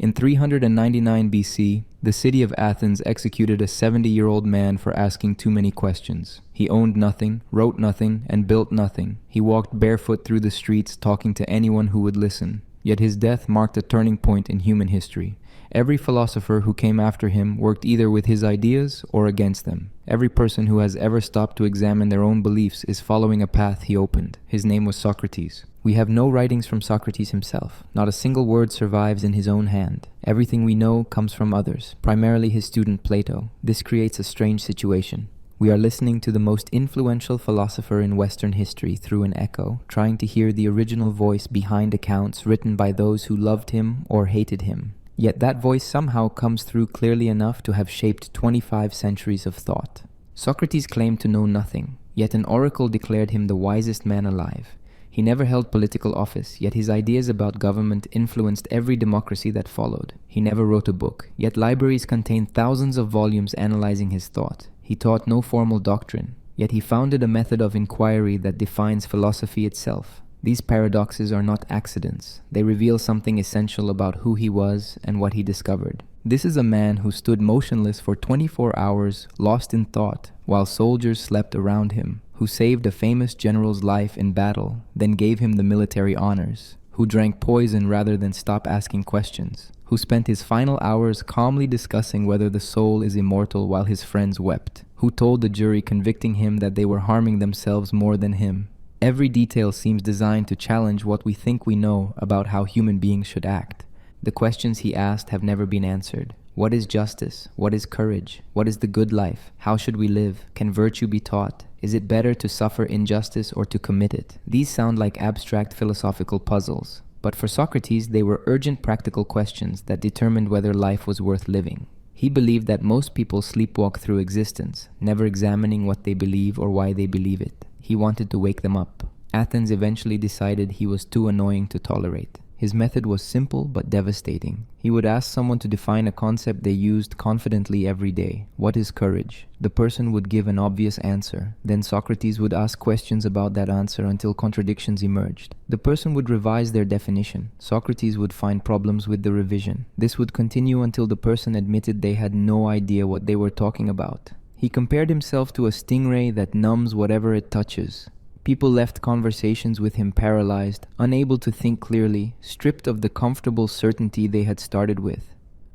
In 399 BC, the city of Athens executed a 70-year-old man for asking too many questions. He owned nothing, wrote nothing, and built nothing. He walked barefoot through the streets, talking to anyone who would listen. Yet his death marked a turning point in human history. Every philosopher who came after him worked either with his ideas or against them. Every person who has ever stopped to examine their own beliefs is following a path he opened. His name was Socrates. We have no writings from Socrates himself. Not a single word survives in his own hand. Everything we know comes from others, primarily his student Plato. This creates a strange situation. We are listening to the most influential philosopher in Western history through an echo, trying to hear the original voice behind accounts written by those who loved him or hated him. Yet that voice somehow comes through clearly enough to have shaped 25 centuries of thought. Socrates claimed to know nothing, yet an oracle declared him the wisest man alive. He never held political office, yet his ideas about government influenced every democracy that followed. He never wrote a book, yet libraries contain thousands of volumes analyzing his thought. He taught no formal doctrine, yet he founded a method of inquiry that defines philosophy itself. These paradoxes are not accidents. They reveal something essential about who he was and what he discovered. This is a man who stood motionless for 24 hours, lost in thought, while soldiers slept around him, who saved a famous general's life in battle, then gave him the military honors, who drank poison rather than stop asking questions, who spent his final hours calmly discussing whether the soul is immortal while his friends wept, who told the jury convicting him that they were harming themselves more than him. Every detail seems designed to challenge what we think we know about how human beings should act. The questions he asked have never been answered. What is justice? What is courage? What is the good life? How should we live? Can virtue be taught? Is it better to suffer injustice or to commit it? These sound like abstract philosophical puzzles, but for Socrates they were urgent practical questions that determined whether life was worth living. He believed that most people sleepwalk through existence, never examining what they believe or why they believe it. He wanted to wake them up. Athens eventually decided he was too annoying to tolerate. His method was simple but devastating. He would ask someone to define a concept they used confidently every day. What is courage? The person would give an obvious answer. Then Socrates would ask questions about that answer until contradictions emerged. The person would revise their definition. Socrates would find problems with the revision. This would continue until the person admitted they had no idea what they were talking about. He compared himself to a stingray that numbs whatever it touches. People left conversations with him paralyzed, unable to think clearly, stripped of the comfortable certainty they had started with.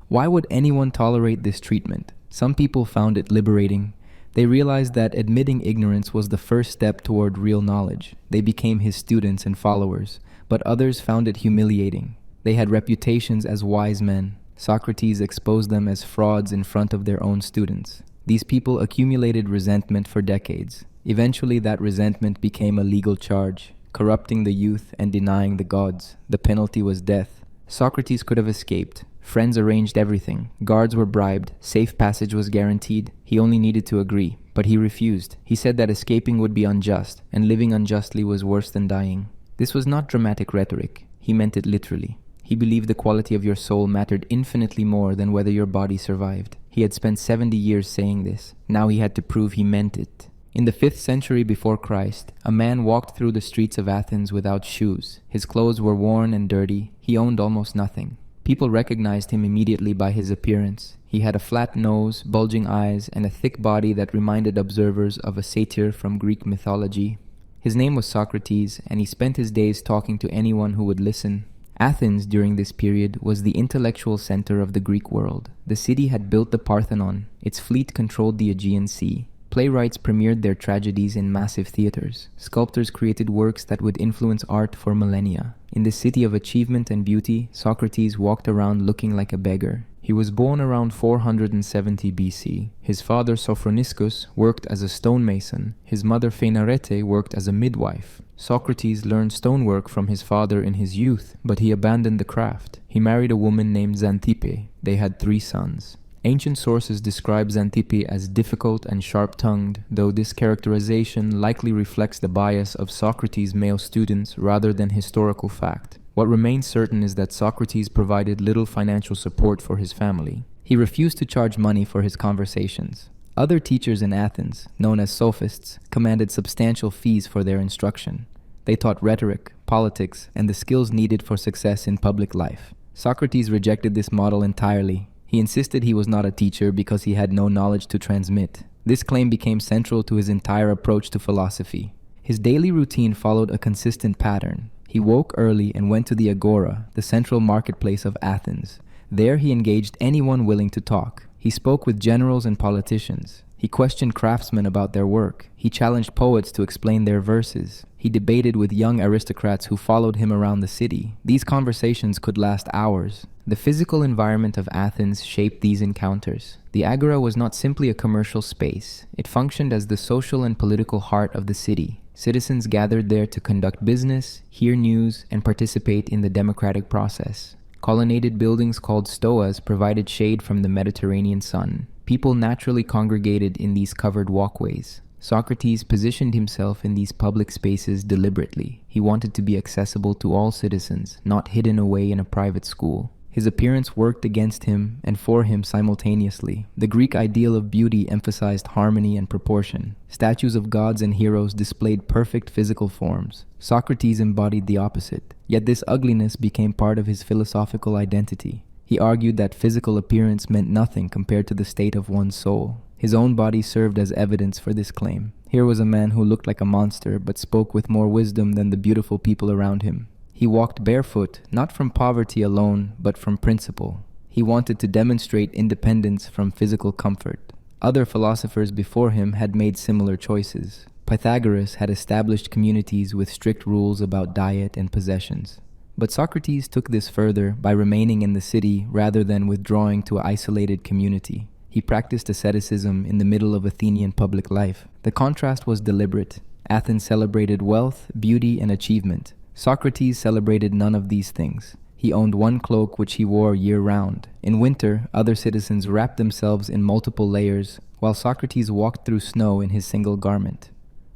Why would anyone tolerate this treatment? Some people found it liberating. They realized that admitting ignorance was the first step toward real knowledge. They became his students and followers, but others found it humiliating. They had reputations as wise men. Socrates exposed them as frauds in front of their own students. These people accumulated resentment for decades. Eventually, that resentment became a legal charge, corrupting the youth and denying the gods. The penalty was death. Socrates could have escaped. Friends arranged everything. Guards were bribed. Safe passage was guaranteed. He only needed to agree. But he refused. He said that escaping would be unjust, and living unjustly was worse than dying. This was not dramatic rhetoric. He meant it literally. He believed the quality of your soul mattered infinitely more than whether your body survived. He had spent 70 years saying this. Now he had to prove he meant it. In the 5th century before Christ, a man walked through the streets of Athens without shoes. His clothes were worn and dirty. He owned almost nothing. People recognized him immediately by his appearance. He had a flat nose, bulging eyes, and a thick body that reminded observers of a satyr from Greek mythology. His name was Socrates, and he spent his days talking to anyone who would listen. Athens, during this period, was the intellectual center of the Greek world. The city had built the Parthenon. Its fleet controlled the Aegean Sea. Playwrights premiered their tragedies in massive theaters. Sculptors created works that would influence art for millennia. In this city of achievement and beauty, Socrates walked around looking like a beggar. He was born around 470 BC. His father Sophroniscus worked as a stonemason. His mother Phainarete worked as a midwife. Socrates learned stonework from his father in his youth, but he abandoned the craft. He married a woman named Xanthippe. They had 3 sons. Ancient sources describe Xanthippe as difficult and sharp-tongued, though this characterization likely reflects the bias of Socrates' male students rather than historical fact. What remains certain is that Socrates provided little financial support for his family. He refused to charge money for his conversations. Other teachers in Athens, known as sophists, commanded substantial fees for their instruction. They taught rhetoric, politics, and the skills needed for success in public life. Socrates rejected this model entirely. He insisted he was not a teacher because he had no knowledge to transmit. This claim became central to his entire approach to philosophy. His daily routine followed a consistent pattern. He woke early and went to the agora, the central marketplace of Athens. There he engaged anyone willing to talk. He spoke with generals and politicians. He questioned craftsmen about their work. He challenged poets to explain their verses. He debated with young aristocrats who followed him around the city. These conversations could last hours. The physical environment of Athens shaped these encounters. The agora was not simply a commercial space. It functioned as the social and political heart of the city. Citizens gathered there to conduct business, hear news, and participate in the democratic process. Colonnaded buildings called stoas provided shade from the Mediterranean sun. People naturally congregated in these covered walkways. Socrates positioned himself in these public spaces deliberately. He wanted to be accessible to all citizens, not hidden away in a private school. His appearance worked against him and for him simultaneously. The Greek ideal of beauty emphasized harmony and proportion. Statues of gods and heroes displayed perfect physical forms. Socrates embodied the opposite. Yet this ugliness became part of his philosophical identity. He argued that physical appearance meant nothing compared to the state of one's soul. His own body served as evidence for this claim. Here was a man who looked like a monster but spoke with more wisdom than the beautiful people around him. He walked barefoot, not from poverty alone, but from principle. He wanted to demonstrate independence from physical comfort. Other philosophers before him had made similar choices. Pythagoras had established communities with strict rules about diet and possessions. But Socrates took this further by remaining in the city rather than withdrawing to an isolated community. He practiced asceticism in the middle of Athenian public life. The contrast was deliberate. Athens celebrated wealth, beauty, and achievement. Socrates celebrated none of these things. He owned one cloak which he wore year-round. In winter, other citizens wrapped themselves in multiple layers, while Socrates walked through snow in his single garment.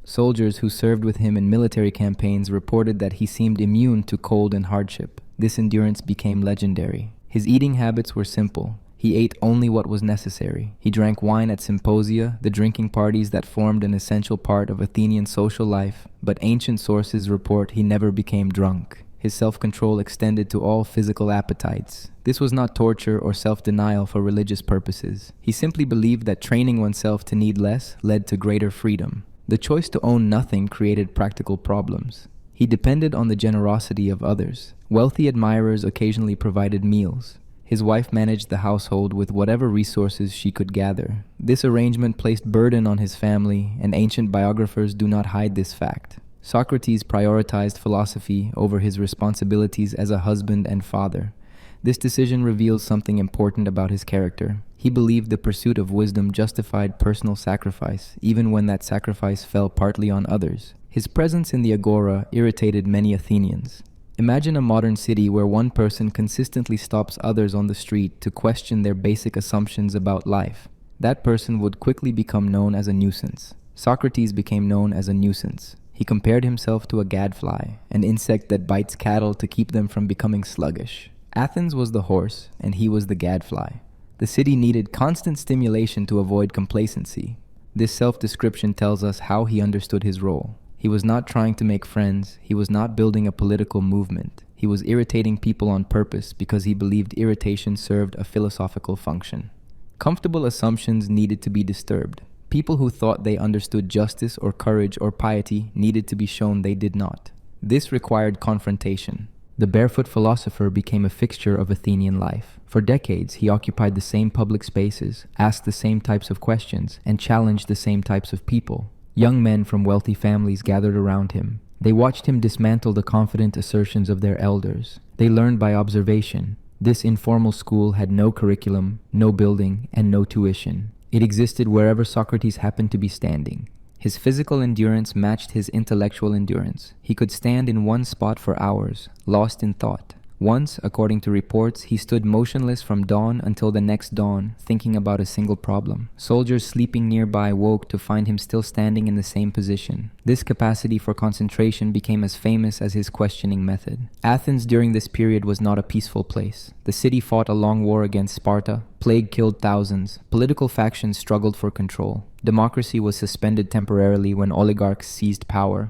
Soldiers who served with him in military campaigns reported that he seemed immune to cold and hardship. This endurance became legendary. His eating habits were simple. He ate only what was necessary. He drank wine at symposia, the drinking parties that formed an essential part of Athenian social life, but ancient sources report he never became drunk. His self-control extended to all physical appetites. This was not torture or self-denial for religious purposes. He simply believed that training oneself to need less led to greater freedom. The choice to own nothing created practical problems. He depended on the generosity of others. Wealthy admirers occasionally provided meals. His wife managed the household with whatever resources she could gather. This arrangement placed burden on his family, and ancient biographers do not hide this fact. Socrates prioritized philosophy over his responsibilities as a husband and father. This decision reveals something important about his character. He believed the pursuit of wisdom justified personal sacrifice, even when that sacrifice fell partly on others. His presence in the agora irritated many Athenians. Imagine a modern city where one person consistently stops others on the street to question their basic assumptions about life. That person would quickly become known as a nuisance. Socrates became known as a nuisance. He compared himself to a gadfly, an insect that bites cattle to keep them from becoming sluggish. Athens was the horse, and he was the gadfly. The city needed constant stimulation to avoid complacency. This self-description tells us how he understood his role. He was not trying to make friends. He was not building a political movement. He was irritating people on purpose because he believed irritation served a philosophical function. Comfortable assumptions needed to be disturbed. People who thought they understood justice or courage or piety needed to be shown they did not. This required confrontation. The barefoot philosopher became a fixture of Athenian life. For decades, he occupied the same public spaces, asked the same types of questions, and challenged the same types of people. Young men from wealthy families gathered around him. They watched him dismantle the confident assertions of their elders. They learned by observation. This informal school had no curriculum, no building, and no tuition. It existed wherever Socrates happened to be standing. His physical endurance matched his intellectual endurance. He could stand in one spot for hours, lost in thought. Once, according to reports, he stood motionless from dawn until the next dawn, thinking about a single problem. Soldiers sleeping nearby woke to find him still standing in the same position. This capacity for concentration became as famous as his questioning method. Athens during this period was not a peaceful place. The city fought a long war against Sparta. Plague killed thousands. Political factions struggled for control. Democracy was suspended temporarily when oligarchs seized power.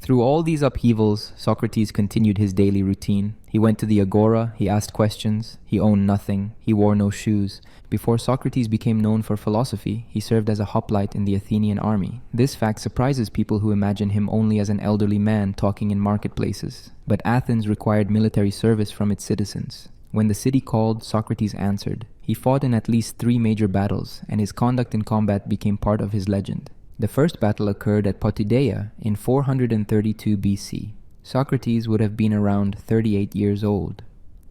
Through all these upheavals, Socrates continued his daily routine. He went to the agora, he asked questions, he owned nothing, he wore no shoes. Before Socrates became known for philosophy, he served as a hoplite in the Athenian army. This fact surprises people who imagine him only as an elderly man talking in marketplaces. But Athens required military service from its citizens. When the city called, Socrates answered. He fought in at least 3 major battles, and his conduct in combat became part of his legend. The first battle occurred at Potidaea in 432 BC. Socrates would have been around 38 years old.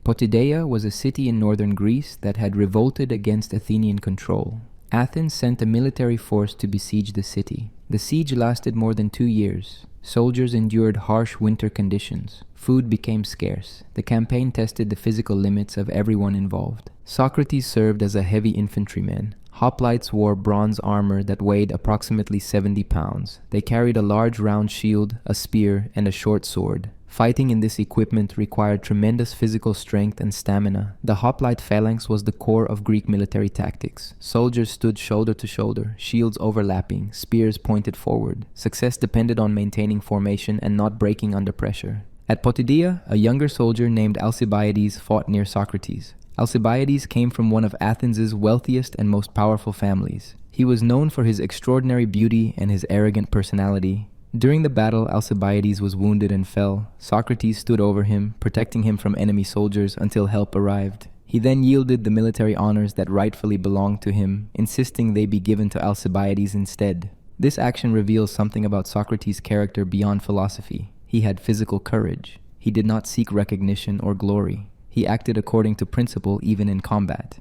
Potidaea was a city in northern Greece that had revolted against Athenian control. Athens sent a military force to besiege the city. The siege lasted more than 2 years. Soldiers endured harsh winter conditions. Food became scarce. The campaign tested the physical limits of everyone involved. Socrates served as a heavy infantryman. Hoplites wore bronze armor that weighed approximately 70 pounds. They carried a large round shield, a spear, and a short sword. Fighting in this equipment required tremendous physical strength and stamina. The hoplite phalanx was the core of Greek military tactics. Soldiers stood shoulder to shoulder, shields overlapping, spears pointed forward. Success depended on maintaining formation and not breaking under pressure. At Potidaea, a younger soldier named Alcibiades fought near Socrates. Alcibiades came from one of Athens' wealthiest and most powerful families. He was known for his extraordinary beauty and his arrogant personality. During the battle, Alcibiades was wounded and fell. Socrates stood over him, protecting him from enemy soldiers until help arrived. He then yielded the military honors that rightfully belonged to him, insisting they be given to Alcibiades instead. This action reveals something about Socrates' character beyond philosophy. He had physical courage. He did not seek recognition or glory. He acted according to principle even in combat.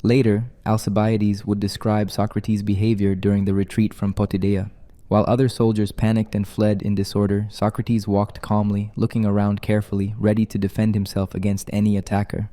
Later, Alcibiades would describe Socrates' behavior during the retreat from Potidaea. While other soldiers panicked and fled in disorder, Socrates walked calmly, looking around carefully, ready to defend himself against any attacker.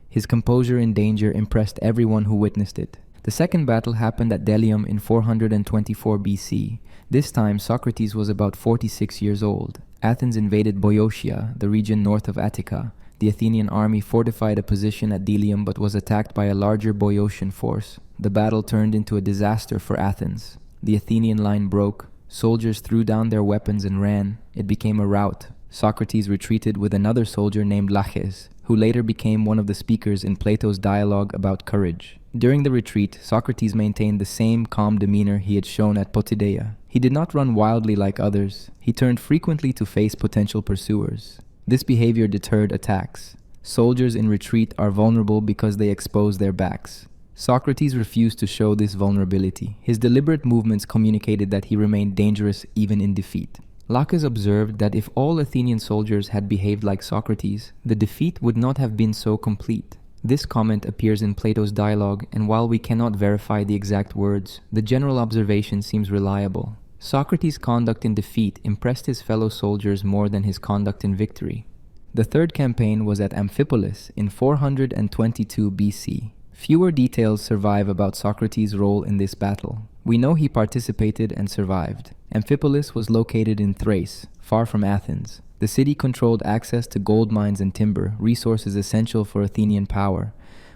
His composure in danger impressed everyone who witnessed it. The second battle happened at Delium in 424 BC. This time, Socrates was about 46 years old. Athens invaded Boeotia, the region north of Attica. The Athenian army fortified a position at Delium but was attacked by a larger Boeotian force. The battle turned into a disaster for Athens. The Athenian line broke. Soldiers threw down their weapons and ran. It became a rout. Socrates retreated with another soldier named Laches, who later became one of the speakers in Plato's dialogue about courage. During the retreat, Socrates maintained the same calm demeanor he had shown at Potidaea. He did not run wildly like others. He turned frequently to face potential pursuers. This behavior deterred attacks. Soldiers in retreat are vulnerable because they expose their backs. Socrates refused to show this vulnerability. His deliberate movements communicated that he remained dangerous even in defeat. Laches observed that if all Athenian soldiers had behaved like Socrates, the defeat would not have been so complete. This comment appears in Plato's dialogue, and while we cannot verify the exact words, the general observation seems reliable. Socrates' conduct in defeat impressed his fellow soldiers more than his conduct in victory. The third campaign was at Amphipolis in 422 BC. Fewer details survive about Socrates' role in this battle. We know he participated and survived. Amphipolis was located in Thrace, far from Athens. The city controlled access to gold mines and timber, resources essential for Athenian power.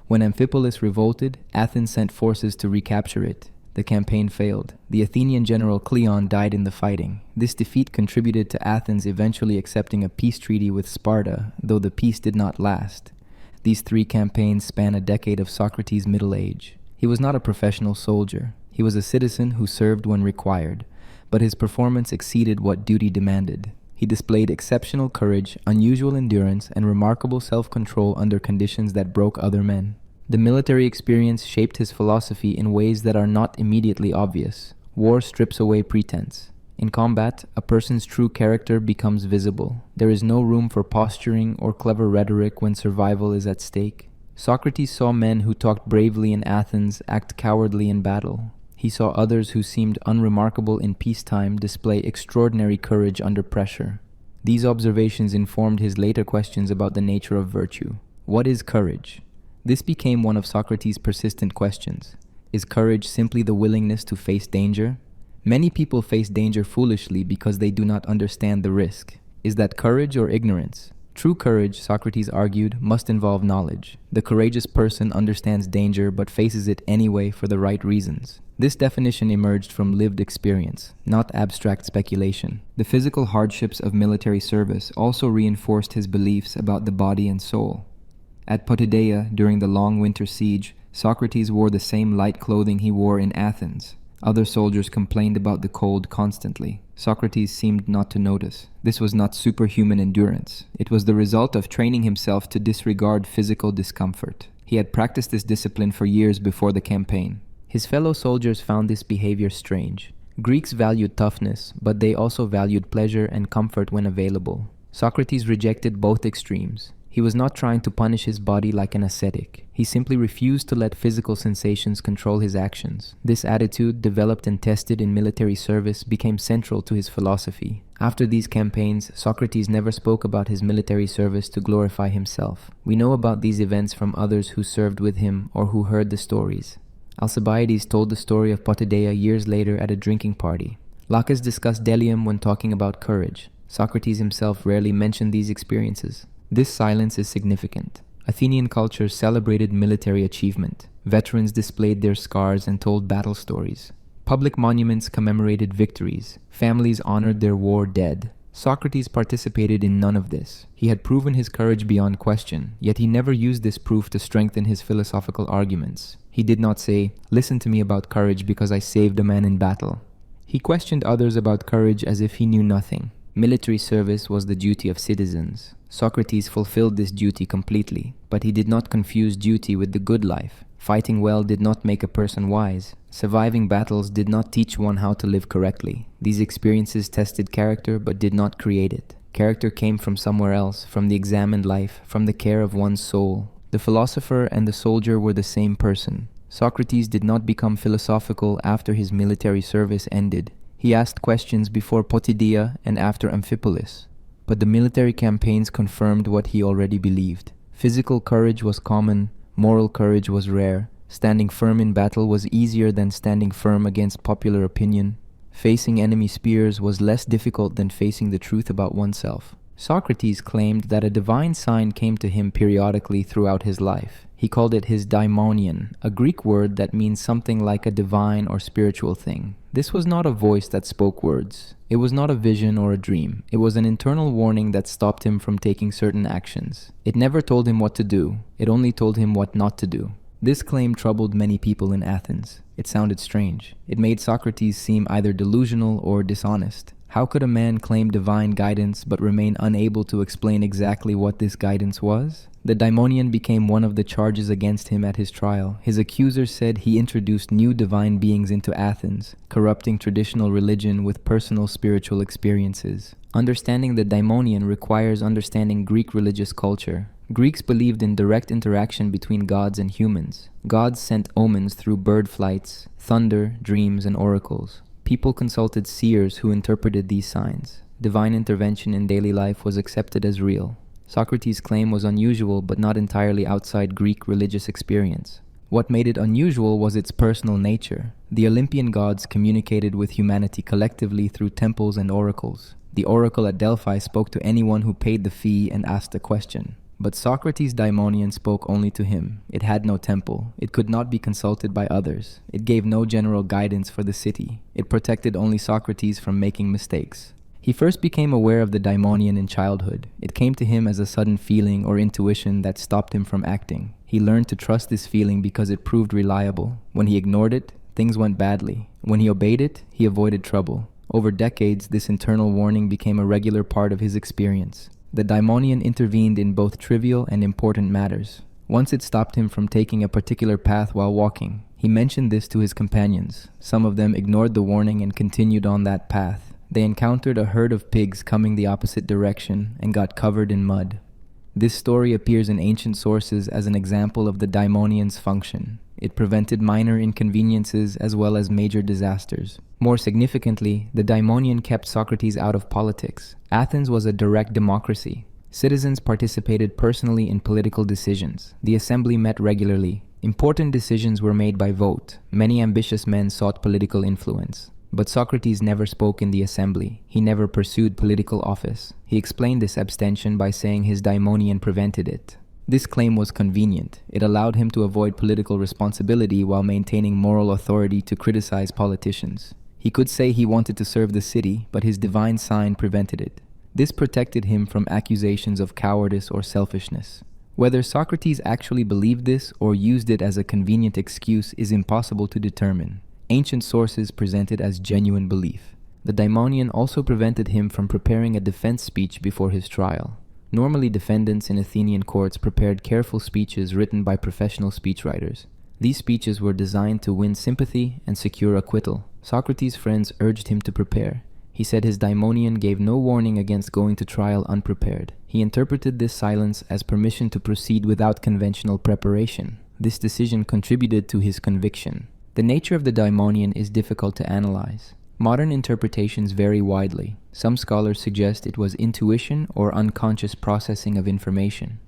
When Amphipolis revolted, Athens sent forces to recapture it. The campaign failed. The Athenian general Cleon died in the fighting. This defeat contributed to Athens eventually accepting a peace treaty with Sparta, though the peace did not last. These 3 campaigns span a decade of Socrates' middle age. He was not a professional soldier. He was a citizen who served when required, but his performance exceeded what duty demanded. He displayed exceptional courage, unusual endurance, and remarkable self-control under conditions that broke other men. The military experience shaped his philosophy in ways that are not immediately obvious. War strips away pretense. In combat, a person's true character becomes visible. There is no room for posturing or clever rhetoric when survival is at stake. Socrates saw men who talked bravely in Athens act cowardly in battle. He saw others who seemed unremarkable in peacetime display extraordinary courage under pressure. These observations informed his later questions about the nature of virtue. What is courage? This became one of Socrates' persistent questions. Is courage simply the willingness to face danger? Many people face danger foolishly because they do not understand the risk. Is that courage or ignorance? True courage, Socrates argued, must involve knowledge. The courageous person understands danger but faces it anyway for the right reasons. This definition emerged from lived experience, not abstract speculation. The physical hardships of military service also reinforced his beliefs about the body and soul. At Potidæa, during the long winter siege, Socrates wore the same light clothing he wore in Athens. Other soldiers complained about the cold constantly. Socrates seemed not to notice. This was not superhuman endurance. It was the result of training himself to disregard physical discomfort. He had practiced this discipline for years before the campaign. His fellow soldiers found this behavior strange. Greeks valued toughness, but they also valued pleasure and comfort when available. Socrates rejected both extremes. He was not trying to punish his body like an ascetic. He simply refused to let physical sensations control his actions. This attitude, developed and tested in military service, became central to his philosophy. After these campaigns, Socrates never spoke about his military service to glorify himself. We know about these events from others who served with him or who heard the stories. Alcibiades told the story of Potidæa years later at a drinking party. Laches discussed Delium when talking about courage. Socrates himself rarely mentioned these experiences. This silence is significant. Athenian culture celebrated military achievement. Veterans displayed their scars and told battle stories. Public monuments commemorated victories. Families honored their war dead. Socrates participated in none of this. He had proven his courage beyond question, yet he never used this proof to strengthen his philosophical arguments. He did not say, "Listen to me about courage because I saved a man in battle." He questioned others about courage as if he knew nothing. Military service was the duty of citizens. Socrates fulfilled this duty completely, but he did not confuse duty with the good life. Fighting well did not make a person wise. Surviving battles did not teach one how to live correctly. These experiences tested character but did not create it. Character came from somewhere else, from the examined life, from the care of one's soul. The philosopher and the soldier were the same person. Socrates did not become philosophical after his military service ended. He asked questions before Potidæa and after Amphipolis. But the military campaigns confirmed what he already believed. Physical courage was common, moral courage was rare. Standing firm in battle was easier than standing firm against popular opinion. Facing enemy spears was less difficult than facing the truth about oneself. Socrates claimed that a divine sign came to him periodically throughout his life. He called it his daimonion, a Greek word that means something like a divine or spiritual thing. This was not a voice that spoke words. It was not a vision or a dream. It was an internal warning that stopped him from taking certain actions. It never told him what to do. It only told him what not to do. This claim troubled many people in Athens. It sounded strange. It made Socrates seem either delusional or dishonest. How could a man claim divine guidance but remain unable to explain exactly what this guidance was? The daimonion became one of the charges against him at his trial. His accusers said he introduced new divine beings into Athens, corrupting traditional religion with personal spiritual experiences. Understanding the daimonion requires understanding Greek religious culture. Greeks believed in direct interaction between gods and humans. Gods sent omens through bird flights, thunder, dreams, and oracles. People consulted seers who interpreted these signs. Divine intervention in daily life was accepted as real. Socrates' claim was unusual but not entirely outside Greek religious experience. What made it unusual was its personal nature. The Olympian gods communicated with humanity collectively through temples and oracles. The oracle at Delphi spoke to anyone who paid the fee and asked a question. But Socrates' daimonion spoke only to him. It had no temple. It could not be consulted by others. It gave no general guidance for the city. It protected only Socrates from making mistakes. He first became aware of the daimonion in childhood. It came to him as a sudden feeling or intuition that stopped him from acting. He learned to trust this feeling because it proved reliable. When he ignored it, things went badly. When he obeyed it, he avoided trouble. Over decades, this internal warning became a regular part of his experience. The daimonion intervened in both trivial and important matters. Once it stopped him from taking a particular path while walking. He mentioned this to his companions. Some of them ignored the warning and continued on that path. They encountered a herd of pigs coming the opposite direction and got covered in mud. This story appears in ancient sources as an example of the daimonion's function. It prevented minor inconveniences as well as major disasters. More significantly, the daimonion kept Socrates out of politics. Athens was a direct democracy. Citizens participated personally in political decisions. The assembly met regularly. Important decisions were made by vote. Many ambitious men sought political influence. But Socrates never spoke in the assembly. He never pursued political office. He explained this abstention by saying his daimonion prevented it. This claim was convenient. It allowed him to avoid political responsibility while maintaining moral authority to criticize politicians. He could say he wanted to serve the city, but his divine sign prevented it. This protected him from accusations of cowardice or selfishness. Whether Socrates actually believed this or used it as a convenient excuse is impossible to determine. Ancient sources present it as genuine belief. The daimonion also prevented him from preparing a defense speech before his trial. Normally, defendants in Athenian courts prepared careful speeches written by professional speechwriters. These speeches were designed to win sympathy and secure acquittal. Socrates' friends urged him to prepare. He said his daimonion gave no warning against going to trial unprepared. He interpreted this silence as permission to proceed without conventional preparation. This decision contributed to his conviction. The nature of the daimonion is difficult to analyze. Modern interpretations vary widely. Some scholars suggest it was intuition or unconscious processing of information.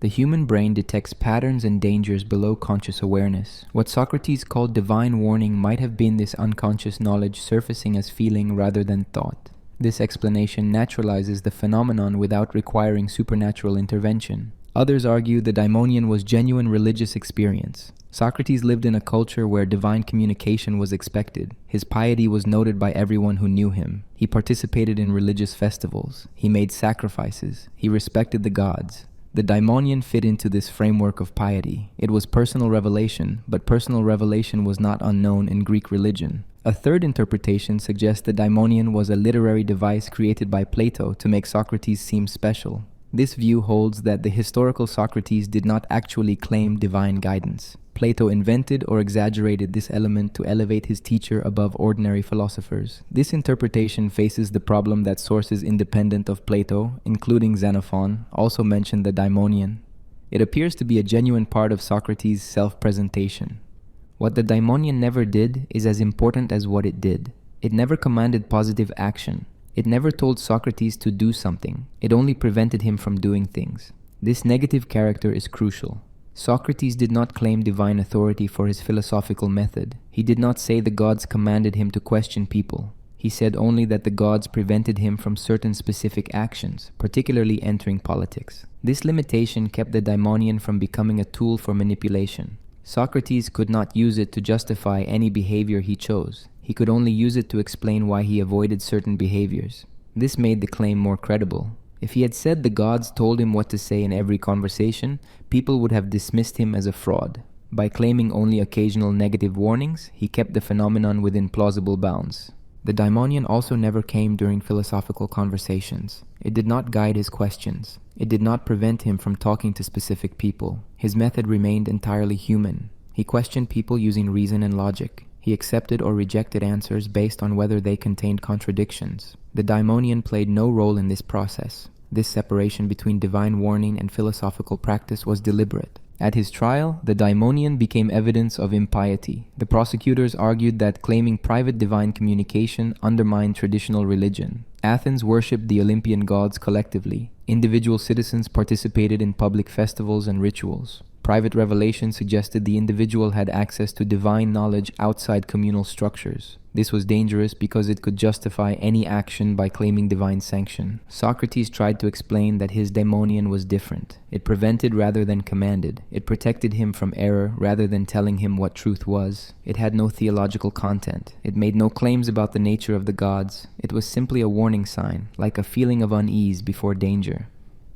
The human brain detects patterns and dangers below conscious awareness. What Socrates called divine warning might have been this unconscious knowledge surfacing as feeling rather than thought. This explanation naturalizes the phenomenon without requiring supernatural intervention. Others argue the daimonion was genuine religious experience. Socrates lived in a culture where divine communication was expected. His piety was noted by everyone who knew him. He participated in religious festivals. He made sacrifices. He respected the gods. The daimonion fit into this framework of piety. It was personal revelation, but personal revelation was not unknown in Greek religion. A third interpretation suggests the daimonion was a literary device created by Plato to make Socrates seem special. This view holds that the historical Socrates did not actually claim divine guidance. Plato invented or exaggerated this element to elevate his teacher above ordinary philosophers. This interpretation faces the problem that sources independent of Plato, including Xenophon, also mention the daimonion. It appears to be a genuine part of Socrates' self-presentation. What the daimonion never did is as important as what it did. It never commanded positive action. It never told Socrates to do something. It only prevented him from doing things. This negative character is crucial. Socrates did not claim divine authority for his philosophical method. He did not say the gods commanded him to question people. He said only that the gods prevented him from certain specific actions, particularly entering politics. This limitation kept the daimonion from becoming a tool for manipulation. Socrates could not use it to justify any behavior he chose. He could only use it to explain why he avoided certain behaviors. This made the claim more credible. If he had said the gods told him what to say in every conversation, people would have dismissed him as a fraud. By claiming only occasional negative warnings, he kept the phenomenon within plausible bounds. The daimonion also never came during philosophical conversations. It did not guide his questions. It did not prevent him from talking to specific people. His method remained entirely human. He questioned people using reason and logic. He accepted or rejected answers based on whether they contained contradictions. The daimonion played no role in this process. This separation between divine warning and philosophical practice was deliberate. At his trial, the daimonion became evidence of impiety. The prosecutors argued that claiming private divine communication undermined traditional religion. Athens worshipped the Olympian gods collectively. Individual citizens participated in public festivals and rituals. Private revelation suggested the individual had access to divine knowledge outside communal structures. This was dangerous because it could justify any action by claiming divine sanction. Socrates tried to explain that his daimonion was different. It prevented rather than commanded. It protected him from error rather than telling him what truth was. It had no theological content. It made no claims about the nature of the gods. It was simply a warning sign, like a feeling of unease before danger.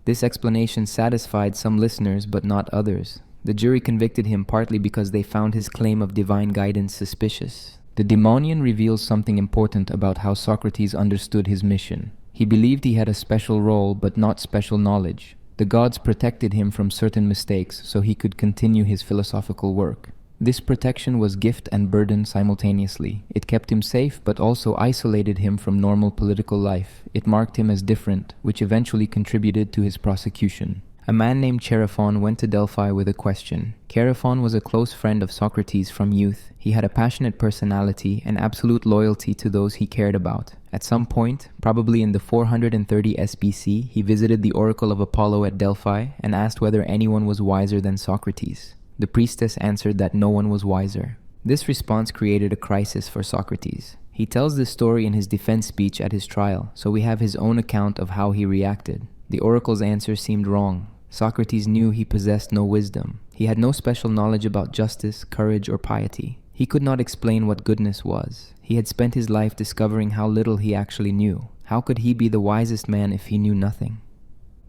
This explanation satisfied some listeners but not others. The jury convicted him partly because they found his claim of divine guidance suspicious. The daimonion reveals something important about how Socrates understood his mission. He believed he had a special role but not special knowledge. The gods protected him from certain mistakes so he could continue his philosophical work. This protection was gift and burden simultaneously. It kept him safe but also isolated him from normal political life. It marked him as different, which eventually contributed to his prosecution. A man named Chaerephon went to Delphi with a question. Chaerephon was a close friend of Socrates from youth. He had a passionate personality and absolute loyalty to those he cared about. At some point, probably in the 430 SBC, he visited the oracle of Apollo at Delphi and asked whether anyone was wiser than Socrates. The priestess answered that no one was wiser. This response created a crisis for Socrates. He tells this story in his defense speech at his trial, so we have his own account of how he reacted. The oracle's answer seemed wrong. Socrates knew he possessed no wisdom. He had no special knowledge about justice, courage, or piety. He could not explain what goodness was. He had spent his life discovering how little he actually knew. How could he be the wisest man if he knew nothing?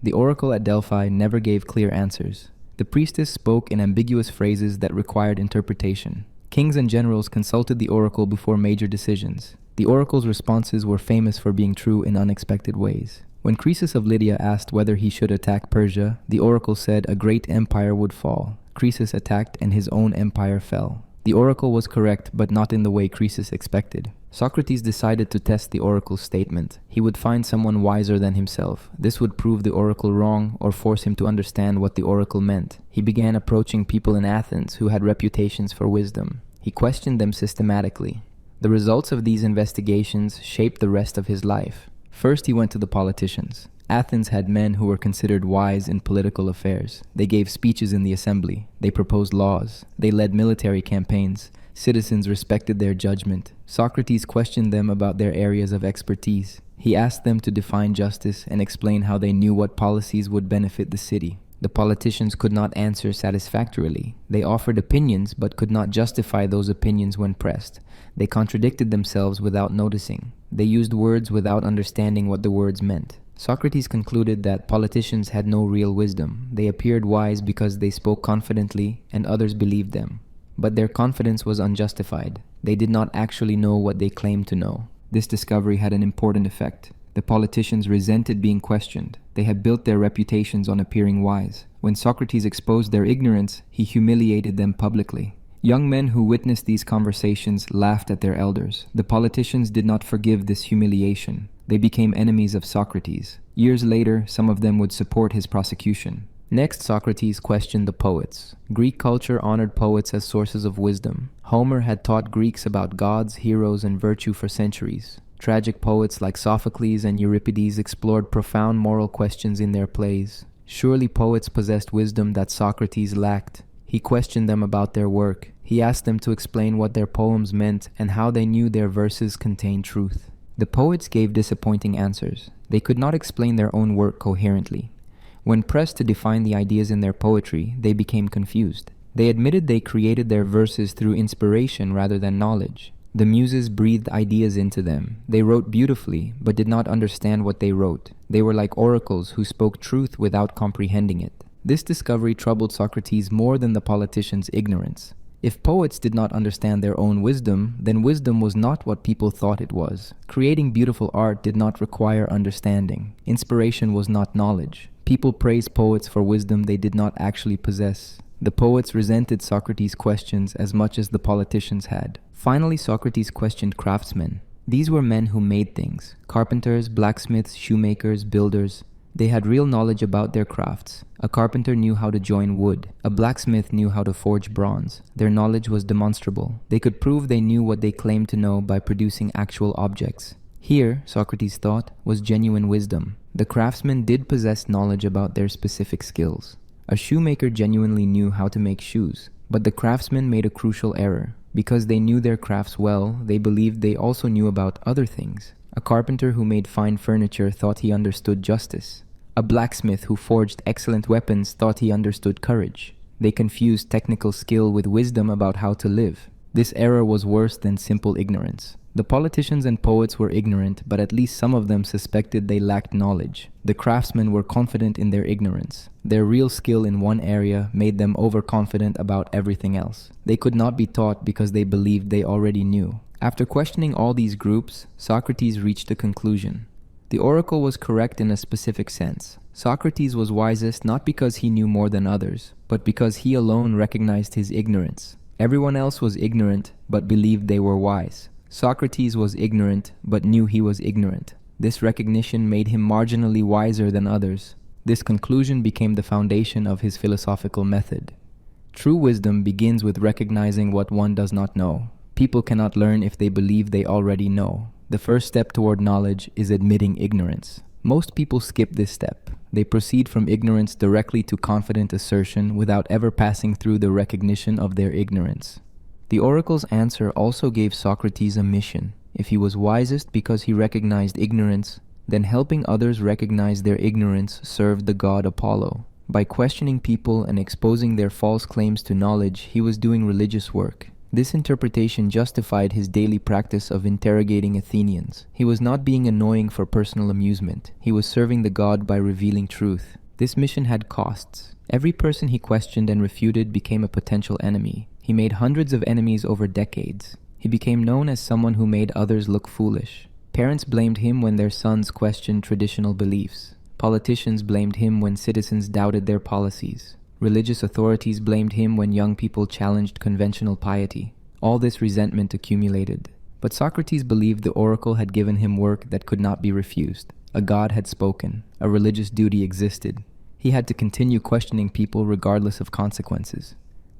The oracle at Delphi never gave clear answers. The priestess spoke in ambiguous phrases that required interpretation. Kings and generals consulted the oracle before major decisions. The oracle's responses were famous for being true in unexpected ways. When Croesus of Lydia asked whether he should attack Persia, the oracle said a great empire would fall. Croesus attacked and his own empire fell. The oracle was correct, but not in the way Croesus expected. Socrates decided to test the oracle's statement. He would find someone wiser than himself. This would prove the oracle wrong or force him to understand what the oracle meant. He began approaching people in Athens who had reputations for wisdom. He questioned them systematically. The results of these investigations shaped the rest of his life. First, he went to the politicians. Athens had men who were considered wise in political affairs. They gave speeches in the assembly. They proposed laws. They led military campaigns. Citizens respected their judgment. Socrates questioned them about their areas of expertise. He asked them to define justice and explain how they knew what policies would benefit the city. The politicians could not answer satisfactorily. They offered opinions but could not justify those opinions when pressed. They contradicted themselves without noticing. They used words without understanding what the words meant. Socrates concluded that politicians had no real wisdom. They appeared wise because they spoke confidently and others believed them. But their confidence was unjustified. They did not actually know what they claimed to know. This discovery had an important effect. The politicians resented being questioned. They had built their reputations on appearing wise. When Socrates exposed their ignorance, he humiliated them publicly. Young men who witnessed these conversations laughed at their elders. The politicians did not forgive this humiliation. They became enemies of Socrates. Years later, some of them would support his prosecution. Next, Socrates questioned the poets. Greek culture honored poets as sources of wisdom. Homer had taught Greeks about gods, heroes, and virtue for centuries. Tragic poets like Sophocles and Euripides explored profound moral questions in their plays. Surely poets possessed wisdom that Socrates lacked. He questioned them about their work. He asked them to explain what their poems meant and how they knew their verses contained truth. The poets gave disappointing answers. They could not explain their own work coherently. When pressed to define the ideas in their poetry, they became confused. They admitted they created their verses through inspiration rather than knowledge. The muses breathed ideas into them. They wrote beautifully, but did not understand what they wrote. They were like oracles who spoke truth without comprehending it. This discovery troubled Socrates more than the politicians' ignorance. If poets did not understand their own wisdom, then wisdom was not what people thought it was. Creating beautiful art did not require understanding. Inspiration was not knowledge. People praised poets for wisdom they did not actually possess. The poets resented Socrates' questions as much as the politicians had. Finally, Socrates questioned craftsmen. These were men who made things: carpenters, blacksmiths, shoemakers, builders. They had real knowledge about their crafts. A carpenter knew how to join wood. A blacksmith knew how to forge bronze. Their knowledge was demonstrable. They could prove they knew what they claimed to know by producing actual objects. Here, Socrates thought, was genuine wisdom. The craftsmen did possess knowledge about their specific skills. A shoemaker genuinely knew how to make shoes, but the craftsmen made a crucial error. Because they knew their crafts well, they believed they also knew about other things. A carpenter who made fine furniture thought he understood justice. A blacksmith who forged excellent weapons thought he understood courage. They confused technical skill with wisdom about how to live. This error was worse than simple ignorance. The politicians and poets were ignorant, but at least some of them suspected they lacked knowledge. The craftsmen were confident in their ignorance. Their real skill in one area made them overconfident about everything else. They could not be taught because they believed they already knew. After questioning all these groups, Socrates reached a conclusion. The oracle was correct in a specific sense. Socrates was wisest not because he knew more than others, but because he alone recognized his ignorance. Everyone else was ignorant, but believed they were wise. Socrates was ignorant, but knew he was ignorant. This recognition made him marginally wiser than others. This conclusion became the foundation of his philosophical method. True wisdom begins with recognizing what one does not know. People cannot learn if they believe they already know. The first step toward knowledge is admitting ignorance. Most people skip this step. They proceed from ignorance directly to confident assertion without ever passing through the recognition of their ignorance. The oracle's answer also gave Socrates a mission. If he was wisest because he recognized ignorance, then helping others recognize their ignorance served the god Apollo. By questioning people and exposing their false claims to knowledge, he was doing religious work. This interpretation justified his daily practice of interrogating Athenians. He was not being annoying for personal amusement. He was serving the god by revealing truth. This mission had costs. Every person he questioned and refuted became a potential enemy. He made hundreds of enemies over decades. He became known as someone who made others look foolish. Parents blamed him when their sons questioned traditional beliefs. Politicians blamed him when citizens doubted their policies. Religious authorities blamed him when young people challenged conventional piety. All this resentment accumulated. But Socrates believed the oracle had given him work that could not be refused. A god had spoken. A religious duty existed. He had to continue questioning people regardless of consequences.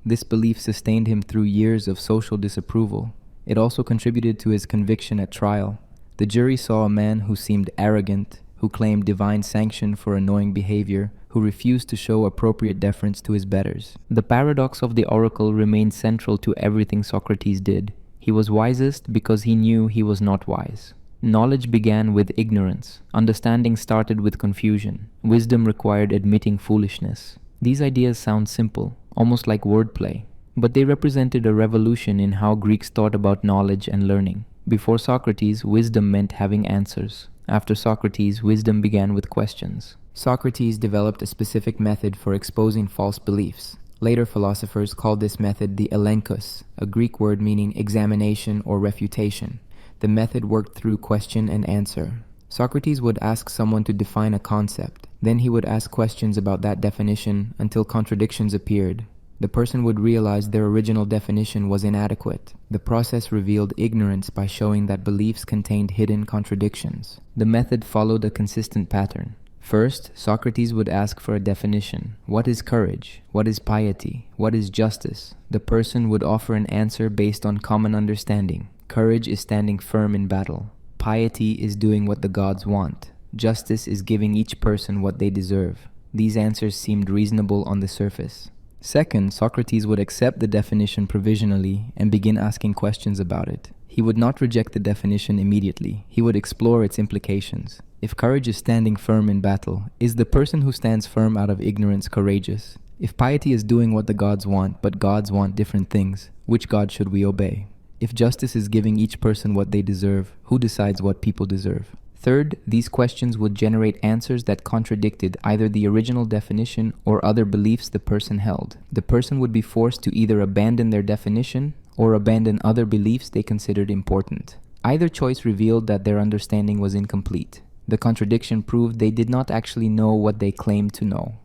This belief sustained him through years of social disapproval. It also contributed to his conviction at trial. The jury saw a man who seemed arrogant, who claimed divine sanction for annoying behavior, who refused to show appropriate deference to his betters. The paradox of the oracle remained central to everything Socrates did. He was wisest because he knew he was not wise. Knowledge began with ignorance. Understanding started with confusion. Wisdom required admitting foolishness. These ideas sound simple, almost like wordplay, but they represented a revolution in how Greeks thought about knowledge and learning. Before Socrates, wisdom meant having answers. After Socrates, wisdom began with questions. Socrates developed a specific method for exposing false beliefs. Later philosophers called this method the elenchus, a Greek word meaning examination or refutation. The method worked through question and answer. Socrates would ask someone to define a concept. Then he would ask questions about that definition until contradictions appeared. The person would realize their original definition was inadequate. The process revealed ignorance by showing that beliefs contained hidden contradictions. The method followed a consistent pattern. First, Socrates would ask for a definition. What is courage? What is piety? What is justice? The person would offer an answer based on common understanding. Courage is standing firm in battle. Piety is doing what the gods want. Justice is giving each person what they deserve. These answers seemed reasonable on the surface. Second, Socrates would accept the definition provisionally and begin asking questions about it. He would not reject the definition immediately. He would explore its implications. If courage is standing firm in battle, is the person who stands firm out of ignorance courageous? If piety is doing what the gods want, but gods want different things, which god should we obey? If justice is giving each person what they deserve, who decides what people deserve? Third, these questions would generate answers that contradicted either the original definition or other beliefs the person held. The person would be forced to either abandon their definition or abandon other beliefs they considered important. Either choice revealed that their understanding was incomplete. The contradiction proved they did not actually know what they claimed to know.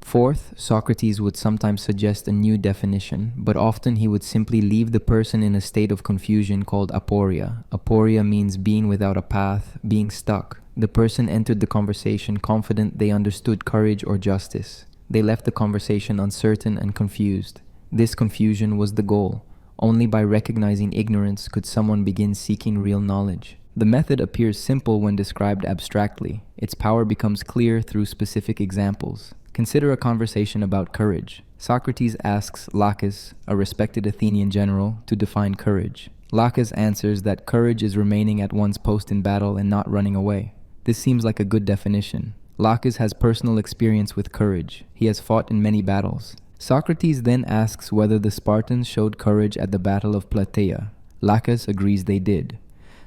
Fourth, Socrates would sometimes suggest a new definition, but often he would simply leave the person in a state of confusion called aporia. Aporia means being without a path, being stuck. The person entered the conversation confident they understood courage or justice. They left the conversation uncertain and confused. This confusion was the goal. Only by recognizing ignorance could someone begin seeking real knowledge. The method appears simple when described abstractly. Its power becomes clear through specific examples. Consider a conversation about courage. Socrates asks Laches, a respected Athenian general, to define courage. Laches answers that courage is remaining at one's post in battle and not running away. This seems like a good definition. Laches has personal experience with courage. He has fought in many battles. Socrates then asks whether the Spartans showed courage at the Battle of Plataea. Laches agrees they did.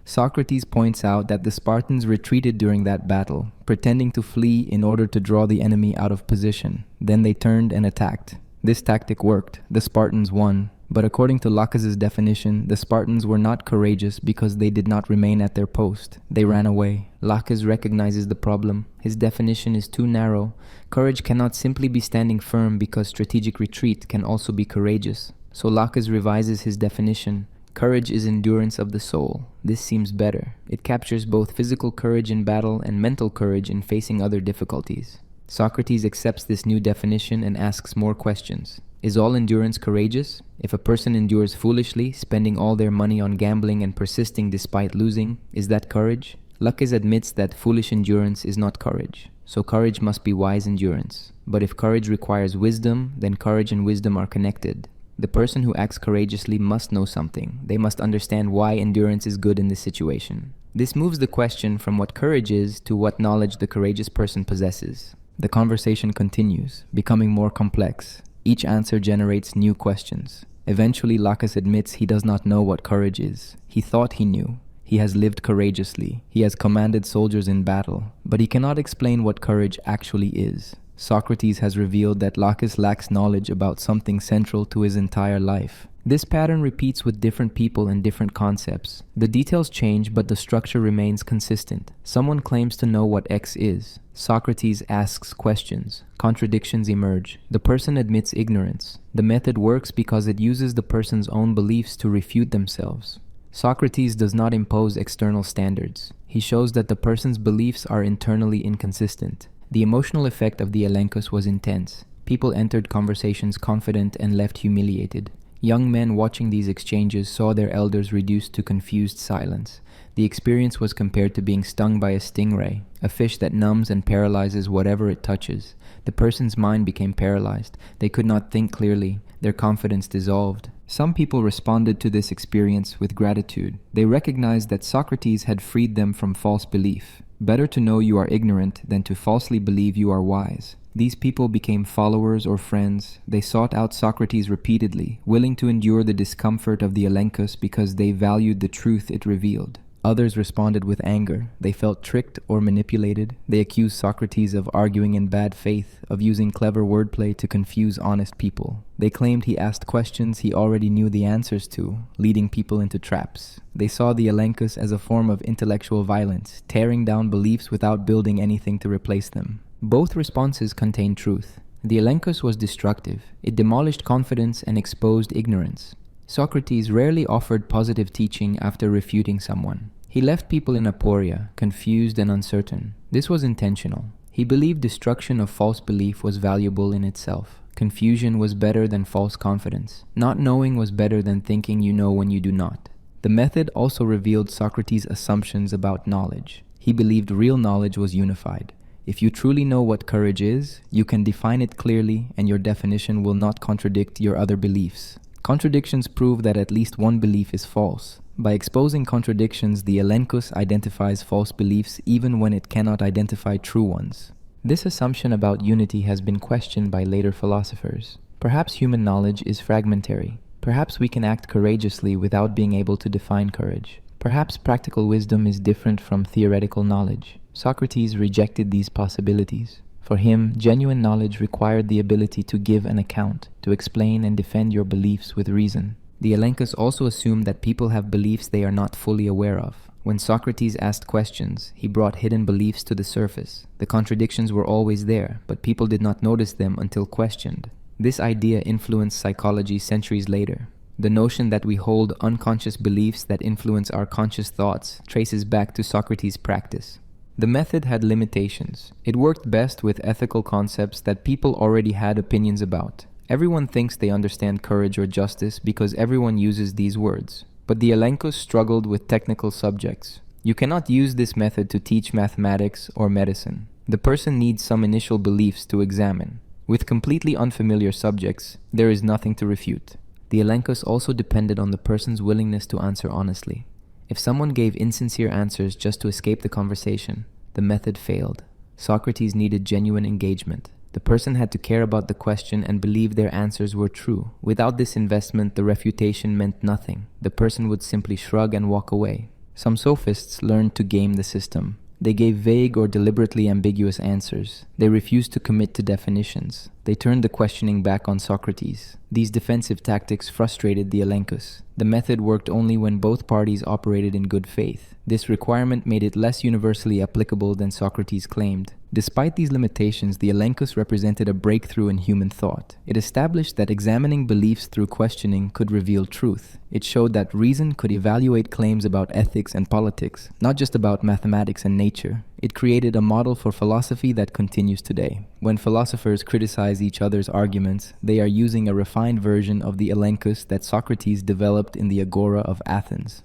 Socrates points out that the Spartans retreated during that battle, pretending to flee in order to draw the enemy out of position. Then they turned and attacked. This tactic worked. The Spartans won. But according to Laches' definition, the Spartans were not courageous because they did not remain at their post. They ran away. Laches recognizes the problem. His definition is too narrow. Courage cannot simply be standing firm because strategic retreat can also be courageous. So Laches revises his definition. Courage is endurance of the soul. This seems better. It captures both physical courage in battle and mental courage in facing other difficulties. Socrates accepts this new definition and asks more questions. Is all endurance courageous? If a person endures foolishly, spending all their money on gambling and persisting despite losing, is that courage? Laches admits that foolish endurance is not courage. So courage must be wise endurance. But if courage requires wisdom, then courage and wisdom are connected. The person who acts courageously must know something. They must understand why endurance is good in this situation. This moves the question from what courage is to what knowledge the courageous person possesses. The conversation continues, becoming more complex. Each answer generates new questions. Eventually, Lacus admits he does not know what courage is. He thought he knew. He has lived courageously. He has commanded soldiers in battle. But he cannot explain what courage actually is. Socrates has revealed that Lacus lacks knowledge about something central to his entire life. This pattern repeats with different people and different concepts. The details change, but the structure remains consistent. Someone claims to know what X is. Socrates asks questions. Contradictions emerge. The person admits ignorance. The method works because it uses the person's own beliefs to refute themselves. Socrates does not impose external standards. He shows that the person's beliefs are internally inconsistent. The emotional effect of the elenchus was intense. People entered conversations confident and left humiliated. Young men watching these exchanges saw their elders reduced to confused silence. The experience was compared to being stung by a stingray, a fish that numbs and paralyzes whatever it touches. The person's mind became paralyzed. They could not think clearly. Their confidence dissolved. Some people responded to this experience with gratitude. They recognized that Socrates had freed them from false belief. Better to know you are ignorant than to falsely believe you are wise. These people became followers or friends. They sought out Socrates repeatedly, willing to endure the discomfort of the elenchus because they valued the truth it revealed. Others responded with anger. They felt tricked or manipulated. They accused Socrates of arguing in bad faith, of using clever wordplay to confuse honest people. They claimed he asked questions he already knew the answers to, leading people into traps. They saw the elenchus as a form of intellectual violence, tearing down beliefs without building anything to replace them. Both responses contained truth. The elenchus was destructive. It demolished confidence and exposed ignorance. Socrates rarely offered positive teaching after refuting someone. He left people in aporia, confused and uncertain. This was intentional. He believed destruction of false belief was valuable in itself. Confusion was better than false confidence. Not knowing was better than thinking you know when you do not. The method also revealed Socrates' assumptions about knowledge. He believed real knowledge was unified. If you truly know what courage is, you can define it clearly and your definition will not contradict your other beliefs. Contradictions prove that at least one belief is false. By exposing contradictions, the elenchus identifies false beliefs even when it cannot identify true ones. This assumption about unity has been questioned by later philosophers. Perhaps human knowledge is fragmentary. Perhaps we can act courageously without being able to define courage. Perhaps practical wisdom is different from theoretical knowledge. Socrates rejected these possibilities. For him, genuine knowledge required the ability to give an account, to explain and defend your beliefs with reason. The elenchus also assumed that people have beliefs they are not fully aware of. When Socrates asked questions, he brought hidden beliefs to the surface. The contradictions were always there, but people did not notice them until questioned. This idea influenced psychology centuries later. The notion that we hold unconscious beliefs that influence our conscious thoughts traces back to Socrates' practice. The method had limitations. It worked best with ethical concepts that people already had opinions about. Everyone thinks they understand courage or justice because everyone uses these words. But the elenchus struggled with technical subjects. You cannot use this method to teach mathematics or medicine. The person needs some initial beliefs to examine. With completely unfamiliar subjects, there is nothing to refute. The elenchus also depended on the person's willingness to answer honestly. If someone gave insincere answers just to escape the conversation, the method failed. Socrates needed genuine engagement. The person had to care about the question and believe their answers were true. Without this investment, the refutation meant nothing. The person would simply shrug and walk away. Some sophists learned to game the system. They gave vague or deliberately ambiguous answers. They refused to commit to definitions. They turned the questioning back on Socrates. These defensive tactics frustrated the elenchus. The method worked only when both parties operated in good faith. This requirement made it less universally applicable than Socrates claimed. Despite these limitations, the elenchus represented a breakthrough in human thought. It established that examining beliefs through questioning could reveal truth. It showed that reason could evaluate claims about ethics and politics, not just about mathematics and nature. It created a model for philosophy that continues today. When philosophers criticize each other's arguments, they are using a refined version of the elenchus that Socrates developed in the Agora of Athens.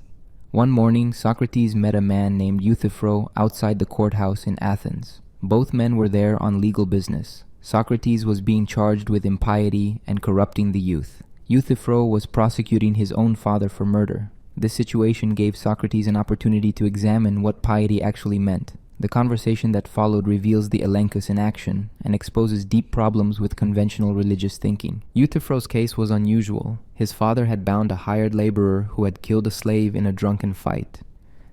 One morning, Socrates met a man named Euthyphro outside the courthouse in Athens. Both men were there on legal business. Socrates was being charged with impiety and corrupting the youth. Euthyphro was prosecuting his own father for murder. This situation gave Socrates an opportunity to examine what piety actually meant. The conversation that followed reveals the elenchus in action and exposes deep problems with conventional religious thinking. Euthyphro's case was unusual. His father had bound a hired laborer who had killed a slave in a drunken fight.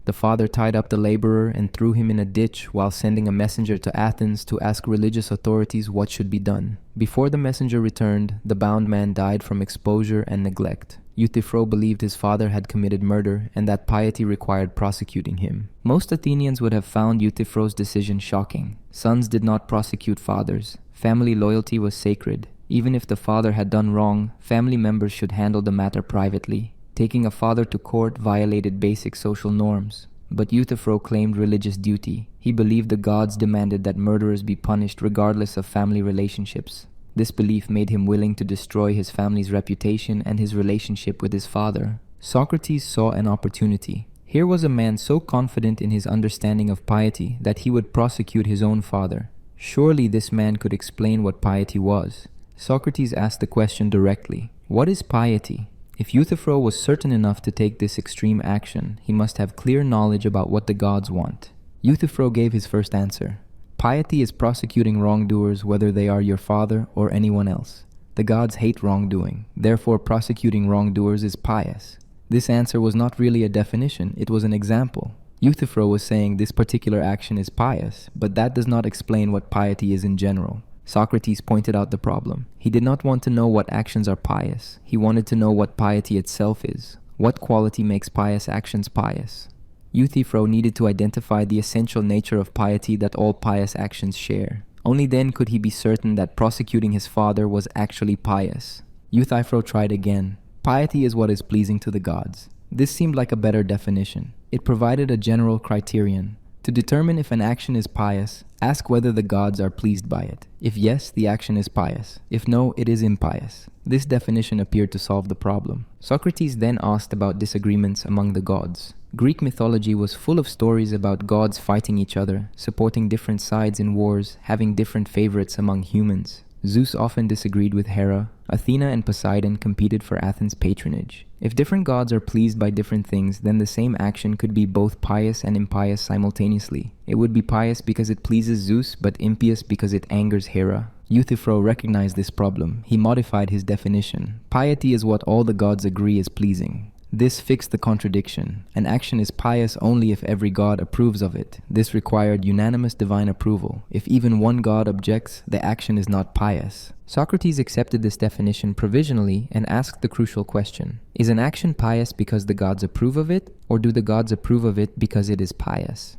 The father tied up the laborer and threw him in a ditch while sending a messenger to Athens to ask religious authorities what should be done. Before the messenger returned, the bound man died from exposure and neglect. Euthyphro believed his father had committed murder and that piety required prosecuting him. Most Athenians would have found Euthyphro's decision shocking. Sons did not prosecute fathers. Family loyalty was sacred. Even if the father had done wrong, family members should handle the matter privately. Taking a father to court violated basic social norms. But Euthyphro claimed religious duty. He believed the gods demanded that murderers be punished regardless of family relationships. This belief made him willing to destroy his family's reputation and his relationship with his father. Socrates saw an opportunity. Here was a man so confident in his understanding of piety that he would prosecute his own father. Surely this man could explain what piety was. Socrates asked the question directly. What is piety? If Euthyphro was certain enough to take this extreme action, he must have clear knowledge about what the gods want. Euthyphro gave his first answer. Piety is prosecuting wrongdoers whether they are your father or anyone else. The gods hate wrongdoing, therefore prosecuting wrongdoers is pious. This answer was not really a definition, it was an example. Euthyphro was saying this particular action is pious, but that does not explain what piety is in general. Socrates pointed out the problem. He did not want to know what actions are pious. He wanted to know what piety itself is. What quality makes pious actions pious? Euthyphro needed to identify the essential nature of piety that all pious actions share. Only then could he be certain that prosecuting his father was actually pious. Euthyphro tried again. Piety is what is pleasing to the gods. This seemed like a better definition. It provided a general criterion. To determine if an action is pious, ask whether the gods are pleased by it. If yes, the action is pious. If no, it is impious. This definition appeared to solve the problem. Socrates then asked about disagreements among the gods. Greek mythology was full of stories about gods fighting each other, supporting different sides in wars, having different favorites among humans. Zeus often disagreed with Hera. Athena and Poseidon competed for Athens' patronage. If different gods are pleased by different things, then the same action could be both pious and impious simultaneously. It would be pious because it pleases Zeus, but impious because it angers Hera. Euthyphro recognized this problem. He modified his definition. Piety is what all the gods agree is pleasing. This fixed the contradiction. An action is pious only if every god approves of it. This required unanimous divine approval. If even one god objects, the action is not pious. Socrates accepted this definition provisionally and asked the crucial question. Is an action pious because the gods approve of it, or do the gods approve of it because it is pious?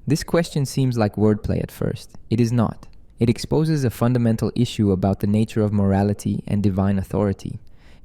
This question seems like wordplay at first. It is not. It exposes a fundamental issue about the nature of morality and divine authority.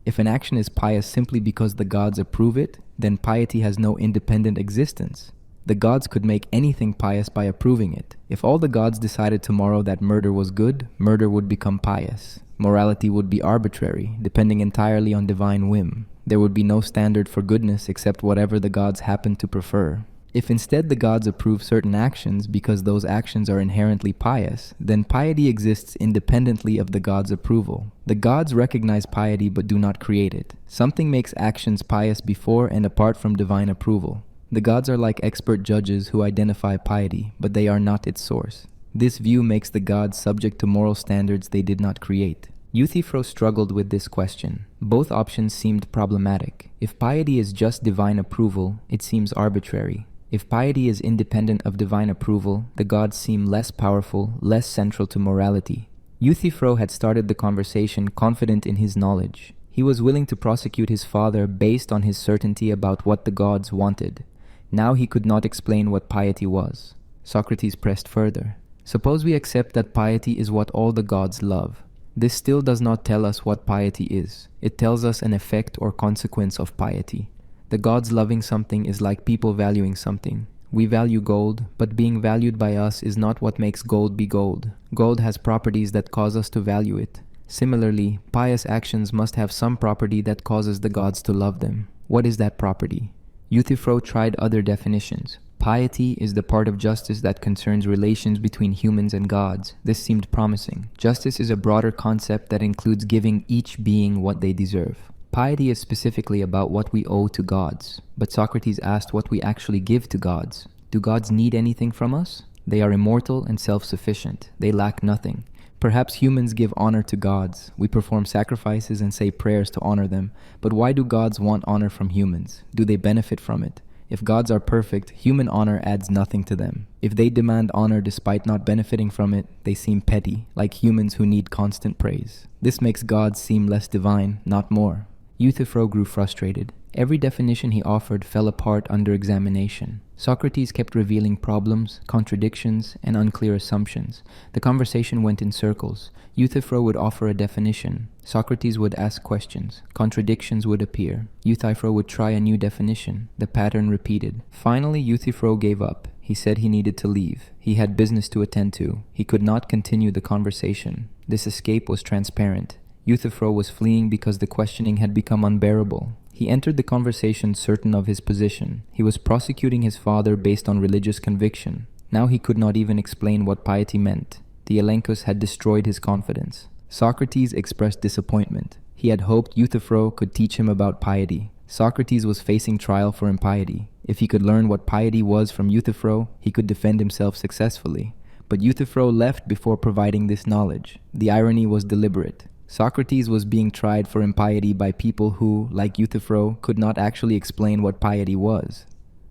If an action is pious simply because the gods approve it, then piety has no independent existence. The gods could make anything pious by approving it. If all the gods decided tomorrow that murder was good, murder would become pious. Morality would be arbitrary, depending entirely on divine whim. There would be no standard for goodness except whatever the gods happen to prefer. If instead the gods approve certain actions because those actions are inherently pious, then piety exists independently of the gods' approval. The gods recognize piety but do not create it. Something makes actions pious before and apart from divine approval. The gods are like expert judges who identify piety, but they are not its source. This view makes the gods subject to moral standards they did not create. Euthyphro struggled with this question. Both options seemed problematic. If piety is just divine approval, it seems arbitrary. If piety is independent of divine approval, the gods seem less powerful, less central to morality. Euthyphro had started the conversation confident in his knowledge. He was willing to prosecute his father based on his certainty about what the gods wanted. Now he could not explain what piety was. Socrates pressed further. Suppose we accept that piety is what all the gods love. This still does not tell us what piety is. It tells us an effect or consequence of piety. The gods loving something is like people valuing something. We value gold, but being valued by us is not what makes gold be gold. Gold has properties that cause us to value it. Similarly, pious actions must have some property that causes the gods to love them. What is that property? Euthyphro tried other definitions. Piety is the part of justice that concerns relations between humans and gods. This seemed promising. Justice is a broader concept that includes giving each being what they deserve. Piety is specifically about what we owe to gods, but Socrates asked what we actually give to gods. Do gods need anything from us? They are immortal and self-sufficient. They lack nothing. Perhaps humans give honor to gods. We perform sacrifices and say prayers to honor them. But why do gods want honor from humans? Do they benefit from it? If gods are perfect, human honor adds nothing to them. If they demand honor despite not benefiting from it, they seem petty, like humans who need constant praise. This makes gods seem less divine, not more. Euthyphro grew frustrated. Every definition he offered fell apart under examination. Socrates kept revealing problems, contradictions, and unclear assumptions. The conversation went in circles. Euthyphro would offer a definition. Socrates would ask questions. Contradictions would appear. Euthyphro would try a new definition. The pattern repeated. Finally, Euthyphro gave up. He said he needed to leave. He had business to attend to. He could not continue the conversation. This escape was transparent. Euthyphro was fleeing because the questioning had become unbearable. He entered the conversation certain of his position. He was prosecuting his father based on religious conviction. Now he could not even explain what piety meant. The Elenchus had destroyed his confidence. Socrates expressed disappointment. He had hoped Euthyphro could teach him about piety. Socrates was facing trial for impiety. If he could learn what piety was from Euthyphro, he could defend himself successfully. But Euthyphro left before providing this knowledge. The irony was deliberate. Socrates was being tried for impiety by people who, like Euthyphro, could not actually explain what piety was.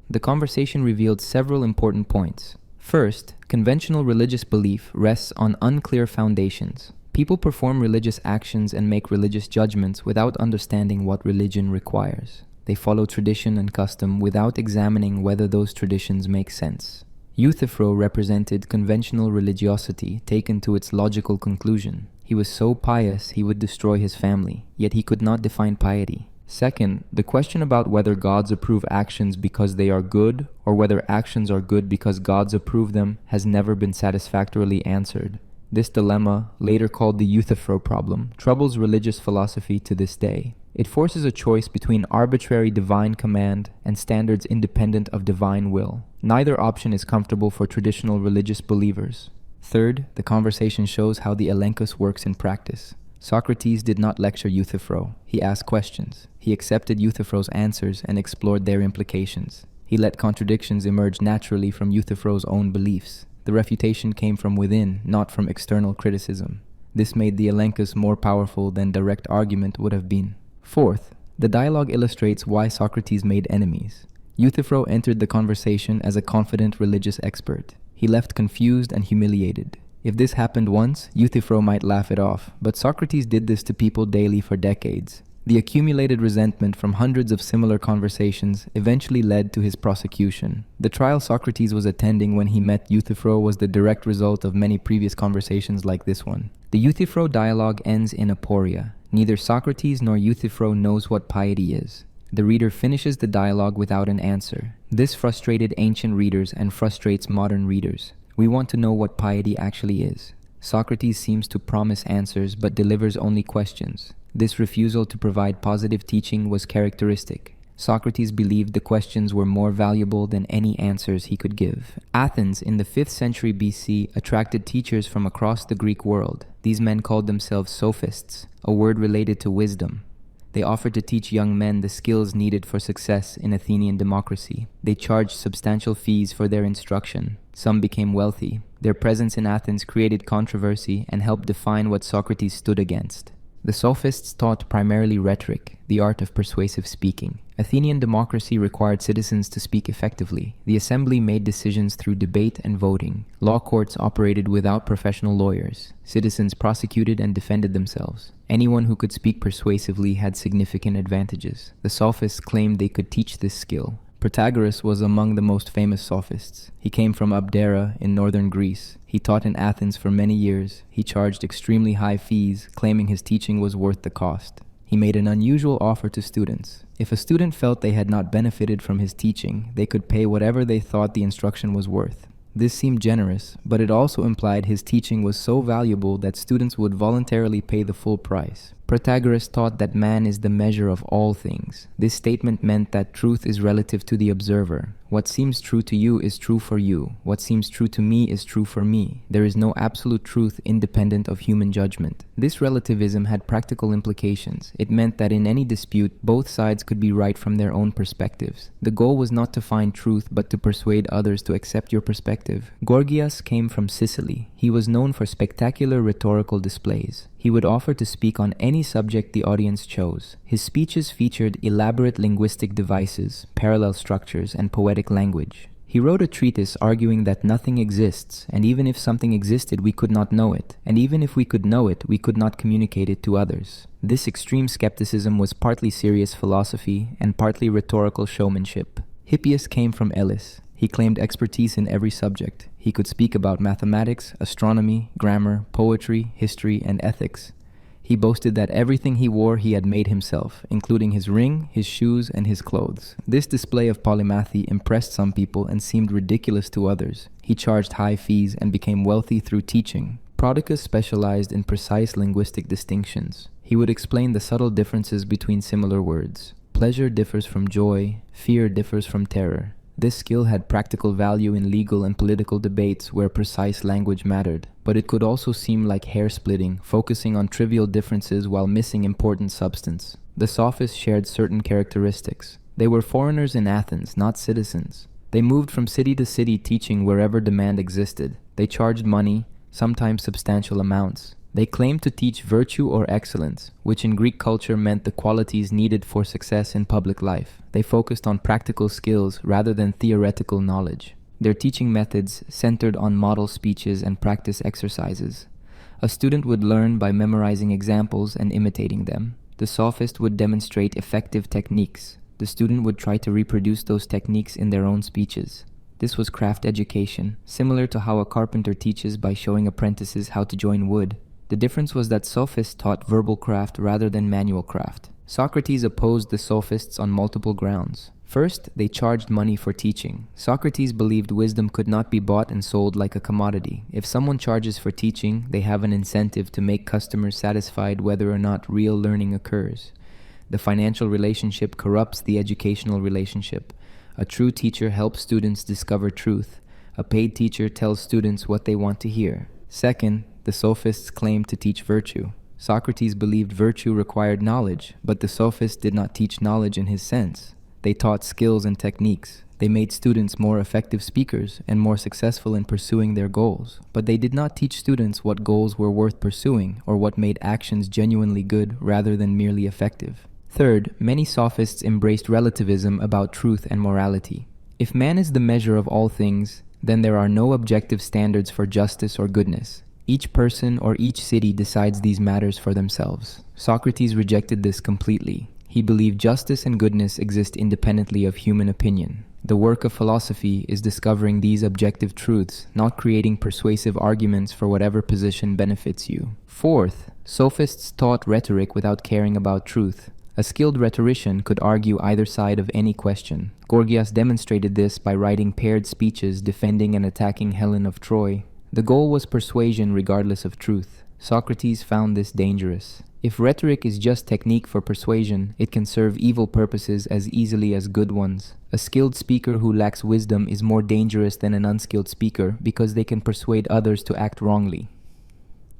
The conversation revealed several important points. First, conventional religious belief rests on unclear foundations. People perform religious actions and make religious judgments without understanding what religion requires. They follow tradition and custom without examining whether those traditions make sense. Euthyphro represented conventional religiosity taken to its logical conclusion. He was so pious he would destroy his family, yet he could not define piety. Second, the question about whether gods approve actions because they are good or whether actions are good because gods approve them has never been satisfactorily answered. This dilemma, later called the Euthyphro problem, troubles religious philosophy to this day. It forces a choice between arbitrary divine command and standards independent of divine will. Neither option is comfortable for traditional religious believers. Third, the conversation shows how the Elenchus works in practice. Socrates did not lecture Euthyphro. He asked questions. He accepted Euthyphro's answers and explored their implications. He let contradictions emerge naturally from Euthyphro's own beliefs. The refutation came from within, not from external criticism. This made the Elenchus more powerful than direct argument would have been. Fourth, the dialogue illustrates why Socrates made enemies. Euthyphro entered the conversation as a confident religious expert. He left confused and humiliated. If this happened once, Euthyphro might laugh it off, but Socrates did this to people daily for decades. The accumulated resentment from hundreds of similar conversations eventually led to his prosecution. The trial Socrates was attending when he met Euthyphro was the direct result of many previous conversations like this one. The Euthyphro dialogue ends in aporia. Neither Socrates nor Euthyphro knows what piety is. The reader finishes the dialogue without an answer. This frustrated ancient readers and frustrates modern readers. We want to know what piety actually is. Socrates seems to promise answers but delivers only questions. This refusal to provide positive teaching was characteristic. Socrates believed the questions were more valuable than any answers he could give. Athens in the 5th century BC attracted teachers from across the Greek world. These men called themselves sophists, a word related to wisdom. They offered to teach young men the skills needed for success in Athenian democracy. They charged substantial fees for their instruction. Some became wealthy. Their presence in Athens created controversy and helped define what Socrates stood against. The sophists taught primarily rhetoric, the art of persuasive speaking. Athenian democracy required citizens to speak effectively. The assembly made decisions through debate and voting. Law courts operated without professional lawyers. Citizens prosecuted and defended themselves. Anyone who could speak persuasively had significant advantages. The sophists claimed they could teach this skill. Protagoras was among the most famous sophists. He came from Abdera in northern Greece. He taught in Athens for many years. He charged extremely high fees, claiming his teaching was worth the cost. He made an unusual offer to students. If a student felt they had not benefited from his teaching, they could pay whatever they thought the instruction was worth. This seemed generous, but it also implied his teaching was so valuable that students would voluntarily pay the full price. Protagoras taught that man is the measure of all things. This statement meant that truth is relative to the observer. What seems true to you is true for you. What seems true to me is true for me. There is no absolute truth independent of human judgment. This relativism had practical implications. It meant that in any dispute, both sides could be right from their own perspectives. The goal was not to find truth, but to persuade others to accept your perspective. Gorgias came from Sicily. He was known for spectacular rhetorical displays. He would offer to speak on any subject the audience chose. His speeches featured elaborate linguistic devices, parallel structures, and poetic language. He wrote a treatise arguing that nothing exists, and even if something existed, we could not know it, and even if we could know it, we could not communicate it to others. This extreme skepticism was partly serious philosophy and partly rhetorical showmanship. Hippias came from Elis. He claimed expertise in every subject. He could speak about mathematics, astronomy, grammar, poetry, history, and ethics. He boasted that everything he wore he had made himself, including his ring, his shoes, and his clothes. This display of polymathy impressed some people and seemed ridiculous to others. He charged high fees and became wealthy through teaching. Prodicus specialized in precise linguistic distinctions. He would explain the subtle differences between similar words. Pleasure differs from joy, fear differs from terror. This skill had practical value in legal and political debates where precise language mattered, but it could also seem like hair-splitting, focusing on trivial differences while missing important substance. The sophists shared certain characteristics. They were foreigners in Athens, not citizens. They moved from city to city teaching wherever demand existed. They charged money, sometimes substantial amounts. They claimed to teach virtue or excellence, which in Greek culture meant the qualities needed for success in public life. They focused on practical skills rather than theoretical knowledge. Their teaching methods centered on model speeches and practice exercises. A student would learn by memorizing examples and imitating them. The sophist would demonstrate effective techniques. The student would try to reproduce those techniques in their own speeches. This was craft education, similar to how a carpenter teaches by showing apprentices how to join wood. The difference was that sophists taught verbal craft rather than manual craft. Socrates opposed the sophists on multiple grounds. First, they charged money for teaching. Socrates believed wisdom could not be bought and sold like a commodity. If someone charges for teaching, they have an incentive to make customers satisfied whether or not real learning occurs. The financial relationship corrupts the educational relationship. A true teacher helps students discover truth. A paid teacher tells students what they want to hear. Second, the sophists claimed to teach virtue. Socrates believed virtue required knowledge, but the sophists did not teach knowledge in his sense. They taught skills and techniques. They made students more effective speakers and more successful in pursuing their goals. But they did not teach students what goals were worth pursuing or what made actions genuinely good rather than merely effective. Third, many sophists embraced relativism about truth and morality. If man is the measure of all things, then there are no objective standards for justice or goodness. Each person or each city decides these matters for themselves. Socrates rejected this completely. He believed justice and goodness exist independently of human opinion. The work of philosophy is discovering these objective truths, not creating persuasive arguments for whatever position benefits you. Fourth, sophists taught rhetoric without caring about truth. A skilled rhetorician could argue either side of any question. Gorgias demonstrated this by writing paired speeches defending and attacking Helen of Troy. The goal was persuasion regardless of truth. Socrates found this dangerous. If rhetoric is just technique for persuasion, it can serve evil purposes as easily as good ones. A skilled speaker who lacks wisdom is more dangerous than an unskilled speaker because they can persuade others to act wrongly.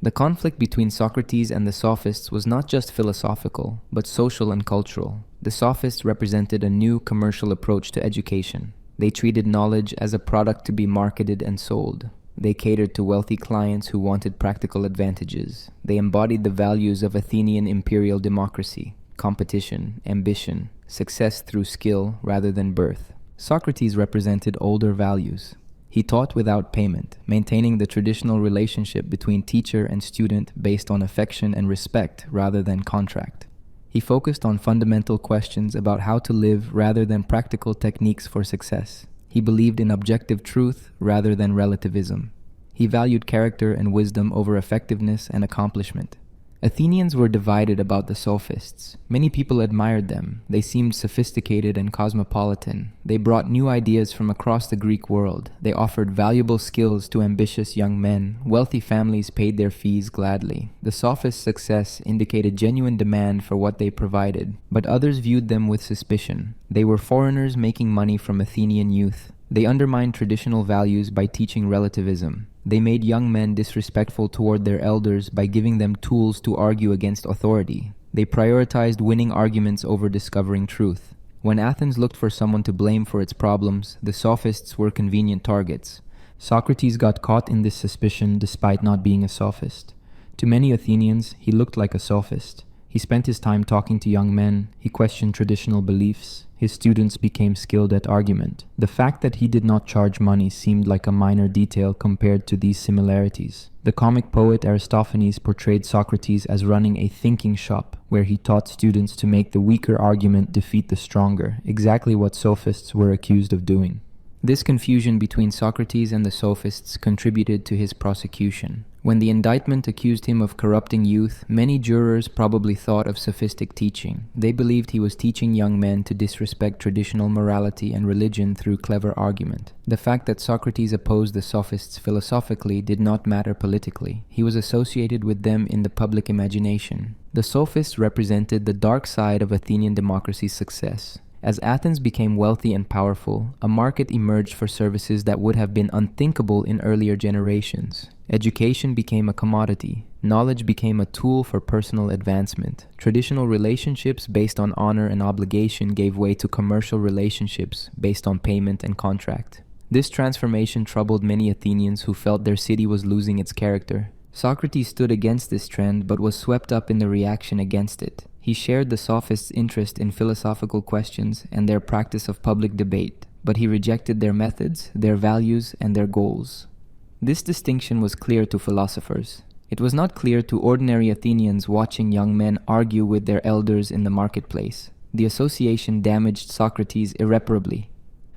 The conflict between Socrates and the sophists was not just philosophical, but social and cultural. The sophists represented a new commercial approach to education. They treated knowledge as a product to be marketed and sold. They catered to wealthy clients who wanted practical advantages. They embodied the values of Athenian imperial democracy: competition, ambition, success through skill rather than birth. Socrates represented older values. He taught without payment, maintaining the traditional relationship between teacher and student based on affection and respect rather than contract. He focused on fundamental questions about how to live rather than practical techniques for success. He believed in objective truth rather than relativism. He valued character and wisdom over effectiveness and accomplishment. Athenians were divided about the sophists. Many people admired them. They seemed sophisticated and cosmopolitan. They brought new ideas from across the Greek world. They offered valuable skills to ambitious young men. Wealthy families paid their fees gladly. The sophists' success indicated genuine demand for what they provided, but others viewed them with suspicion. They were foreigners making money from Athenian youth. They undermined traditional values by teaching relativism. They made young men disrespectful toward their elders by giving them tools to argue against authority. They prioritized winning arguments over discovering truth. When Athens looked for someone to blame for its problems, the sophists were convenient targets. Socrates got caught in this suspicion despite not being a sophist. To many Athenians, he looked like a sophist. He spent his time talking to young men. He questioned traditional beliefs. His students became skilled at argument. The fact that he did not charge money seemed like a minor detail compared to these similarities. The comic poet Aristophanes portrayed Socrates as running a thinking shop, where he taught students to make the weaker argument defeat the stronger, exactly what sophists were accused of doing. This confusion between Socrates and the sophists contributed to his prosecution. When the indictment accused him of corrupting youth, many jurors probably thought of sophistic teaching. They believed he was teaching young men to disrespect traditional morality and religion through clever argument. The fact that Socrates opposed the sophists philosophically did not matter politically. He was associated with them in the public imagination. The sophists represented the dark side of Athenian democracy's success. As Athens became wealthy and powerful, a market emerged for services that would have been unthinkable in earlier generations. Education became a commodity. Knowledge became a tool for personal advancement. Traditional relationships based on honor and obligation gave way to commercial relationships based on payment and contract. This transformation troubled many Athenians who felt their city was losing its character. Socrates stood against this trend but was swept up in the reaction against it. He shared the sophists' interest in philosophical questions and their practice of public debate, but he rejected their methods, their values, and their goals. This distinction was clear to philosophers. It was not clear to ordinary Athenians watching young men argue with their elders in the marketplace. The association damaged Socrates irreparably.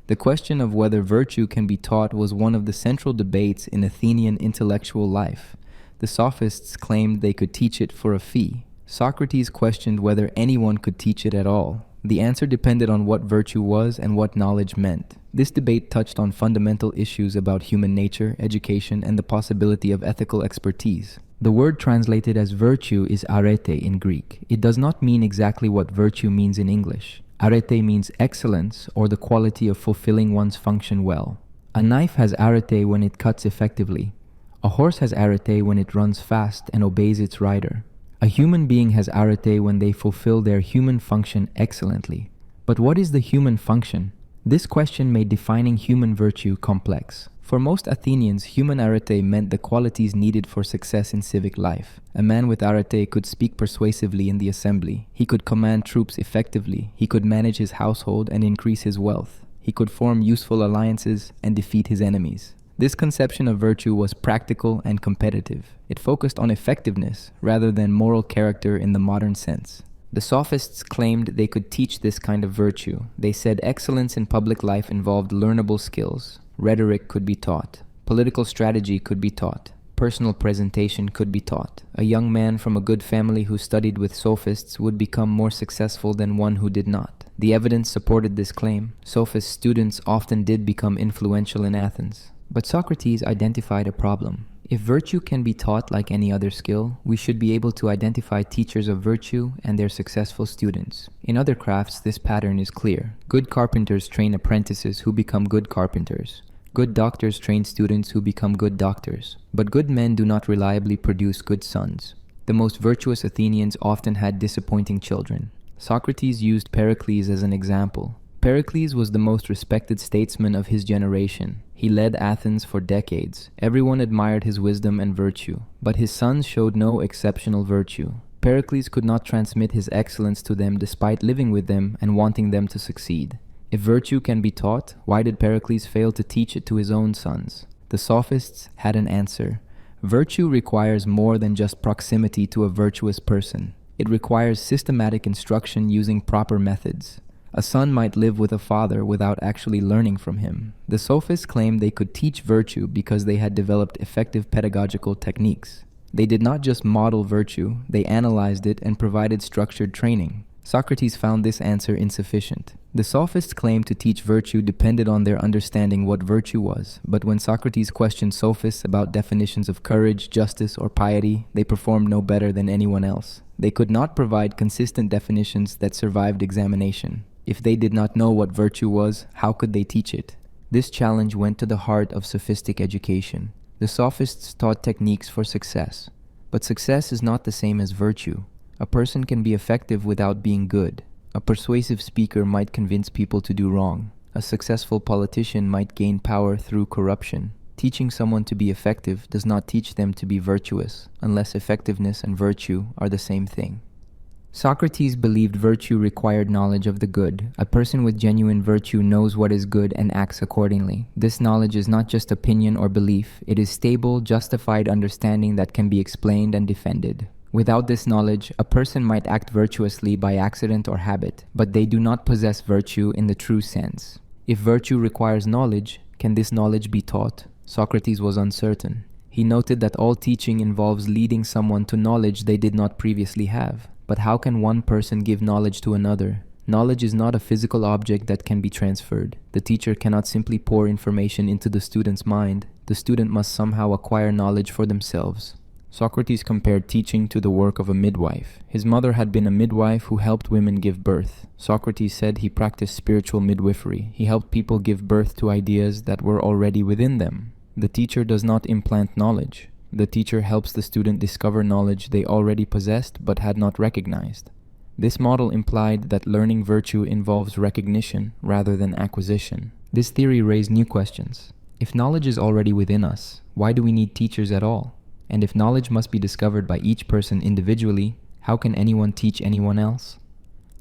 The question of whether virtue can be taught was one of the central debates in Athenian intellectual life. The sophists claimed they could teach it for a fee. Socrates questioned whether anyone could teach it at all. The answer depended on what virtue was and what knowledge meant. This debate touched on fundamental issues about human nature, education, and the possibility of ethical expertise. The word translated as virtue is arete in Greek. It does not mean exactly what virtue means in English. Arete means excellence or the quality of fulfilling one's function well. A knife has arete when it cuts effectively. A horse has arete when it runs fast and obeys its rider. A human being has arete when they fulfill their human function excellently. But what is the human function? This question made defining human virtue complex. For most Athenians, human arete meant the qualities needed for success in civic life. A man with arete could speak persuasively in the assembly. He could command troops effectively. He could manage his household and increase his wealth. He could form useful alliances and defeat his enemies. This conception of virtue was practical and competitive. It focused on effectiveness rather than moral character in the modern sense. The sophists claimed they could teach this kind of virtue. They said excellence in public life involved learnable skills. Rhetoric could be taught. Political strategy could be taught. Personal presentation could be taught. A young man from a good family who studied with sophists would become more successful than one who did not. The evidence supported this claim. Sophist students often did become influential in Athens. But Socrates identified a problem. If virtue can be taught like any other skill, we should be able to identify teachers of virtue and their successful students. In other crafts, this pattern is clear. Good carpenters train apprentices who become good carpenters. Good doctors train students who become good doctors. But good men do not reliably produce good sons. The most virtuous Athenians often had disappointing children. Socrates used Pericles as an example. Pericles was the most respected statesman of his generation. He led Athens for decades. Everyone admired his wisdom and virtue, but his sons showed no exceptional virtue. Pericles could not transmit his excellence to them despite living with them and wanting them to succeed. If virtue can be taught, why did Pericles fail to teach it to his own sons? The sophists had an answer. Virtue requires more than just proximity to a virtuous person. It requires systematic instruction using proper methods. A son might live with a father without actually learning from him. The sophists claimed they could teach virtue because they had developed effective pedagogical techniques. They did not just model virtue, they analyzed it and provided structured training. Socrates found this answer insufficient. The sophists claimed to teach virtue depended on their understanding what virtue was, but when Socrates questioned sophists about definitions of courage, justice, or piety, they performed no better than anyone else. They could not provide consistent definitions that survived examination. If they did not know what virtue was, how could they teach it? This challenge went to the heart of sophistic education. The sophists taught techniques for success. But success is not the same as virtue. A person can be effective without being good. A persuasive speaker might convince people to do wrong. A successful politician might gain power through corruption. Teaching someone to be effective does not teach them to be virtuous, unless effectiveness and virtue are the same thing. Socrates believed virtue required knowledge of the good. A person with genuine virtue knows what is good and acts accordingly. This knowledge is not just opinion or belief. It is stable, justified understanding that can be explained and defended. Without this knowledge, a person might act virtuously by accident or habit, but they do not possess virtue in the true sense. If virtue requires knowledge, can this knowledge be taught? Socrates was uncertain. He noted that all teaching involves leading someone to knowledge they did not previously have. But how can one person give knowledge to another? Knowledge is not a physical object that can be transferred. The teacher cannot simply pour information into the student's mind. The student must somehow acquire knowledge for themselves. Socrates compared teaching to the work of a midwife. His mother had been a midwife who helped women give birth. Socrates said he practiced spiritual midwifery. He helped people give birth to ideas that were already within them. The teacher does not implant knowledge. The teacher helps the student discover knowledge they already possessed but had not recognized. This model implied that learning virtue involves recognition rather than acquisition. This theory raised new questions. If knowledge is already within us, why do we need teachers at all? And if knowledge must be discovered by each person individually, how can anyone teach anyone else?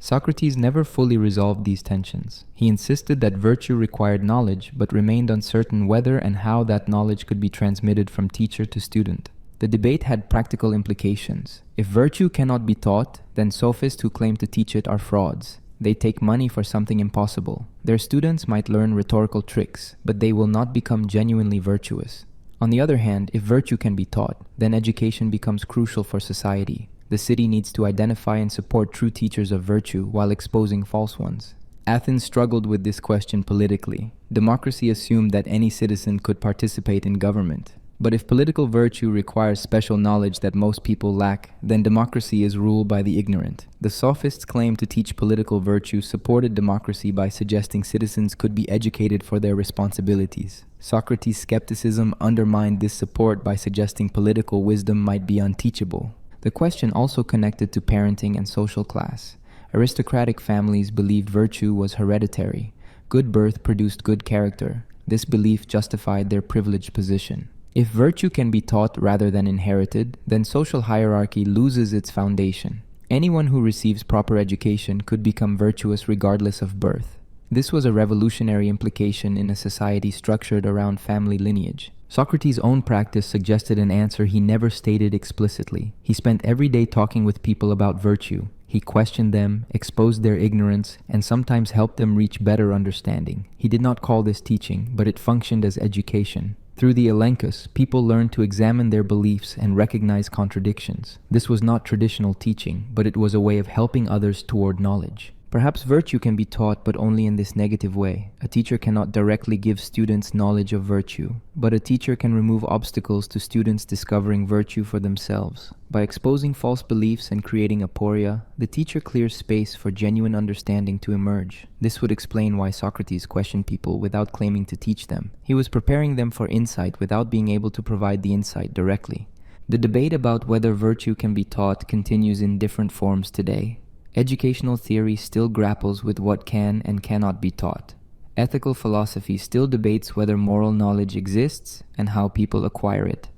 Socrates never fully resolved these tensions. He insisted that virtue required knowledge, but remained uncertain whether and how that knowledge could be transmitted from teacher to student. The debate had practical implications. If virtue cannot be taught, then sophists who claim to teach it are frauds. They take money for something impossible. Their students might learn rhetorical tricks, but they will not become genuinely virtuous. On the other hand, if virtue can be taught, then education becomes crucial for society. The city needs to identify and support true teachers of virtue while exposing false ones. Athens struggled with this question politically. Democracy assumed that any citizen could participate in government. But if political virtue requires special knowledge that most people lack, then democracy is ruled by the ignorant. The sophists claimed to teach political virtue supported democracy by suggesting citizens could be educated for their responsibilities. Socrates' skepticism undermined this support by suggesting political wisdom might be unteachable. The question also connected to parenting and social class. Aristocratic families believed virtue was hereditary. Good birth produced good character. This belief justified their privileged position. If virtue can be taught rather than inherited, then social hierarchy loses its foundation. Anyone who receives proper education could become virtuous regardless of birth. This was a revolutionary implication in a society structured around family lineage. Socrates' own practice suggested an answer he never stated explicitly. He spent every day talking with people about virtue. He questioned them, exposed their ignorance, and sometimes helped them reach better understanding. He did not call this teaching, but it functioned as education. Through the Elenchus, people learned to examine their beliefs and recognize contradictions. This was not traditional teaching, but it was a way of helping others toward knowledge. Perhaps virtue can be taught, but only in this negative way. A teacher cannot directly give students knowledge of virtue, but a teacher can remove obstacles to students discovering virtue for themselves. By exposing false beliefs and creating aporia, the teacher clears space for genuine understanding to emerge. This would explain why Socrates questioned people without claiming to teach them. He was preparing them for insight without being able to provide the insight directly. The debate about whether virtue can be taught continues in different forms today. Educational theory still grapples with what can and cannot be taught. Ethical philosophy still debates whether moral knowledge exists and how people acquire it.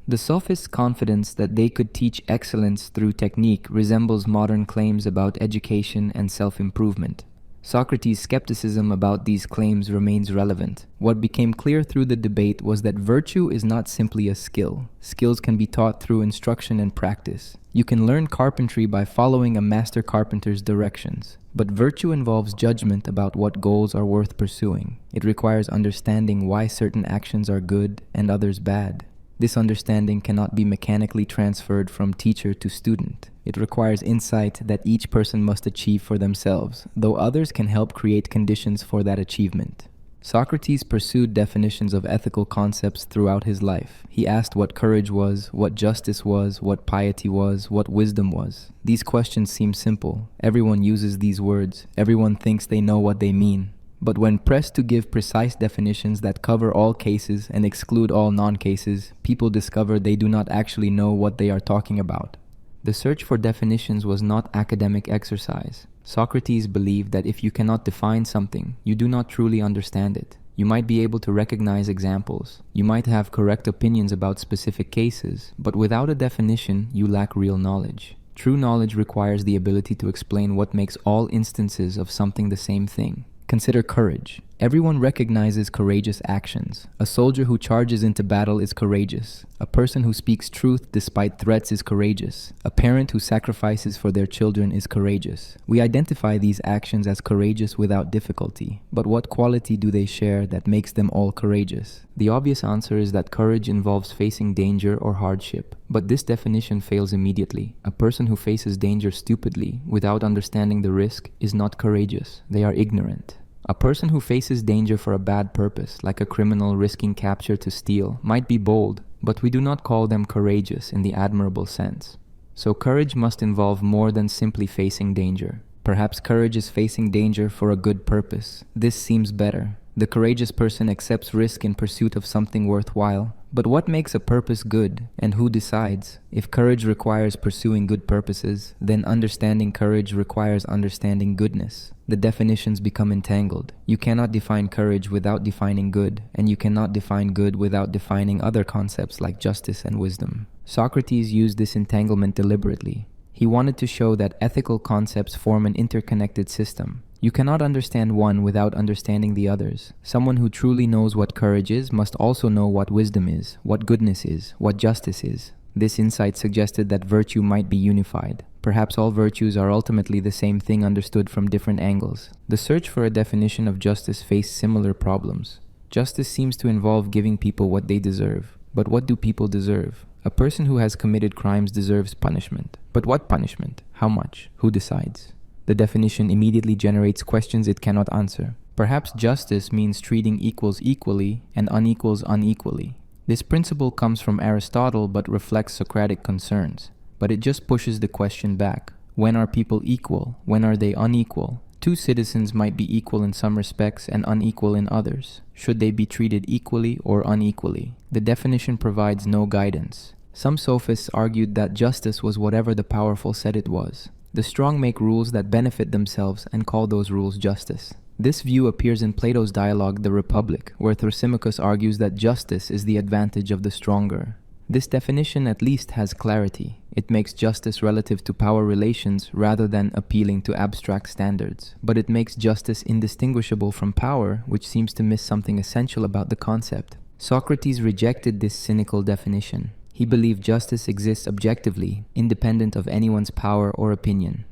The sophists' confidence that they could teach excellence through technique resembles modern claims about education and self-improvement. Socrates' skepticism about these claims remains relevant. What became clear through the debate was that virtue is not simply a skill. Skills can be taught through instruction and practice. You can learn carpentry by following a master carpenter's directions. But virtue involves judgment about what goals are worth pursuing. It requires understanding why certain actions are good and others bad. This understanding cannot be mechanically transferred from teacher to student. It requires insight that each person must achieve for themselves, though others can help create conditions for that achievement. Socrates pursued definitions of ethical concepts throughout his life. He asked what courage was, what justice was, what piety was, what wisdom was. These questions seem simple. Everyone uses these words. Everyone thinks they know what they mean. But when pressed to give precise definitions that cover all cases and exclude all non-cases, people discover they do not actually know what they are talking about. The search for definitions was not academic exercise. Socrates believed that if you cannot define something, you do not truly understand it. You might be able to recognize examples. You might have correct opinions about specific cases, but without a definition, you lack real knowledge. True knowledge requires the ability to explain what makes all instances of something the same thing. Consider courage. Everyone recognizes courageous actions. A soldier who charges into battle is courageous. A person who speaks truth despite threats is courageous. A parent who sacrifices for their children is courageous. We identify these actions as courageous without difficulty. But what quality do they share that makes them all courageous? The obvious answer is that courage involves facing danger or hardship. But this definition fails immediately. A person who faces danger stupidly, without understanding the risk, is not courageous. They are ignorant. A person who faces danger for a bad purpose, like a criminal risking capture to steal, might be bold, but we do not call them courageous in the admirable sense. So courage must involve more than simply facing danger. Perhaps courage is facing danger for a good purpose. This seems better. The courageous person accepts risk in pursuit of something worthwhile. But what makes a purpose good, and who decides? If courage requires pursuing good purposes, then understanding courage requires understanding goodness. The definitions become entangled. You cannot define courage without defining good, and you cannot define good without defining other concepts like justice and wisdom. Socrates used this entanglement deliberately. He wanted to show that ethical concepts form an interconnected system. You cannot understand one without understanding the others. Someone who truly knows what courage is must also know what wisdom is, what goodness is, what justice is. This insight suggested that virtue might be unified. Perhaps all virtues are ultimately the same thing understood from different angles. The search for a definition of justice faced similar problems. Justice seems to involve giving people what they deserve. But what do people deserve? A person who has committed crimes deserves punishment. But what punishment? How much? Who decides? The definition immediately generates questions it cannot answer. Perhaps justice means treating equals equally and unequals unequally. This principle comes from Aristotle but reflects Socratic concerns. But it just pushes the question back. When are people equal? When are they unequal? Two citizens might be equal in some respects and unequal in others. Should they be treated equally or unequally? The definition provides no guidance. Some sophists argued that justice was whatever the powerful said it was. The strong make rules that benefit themselves and call those rules justice. This view appears in Plato's dialogue The Republic, where Thrasymachus argues that justice is the advantage of the stronger. This definition at least has clarity. It makes justice relative to power relations rather than appealing to abstract standards. But it makes justice indistinguishable from power, which seems to miss something essential about the concept. Socrates rejected this cynical definition. He believed justice exists objectively, independent of anyone's power or opinion.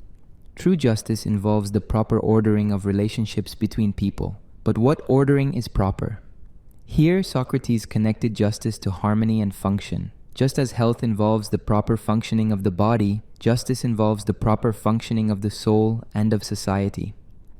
True justice involves the proper ordering of relationships between people. But what ordering is proper? Here, Socrates connected justice to harmony and function. Just as health involves the proper functioning of the body, justice involves the proper functioning of the soul and of society.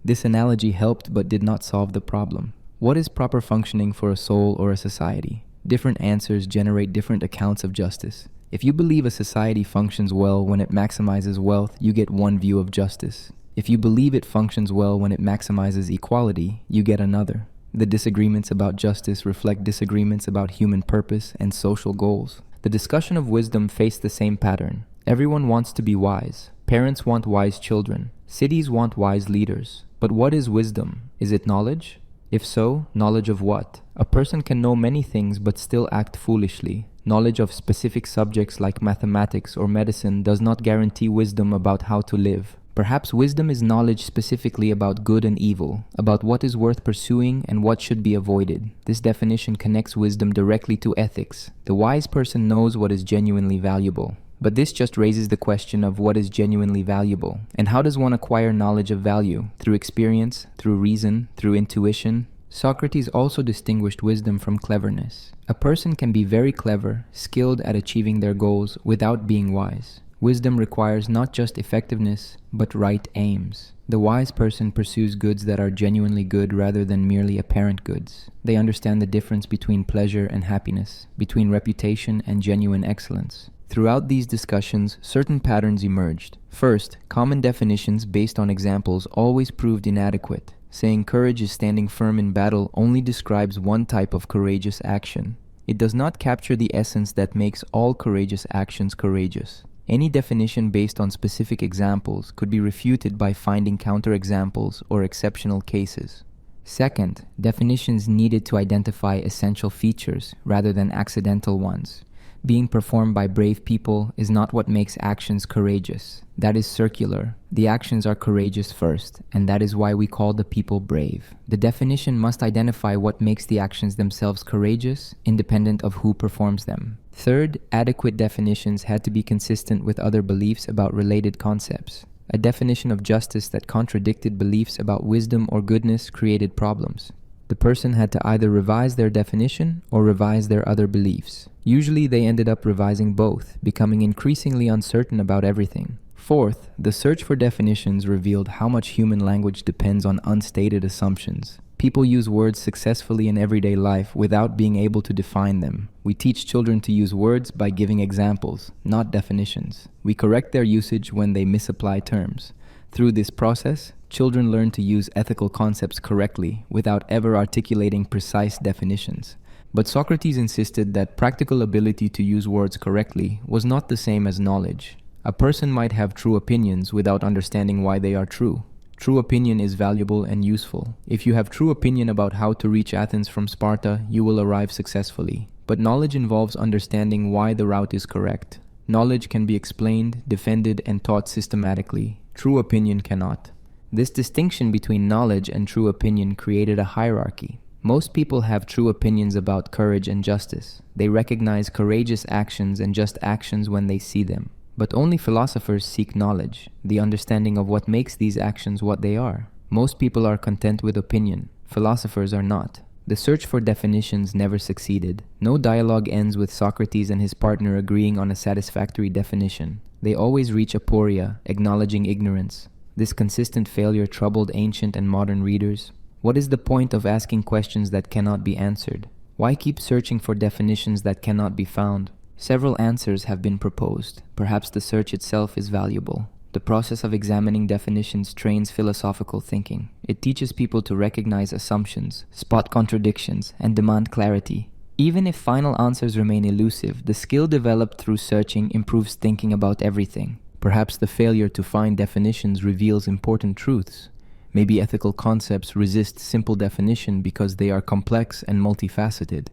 This analogy helped but did not solve the problem. What is proper functioning for a soul or a society? Different answers generate different accounts of justice. If you believe a society functions well when it maximizes wealth, you get one view of justice. If you believe it functions well when it maximizes equality, you get another. The disagreements about justice reflect disagreements about human purpose and social goals. The discussion of wisdom faced the same pattern. Everyone wants to be wise. Parents want wise children. Cities want wise leaders. But what is wisdom? Is it knowledge? If so, knowledge of what? A person can know many things but still act foolishly. Knowledge of specific subjects like mathematics or medicine does not guarantee wisdom about how to live. Perhaps wisdom is knowledge specifically about good and evil, about what is worth pursuing and what should be avoided. This definition connects wisdom directly to ethics. The wise person knows what is genuinely valuable. But this just raises the question of what is genuinely valuable. And how does one acquire knowledge of value? Through experience, through reason, through intuition? Socrates also distinguished wisdom from cleverness. A person can be very clever, skilled at achieving their goals without being wise. Wisdom requires not just effectiveness, but right aims. The wise person pursues goods that are genuinely good rather than merely apparent goods. They understand the difference between pleasure and happiness, between reputation and genuine excellence. Throughout these discussions, certain patterns emerged. First, common definitions based on examples always proved inadequate. Saying courage is standing firm in battle only describes one type of courageous action. It does not capture the essence that makes all courageous actions courageous. Any definition based on specific examples could be refuted by finding counterexamples or exceptional cases. Second, definitions needed to identify essential features rather than accidental ones. Being performed by brave people is not what makes actions courageous. That is circular. The actions are courageous first, and that is why we call the people brave. The definition must identify what makes the actions themselves courageous, independent of who performs them. Third, adequate definitions had to be consistent with other beliefs about related concepts. A definition of justice that contradicted beliefs about wisdom or goodness created problems. The person had to either revise their definition or revise their other beliefs. Usually they ended up revising both, becoming increasingly uncertain about everything. Fourth, the search for definitions revealed how much human language depends on unstated assumptions. People use words successfully in everyday life without being able to define them. We teach children to use words by giving examples, not definitions. We correct their usage when they misapply terms. Through this process, children learn to use ethical concepts correctly without ever articulating precise definitions. But Socrates insisted that practical ability to use words correctly was not the same as knowledge. A person might have true opinions without understanding why they are true. True opinion is valuable and useful. If you have true opinion about how to reach Athens from Sparta, you will arrive successfully. But knowledge involves understanding why the route is correct. Knowledge can be explained, defended, and taught systematically. True opinion cannot. This distinction between knowledge and true opinion created a hierarchy. Most people have true opinions about courage and justice. They recognize courageous actions and just actions when they see them. But only philosophers seek knowledge, the understanding of what makes these actions what they are. Most people are content with opinion. Philosophers are not. The search for definitions never succeeded. No dialogue ends with Socrates and his partner agreeing on a satisfactory definition. They always reach aporia, acknowledging ignorance. This consistent failure troubled ancient and modern readers. What is the point of asking questions that cannot be answered? Why keep searching for definitions that cannot be found? Several answers have been proposed. Perhaps the search itself is valuable. The process of examining definitions trains philosophical thinking. It teaches people to recognize assumptions, spot contradictions, and demand clarity. Even if final answers remain elusive, the skill developed through searching improves thinking about everything. Perhaps the failure to find definitions reveals important truths. Maybe ethical concepts resist simple definition because they are complex and multifaceted.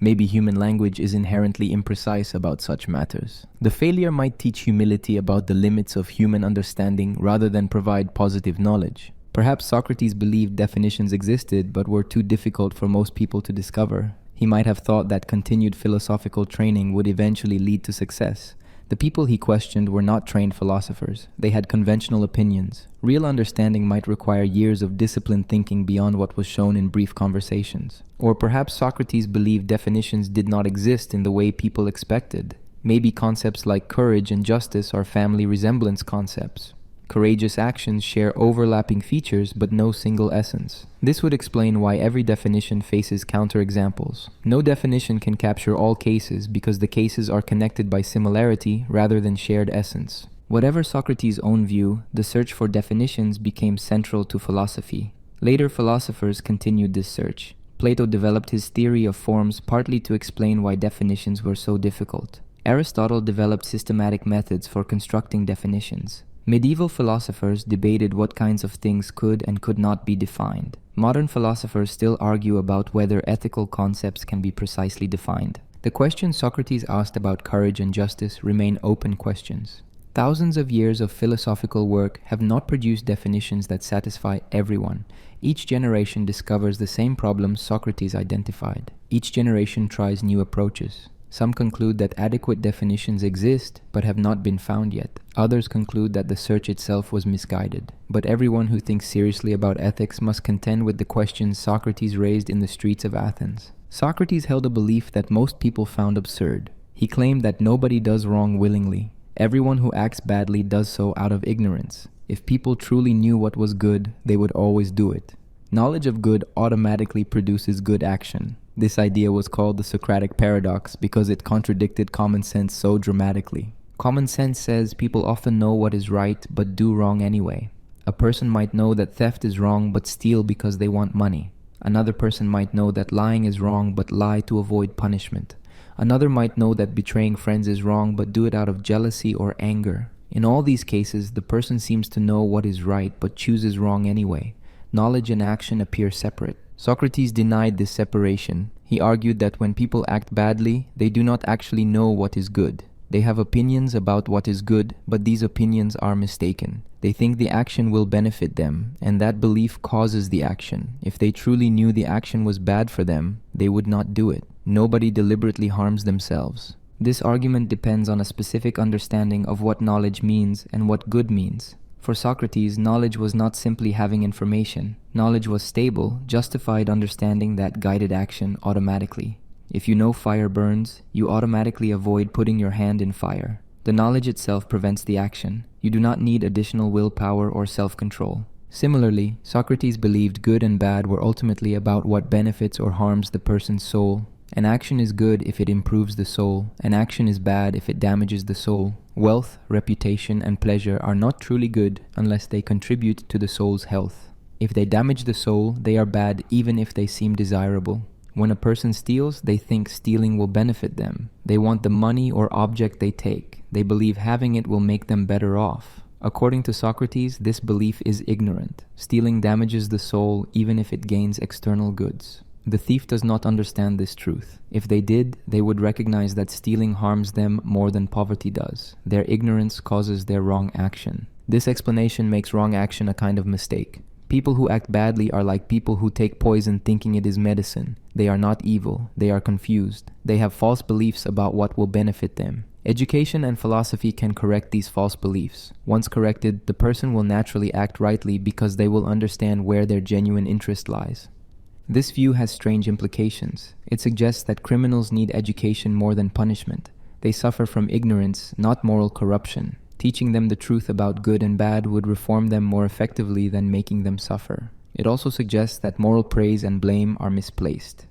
Maybe human language is inherently imprecise about such matters. The failure might teach humility about the limits of human understanding rather than provide positive knowledge. Perhaps Socrates believed definitions existed but were too difficult for most people to discover. He might have thought that continued philosophical training would eventually lead to success. The people he questioned were not trained philosophers. They had conventional opinions. Real understanding might require years of disciplined thinking beyond what was shown in brief conversations. Or perhaps Socrates believed definitions did not exist in the way people expected. Maybe concepts like courage and justice are family resemblance concepts. Courageous actions share overlapping features but no single essence. This would explain why every definition faces counterexamples. No definition can capture all cases because the cases are connected by similarity rather than shared essence. Whatever Socrates' own view, the search for definitions became central to philosophy. Later philosophers continued this search. Plato developed his theory of forms partly to explain why definitions were so difficult. Aristotle developed systematic methods for constructing definitions. Medieval philosophers debated what kinds of things could and could not be defined. Modern philosophers still argue about whether ethical concepts can be precisely defined. The questions Socrates asked about courage and justice remain open questions. Thousands of years of philosophical work have not produced definitions that satisfy everyone. Each generation discovers the same problems Socrates identified. Each generation tries new approaches. Some conclude that adequate definitions exist but have not been found yet. Others conclude that the search itself was misguided. But everyone who thinks seriously about ethics must contend with the questions Socrates raised in the streets of Athens. Socrates held a belief that most people found absurd. He claimed that nobody does wrong willingly. Everyone who acts badly does so out of ignorance. If people truly knew what was good, they would always do it. Knowledge of good automatically produces good action. This idea was called the Socratic paradox because it contradicted common sense so dramatically. Common sense says people often know what is right but do wrong anyway. A person might know that theft is wrong but steal because they want money. Another person might know that lying is wrong but lie to avoid punishment. Another might know that betraying friends is wrong but do it out of jealousy or anger. In all these cases, the person seems to know what is right but chooses wrong anyway. Knowledge and action appear separate. Socrates denied this separation. He argued that when people act badly, they do not actually know what is good. They have opinions about what is good, but these opinions are mistaken. They think the action will benefit them, and that belief causes the action. If they truly knew the action was bad for them, they would not do it. Nobody deliberately harms themselves. This argument depends on a specific understanding of what knowledge means and what good means. For Socrates, knowledge was not simply having information. Knowledge was stable, justified understanding that guided action automatically. If you know fire burns, you automatically avoid putting your hand in fire. The knowledge itself prevents the action. You do not need additional willpower or self-control. Similarly, Socrates believed good and bad were ultimately about what benefits or harms the person's soul. An action is good if it improves the soul. An action is bad if it damages the soul. Wealth, reputation, and pleasure are not truly good unless they contribute to the soul's health. If they damage the soul, they are bad even if they seem desirable. When a person steals, they think stealing will benefit them. They want the money or object they take. They believe having it will make them better off. According to Socrates, this belief is ignorant. Stealing damages the soul even if it gains external goods. The thief does not understand this truth. If they did, they would recognize that stealing harms them more than poverty does. Their ignorance causes their wrong action. This explanation makes wrong action a kind of mistake. People who act badly are like people who take poison thinking it is medicine. They are not evil. They are confused. They have false beliefs about what will benefit them. Education and philosophy can correct these false beliefs. Once corrected, the person will naturally act rightly because they will understand where their genuine interest lies. This view has strange implications. It suggests that criminals need education more than punishment. They suffer from ignorance, not moral corruption. Teaching them the truth about good and bad would reform them more effectively than making them suffer. It also suggests that moral praise and blame are misplaced.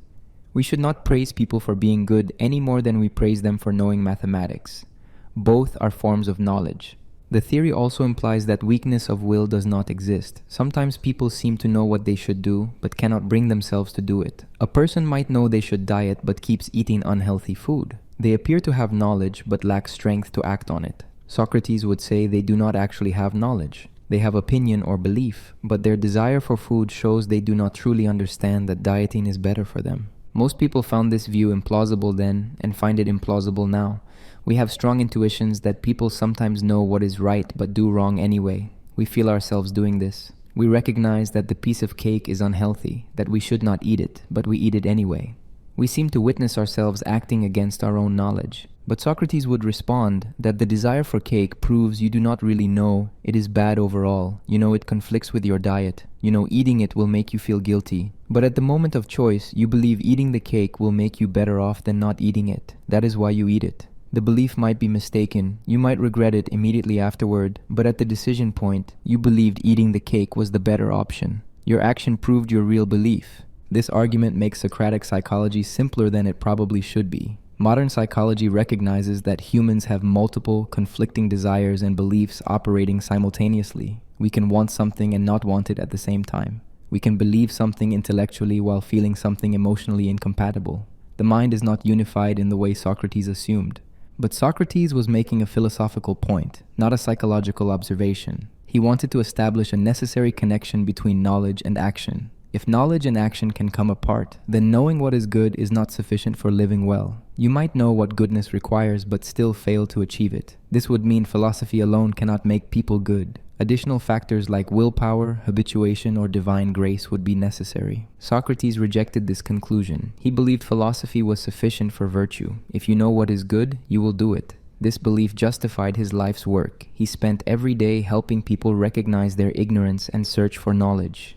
We should not praise people for being good any more than we praise them for knowing mathematics. Both are forms of knowledge. The theory also implies that weakness of will does not exist. Sometimes people seem to know what they should do, but cannot bring themselves to do it. A person might know they should diet, but keeps eating unhealthy food. They appear to have knowledge, but lack strength to act on it. Socrates would say they do not actually have knowledge. They have opinion or belief, but their desire for food shows they do not truly understand that dieting is better for them. Most people found this view implausible then, and find it implausible now. We have strong intuitions that people sometimes know what is right but do wrong anyway. We feel ourselves doing this. We recognize that the piece of cake is unhealthy, that we should not eat it, but we eat it anyway. We seem to witness ourselves acting against our own knowledge. But Socrates would respond that the desire for cake proves you do not really know it is bad overall. You know it conflicts with your diet. You know eating it will make you feel guilty. But at the moment of choice, you believe eating the cake will make you better off than not eating it. That is why you eat it. The belief might be mistaken. You might regret it immediately afterward, but at the decision point, you believed eating the cake was the better option. Your action proved your real belief. This argument makes Socratic psychology simpler than it probably should be. Modern psychology recognizes that humans have multiple, conflicting desires and beliefs operating simultaneously. We can want something and not want it at the same time. We can believe something intellectually while feeling something emotionally incompatible. The mind is not unified in the way Socrates assumed. But Socrates was making a philosophical point, not a psychological observation. He wanted to establish a necessary connection between knowledge and action. If knowledge and action can come apart, then knowing what is good is not sufficient for living well. You might know what goodness requires but still fail to achieve it. This would mean philosophy alone cannot make people good. Additional factors like willpower, habituation, or divine grace would be necessary. Socrates rejected this conclusion. He believed philosophy was sufficient for virtue. If you know what is good, you will do it. This belief justified his life's work. He spent every day helping people recognize their ignorance and search for knowledge.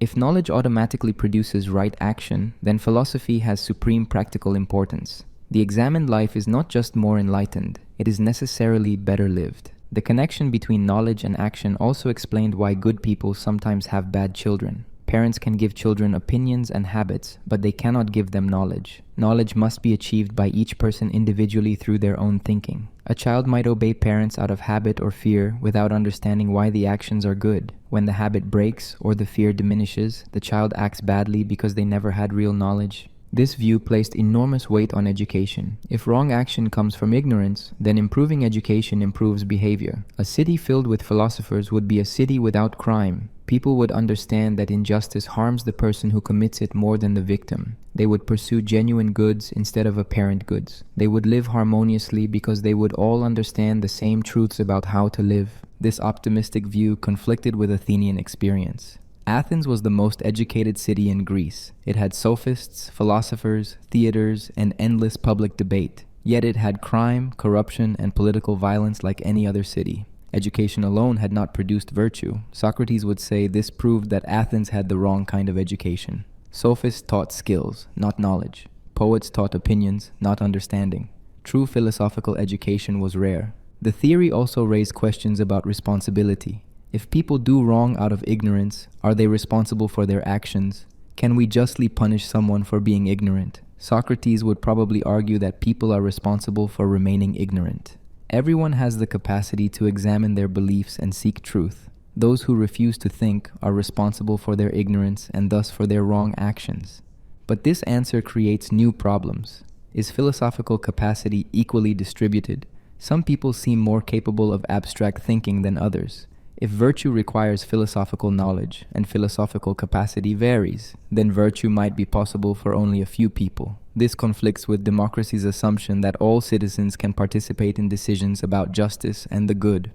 If knowledge automatically produces right action, then philosophy has supreme practical importance. The examined life is not just more enlightened, it is necessarily better lived. The connection between knowledge and action also explained why good people sometimes have bad children. Parents can give children opinions and habits, but they cannot give them knowledge. Knowledge must be achieved by each person individually through their own thinking. A child might obey parents out of habit or fear without understanding why the actions are good. When the habit breaks or the fear diminishes, the child acts badly because they never had real knowledge. This view placed enormous weight on education. If wrong action comes from ignorance, then improving education improves behavior. A city filled with philosophers would be a city without crime. People would understand that injustice harms the person who commits it more than the victim. They would pursue genuine goods instead of apparent goods. They would live harmoniously because they would all understand the same truths about how to live. This optimistic view conflicted with Athenian experience. Athens was the most educated city in Greece. It had sophists, philosophers, theaters, and endless public debate. Yet it had crime, corruption, and political violence like any other city. Education alone had not produced virtue. Socrates would say this proved that Athens had the wrong kind of education. Sophists taught skills, not knowledge. Poets taught opinions, not understanding. True philosophical education was rare. The theory also raised questions about responsibility. If people do wrong out of ignorance, are they responsible for their actions? Can we justly punish someone for being ignorant? Socrates would probably argue that people are responsible for remaining ignorant. Everyone has the capacity to examine their beliefs and seek truth. Those who refuse to think are responsible for their ignorance and thus for their wrong actions. But this answer creates new problems. Is philosophical capacity equally distributed? Some people seem more capable of abstract thinking than others. If virtue requires philosophical knowledge and philosophical capacity varies, then virtue might be possible for only a few people. This conflicts with democracy's assumption that all citizens can participate in decisions about justice and the good.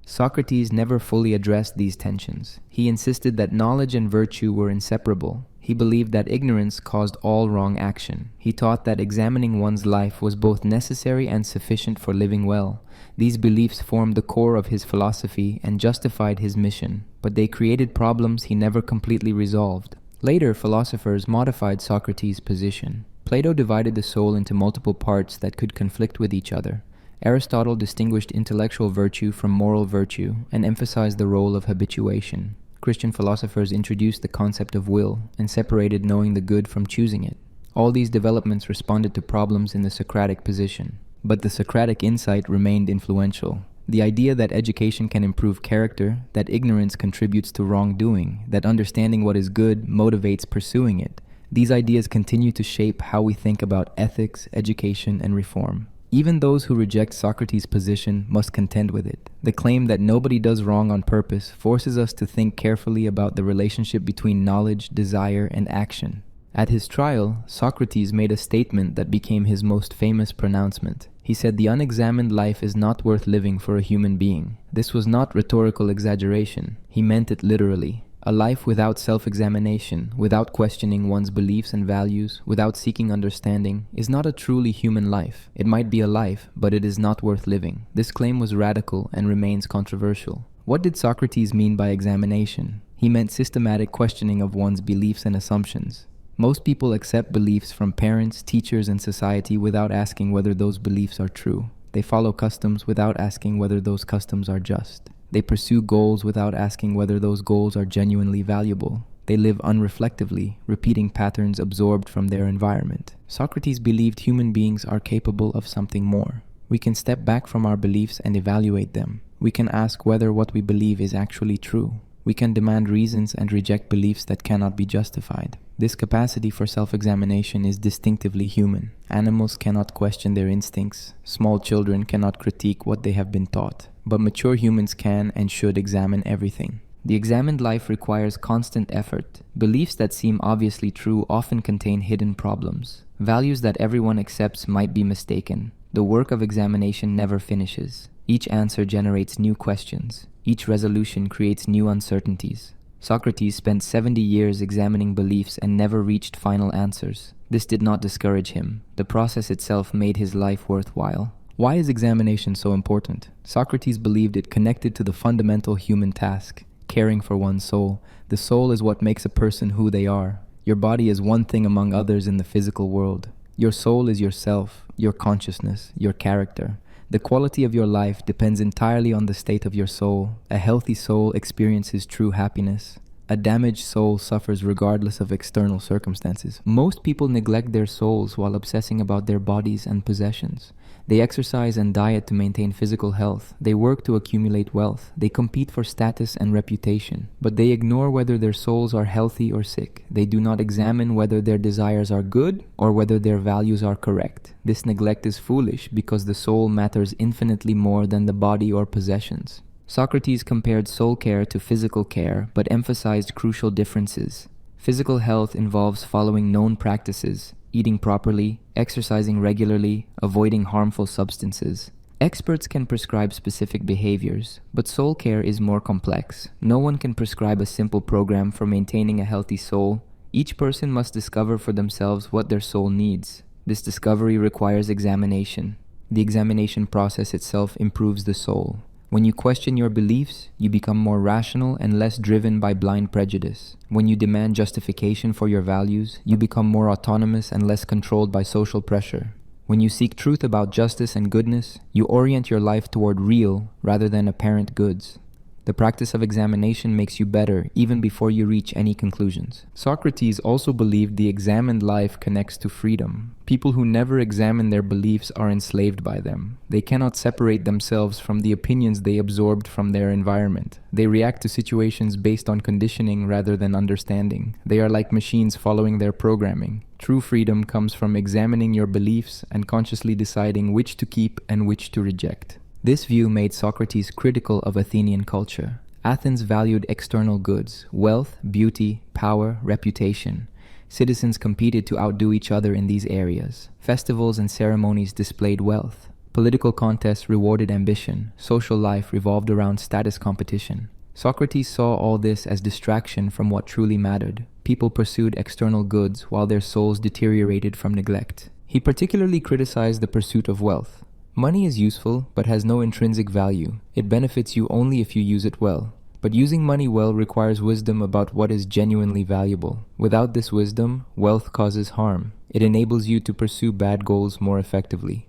Socrates never fully addressed these tensions. He insisted that knowledge and virtue were inseparable. He believed that ignorance caused all wrong action. He taught that examining one's life was both necessary and sufficient for living well. These beliefs formed the core of his philosophy and justified his mission, but they created problems he never completely resolved. Later, philosophers modified Socrates' position. Plato divided the soul into multiple parts that could conflict with each other. Aristotle distinguished intellectual virtue from moral virtue and emphasized the role of habituation. Christian philosophers introduced the concept of will and separated knowing the good from choosing it. All these developments responded to problems in the Socratic position. But the Socratic insight remained influential. The idea that education can improve character, that ignorance contributes to wrongdoing, that understanding what is good motivates pursuing it. These ideas continue to shape how we think about ethics, education, and reform. Even those who reject Socrates' position must contend with it. The claim that nobody does wrong on purpose forces us to think carefully about the relationship between knowledge, desire, and action. At his trial, Socrates made a statement that became his most famous pronouncement. He said the unexamined life is not worth living for a human being. This was not rhetorical exaggeration. He meant it literally. A life without self-examination, without questioning one's beliefs and values, without seeking understanding, is not a truly human life. It might be a life, but it is not worth living. This claim was radical and remains controversial. What did Socrates mean by examination? He meant systematic questioning of one's beliefs and assumptions. Most people accept beliefs from parents, teachers, and society without asking whether those beliefs are true. They follow customs without asking whether those customs are just. They pursue goals without asking whether those goals are genuinely valuable. They live unreflectively, repeating patterns absorbed from their environment. Socrates believed human beings are capable of something more. We can step back from our beliefs and evaluate them. We can ask whether what we believe is actually true. We can demand reasons and reject beliefs that cannot be justified. This capacity for self-examination is distinctively human. Animals cannot question their instincts. Small children cannot critique what they have been taught. But mature humans can and should examine everything. The examined life requires constant effort. Beliefs that seem obviously true often contain hidden problems. Values that everyone accepts might be mistaken. The work of examination never finishes. Each answer generates new questions. Each resolution creates new uncertainties. Socrates spent 70 years examining beliefs and never reached final answers. This did not discourage him. The process itself made his life worthwhile. Why is examination so important? Socrates believed it connected to the fundamental human task, caring for one's soul. The soul is what makes a person who they are. Your body is one thing among others in the physical world. Your soul is yourself, your consciousness, your character. The quality of your life depends entirely on the state of your soul. A healthy soul experiences true happiness. A damaged soul suffers regardless of external circumstances. Most people neglect their souls while obsessing about their bodies and possessions. They exercise and diet to maintain physical health. They work to accumulate wealth. They compete for status and reputation. But they ignore whether their souls are healthy or sick. They do not examine whether their desires are good or whether their values are correct. This neglect is foolish because the soul matters infinitely more than the body or possessions. Socrates compared soul care to physical care, but emphasized crucial differences. Physical health involves following known practices, eating properly, exercising regularly, avoiding harmful substances. Experts can prescribe specific behaviors, but soul care is more complex. No one can prescribe a simple program for maintaining a healthy soul. Each person must discover for themselves what their soul needs. This discovery requires examination. The examination process itself improves the soul. When you question your beliefs, you become more rational and less driven by blind prejudice. When you demand justification for your values, you become more autonomous and less controlled by social pressure. When you seek truth about justice and goodness, you orient your life toward real rather than apparent goods. The practice of examination makes you better even before you reach any conclusions. Socrates also believed the examined life connects to freedom. People who never examine their beliefs are enslaved by them. They cannot separate themselves from the opinions they absorbed from their environment. They react to situations based on conditioning rather than understanding. They are like machines following their programming. True freedom comes from examining your beliefs and consciously deciding which to keep and which to reject. This view made Socrates critical of Athenian culture. Athens valued external goods, wealth, beauty, power, reputation. Citizens competed to outdo each other in these areas. Festivals and ceremonies displayed wealth. Political contests rewarded ambition. Social life revolved around status competition. Socrates saw all this as distraction from what truly mattered. People pursued external goods while their souls deteriorated from neglect. He particularly criticized the pursuit of wealth. Money is useful, but has no intrinsic value. It benefits you only if you use it well. But using money well requires wisdom about what is genuinely valuable. Without this wisdom, wealth causes harm. It enables you to pursue bad goals more effectively.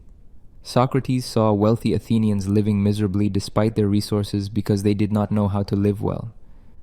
Socrates saw wealthy Athenians living miserably despite their resources because they did not know how to live well.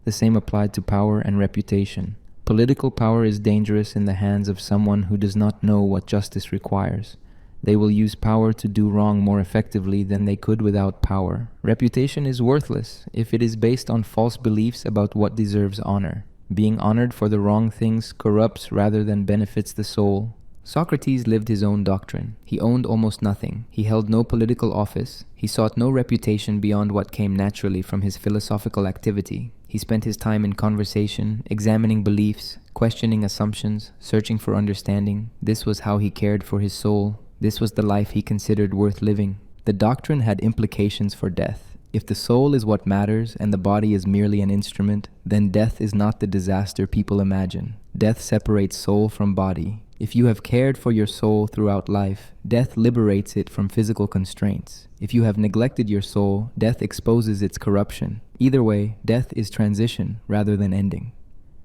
The same applied to power and reputation. Political power is dangerous in the hands of someone who does not know what justice requires. They will use power to do wrong more effectively than they could without power. Reputation is worthless if it is based on false beliefs about what deserves honor. Being honored for the wrong things corrupts rather than benefits the soul. Socrates lived his own doctrine. He owned almost nothing. He held no political office. He sought no reputation beyond what came naturally from his philosophical activity. He spent his time in conversation, examining beliefs, questioning assumptions, searching for understanding. This was how he cared for his soul. This was the life he considered worth living. The doctrine had implications for death. If the soul is what matters and the body is merely an instrument, then death is not the disaster people imagine. Death separates soul from body. If you have cared for your soul throughout life, death liberates it from physical constraints. If you have neglected your soul, death exposes its corruption. Either way, death is transition rather than ending.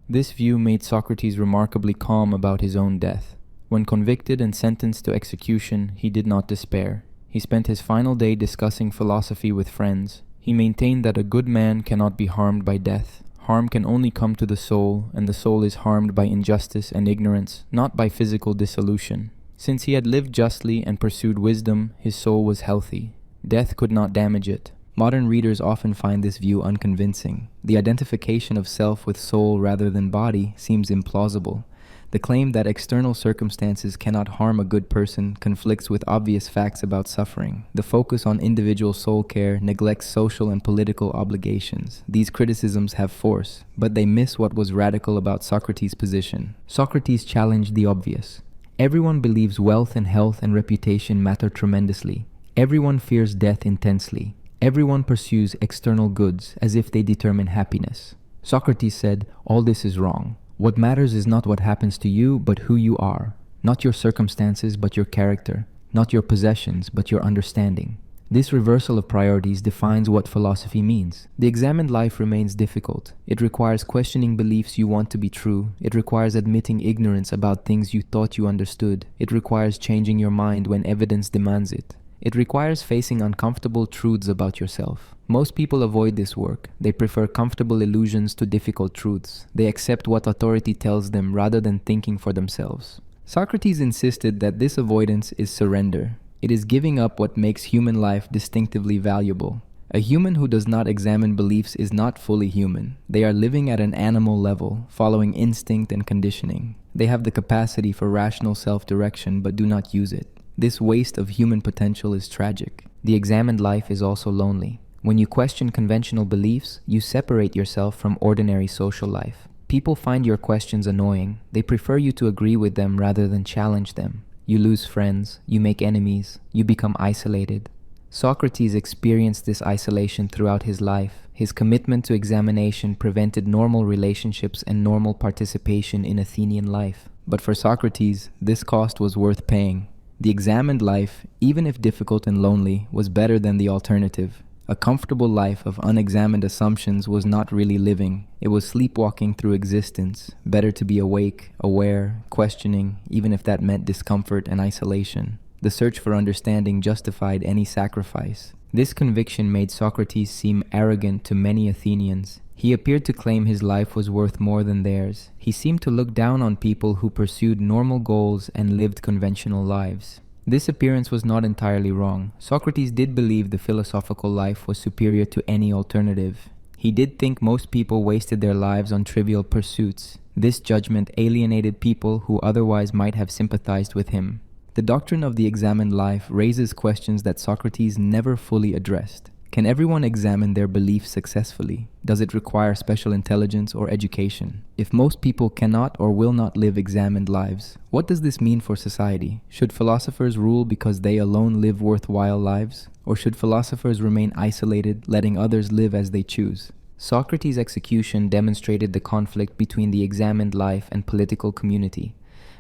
This view made Socrates remarkably calm about his own death. When convicted and sentenced to execution, he did not despair. He spent his final day discussing philosophy with friends. He maintained that a good man cannot be harmed by death. Harm can only come to the soul, and the soul is harmed by injustice and ignorance, not by physical dissolution. Since he had lived justly and pursued wisdom, his soul was healthy. Death could not damage it. Modern readers often find this view unconvincing. The identification of self with soul rather than body seems implausible. The claim that external circumstances cannot harm a good person conflicts with obvious facts about suffering. The focus on individual soul care neglects social and political obligations. These criticisms have force, but they miss what was radical about Socrates' position. Socrates challenged the obvious. Everyone believes wealth and health and reputation matter tremendously. Everyone fears death intensely. Everyone pursues external goods as if they determine happiness. Socrates said, "All this is wrong. What matters is not what happens to you, but who you are. Not your circumstances, but your character. Not your possessions, but your understanding." This reversal of priorities defines what philosophy means. The examined life remains difficult. It requires questioning beliefs you want to be true. It requires admitting ignorance about things you thought you understood. It requires changing your mind when evidence demands it. It requires facing uncomfortable truths about yourself. Most people avoid this work. They prefer comfortable illusions to difficult truths. They accept what authority tells them rather than thinking for themselves. Socrates insisted that this avoidance is surrender. It is giving up what makes human life distinctively valuable. A human who does not examine beliefs is not fully human. They are living at an animal level, following instinct and conditioning. They have the capacity for rational self-direction but do not use it. This waste of human potential is tragic. The examined life is also lonely. When you question conventional beliefs, you separate yourself from ordinary social life. People find your questions annoying. They prefer you to agree with them rather than challenge them. You lose friends, you make enemies, you become isolated. Socrates experienced this isolation throughout his life. His commitment to examination prevented normal relationships and normal participation in Athenian life. But for Socrates, this cost was worth paying. The examined life, even if difficult and lonely, was better than the alternative. A comfortable life of unexamined assumptions was not really living. It was sleepwalking through existence. Better to be awake, aware, questioning, even if that meant discomfort and isolation. The search for understanding justified any sacrifice. This conviction made Socrates seem arrogant to many Athenians. He appeared to claim his life was worth more than theirs. He seemed to look down on people who pursued normal goals and lived conventional lives. This appearance was not entirely wrong. Socrates did believe the philosophical life was superior to any alternative. He did think most people wasted their lives on trivial pursuits. This judgment alienated people who otherwise might have sympathized with him. The doctrine of the examined life raises questions that Socrates never fully addressed. Can everyone examine their beliefs successfully? Does it require special intelligence or education? If most people cannot or will not live examined lives, what does this mean for society? Should philosophers rule because they alone live worthwhile lives? Or should philosophers remain isolated, letting others live as they choose? Socrates' execution demonstrated the conflict between the examined life and political community.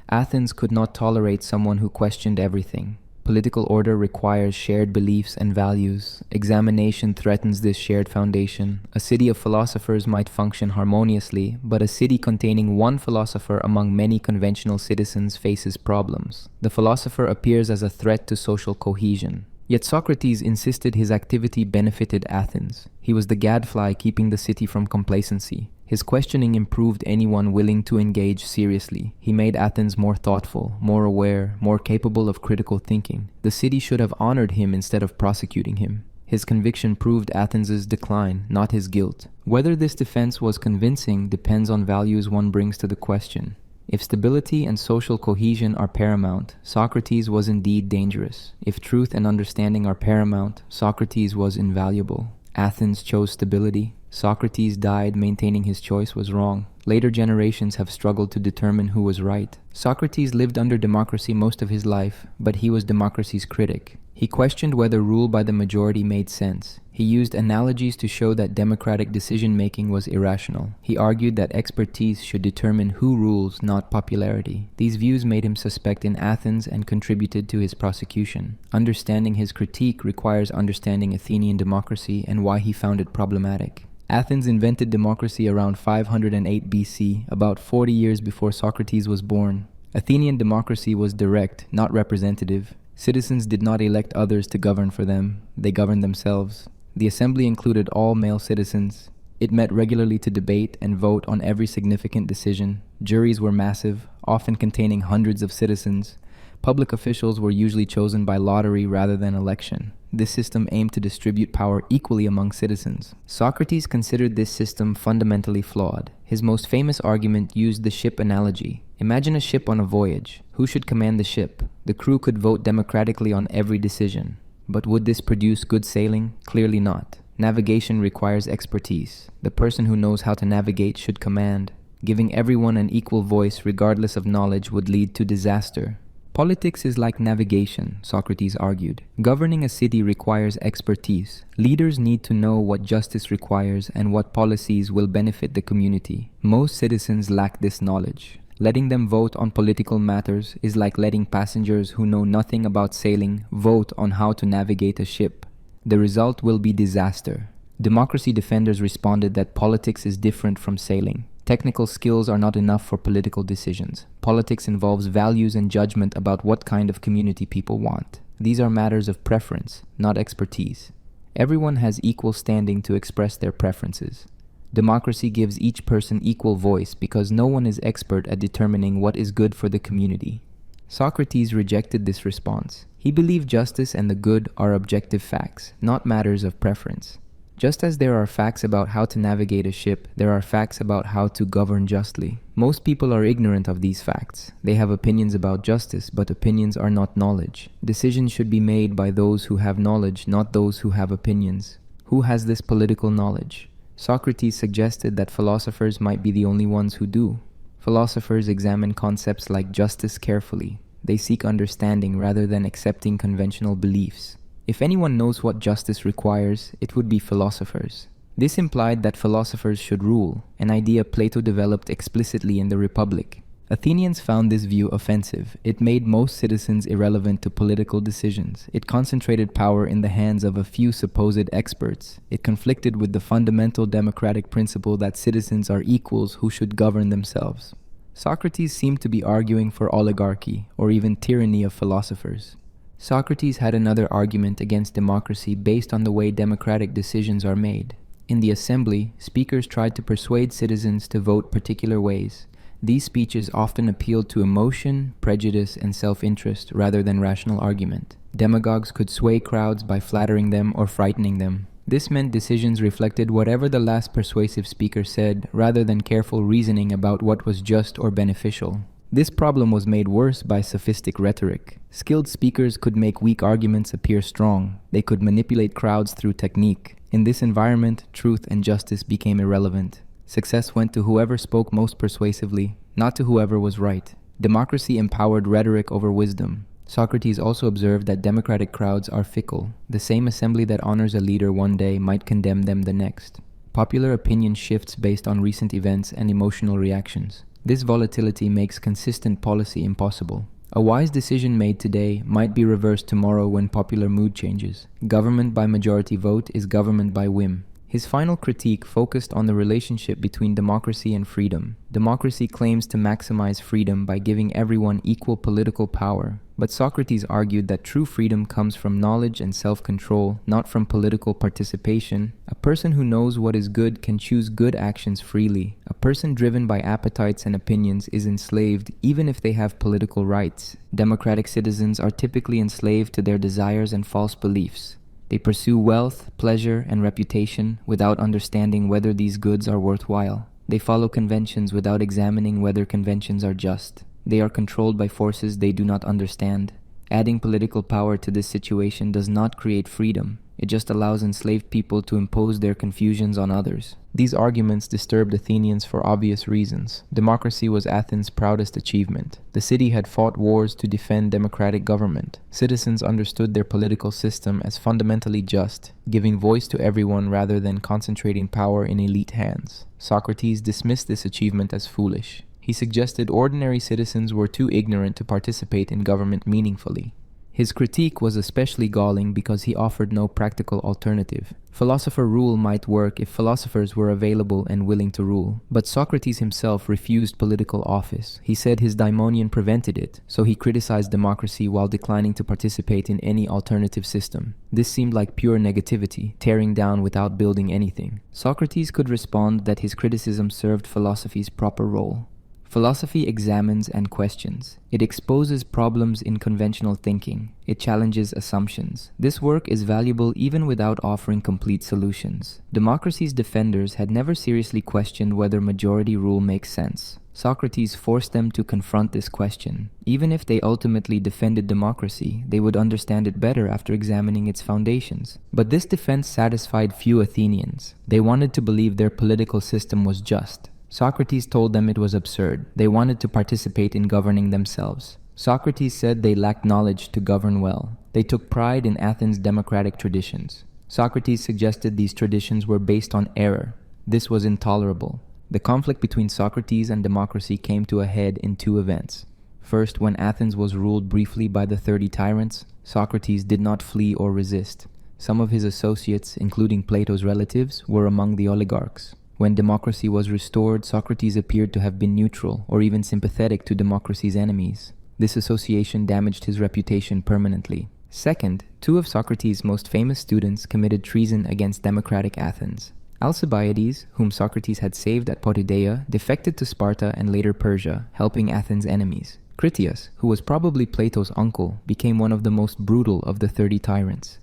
Athens could not tolerate someone who questioned everything. Political order requires shared beliefs and values. Examination threatens this shared foundation. A city of philosophers might function harmoniously, but a city containing one philosopher among many conventional citizens faces problems. The philosopher appears as a threat to social cohesion. Yet Socrates insisted his activity benefited Athens. He was the gadfly keeping the city from complacency. His questioning improved anyone willing to engage seriously. He made Athens more thoughtful, more aware, more capable of critical thinking. The city should have honored him instead of prosecuting him. His conviction proved Athens' decline, not his guilt. Whether this defense was convincing depends on values one brings to the question. If stability and social cohesion are paramount, Socrates was indeed dangerous. If truth and understanding are paramount, Socrates was invaluable. Athens chose stability. Socrates died maintaining his choice was wrong. Later generations have struggled to determine who was right. Socrates lived under democracy most of his life, but he was democracy's critic. He questioned whether rule by the majority made sense. He used analogies to show that democratic decision-making was irrational. He argued that expertise should determine who rules, not popularity. These views made him suspect in Athens and contributed to his prosecution. Understanding his critique requires understanding Athenian democracy and why he found it problematic. Athens invented democracy around 508 BC, about 40 years before Socrates was born. Athenian democracy was direct, not representative. Citizens did not elect others to govern for them. They governed themselves. The assembly included all male citizens. It met regularly to debate and vote on every significant decision. Juries were massive, often containing hundreds of citizens. Public officials were usually chosen by lottery rather than election. This system aimed to distribute power equally among citizens. Socrates considered this system fundamentally flawed. His most famous argument used the ship analogy. Imagine a ship on a voyage. Who should command the ship? The crew could vote democratically on every decision. But would this produce good sailing? Clearly not. Navigation requires expertise. The person who knows how to navigate should command. Giving everyone an equal voice regardless of knowledge would lead to disaster. Politics is like navigation, Socrates argued. Governing a city requires expertise. Leaders need to know what justice requires and what policies will benefit the community. Most citizens lack this knowledge. Letting them vote on political matters is like letting passengers who know nothing about sailing vote on how to navigate a ship. The result will be disaster. Democracy defenders responded that politics is different from sailing. Technical skills are not enough for political decisions. Politics involves values and judgment about what kind of community people want. These are matters of preference, not expertise. Everyone has equal standing to express their preferences. Democracy gives each person equal voice because no one is expert at determining what is good for the community. Socrates rejected this response. He believed justice and the good are objective facts, not matters of preference. Just as there are facts about how to navigate a ship, there are facts about how to govern justly. Most people are ignorant of these facts. They have opinions about justice, but opinions are not knowledge. Decisions should be made by those who have knowledge, not those who have opinions. Who has this political knowledge? Socrates suggested that philosophers might be the only ones who do. Philosophers examine concepts like justice carefully. They seek understanding rather than accepting conventional beliefs. If anyone knows what justice requires, it would be philosophers. This implied that philosophers should rule, an idea Plato developed explicitly in the Republic. Athenians found this view offensive. It made most citizens irrelevant to political decisions. It concentrated power in the hands of a few supposed experts. It conflicted with the fundamental democratic principle that citizens are equals who should govern themselves. Socrates seemed to be arguing for oligarchy, or even tyranny of philosophers. Socrates had another argument against democracy based on the way democratic decisions are made. In the assembly, speakers tried to persuade citizens to vote particular ways. These speeches often appealed to emotion, prejudice, and self-interest rather than rational argument. Demagogues could sway crowds by flattering them or frightening them. This meant decisions reflected whatever the last persuasive speaker said rather than careful reasoning about what was just or beneficial. This problem was made worse by sophistic rhetoric. Skilled speakers could make weak arguments appear strong. They could manipulate crowds through technique. In this environment, truth and justice became irrelevant. Success went to whoever spoke most persuasively, not to whoever was right. Democracy empowered rhetoric over wisdom. Socrates also observed that democratic crowds are fickle. The same assembly that honors a leader one day might condemn them the next. Popular opinion shifts based on recent events and emotional reactions. This volatility makes consistent policy impossible. A wise decision made today might be reversed tomorrow when popular mood changes. Government by majority vote is government by whim. His final critique focused on the relationship between democracy and freedom. Democracy claims to maximize freedom by giving everyone equal political power. But Socrates argued that true freedom comes from knowledge and self-control, not from political participation. A person who knows what is good can choose good actions freely. A person driven by appetites and opinions is enslaved even if they have political rights. Democratic citizens are typically enslaved to their desires and false beliefs. They pursue wealth, pleasure, and reputation without understanding whether these goods are worthwhile. They follow conventions without examining whether conventions are just. They are controlled by forces they do not understand. Adding political power to this situation does not create freedom. It just allows enslaved people to impose their confusions on others. These arguments disturbed Athenians for obvious reasons. Democracy was Athens' proudest achievement. The city had fought wars to defend democratic government. Citizens understood their political system as fundamentally just, giving voice to everyone rather than concentrating power in elite hands. Socrates dismissed this achievement as foolish. He suggested ordinary citizens were too ignorant to participate in government meaningfully. His critique was especially galling because he offered no practical alternative. Philosopher rule might work if philosophers were available and willing to rule. But Socrates himself refused political office. He said his daimonion prevented it, so he criticized democracy while declining to participate in any alternative system. This seemed like pure negativity, tearing down without building anything. Socrates could respond that his criticism served philosophy's proper role. Philosophy examines and questions. It exposes problems in conventional thinking. It challenges assumptions. This work is valuable even without offering complete solutions. Democracy's defenders had never seriously questioned whether majority rule makes sense. Socrates forced them to confront this question. Even if they ultimately defended democracy, they would understand it better after examining its foundations. But this defense satisfied few Athenians. They wanted to believe their political system was just. Socrates told them it was absurd. They wanted to participate in governing themselves. Socrates said they lacked knowledge to govern well. They took pride in Athens' democratic traditions. Socrates suggested these traditions were based on error. This was intolerable. The conflict between Socrates and democracy came to a head in two events. First, when Athens was ruled briefly by the 30 tyrants, Socrates did not flee or resist. Some of his associates, including Plato's relatives, were among the oligarchs. When democracy was restored, Socrates appeared to have been neutral or even sympathetic to democracy's enemies. This association damaged his reputation permanently. Second, two of Socrates' most famous students committed treason against democratic Athens. Alcibiades, whom Socrates had saved at Potidaea, defected to Sparta and later Persia, helping Athens' enemies. Critias, who was probably Plato's uncle, became one of the most brutal of the 30 tyrants.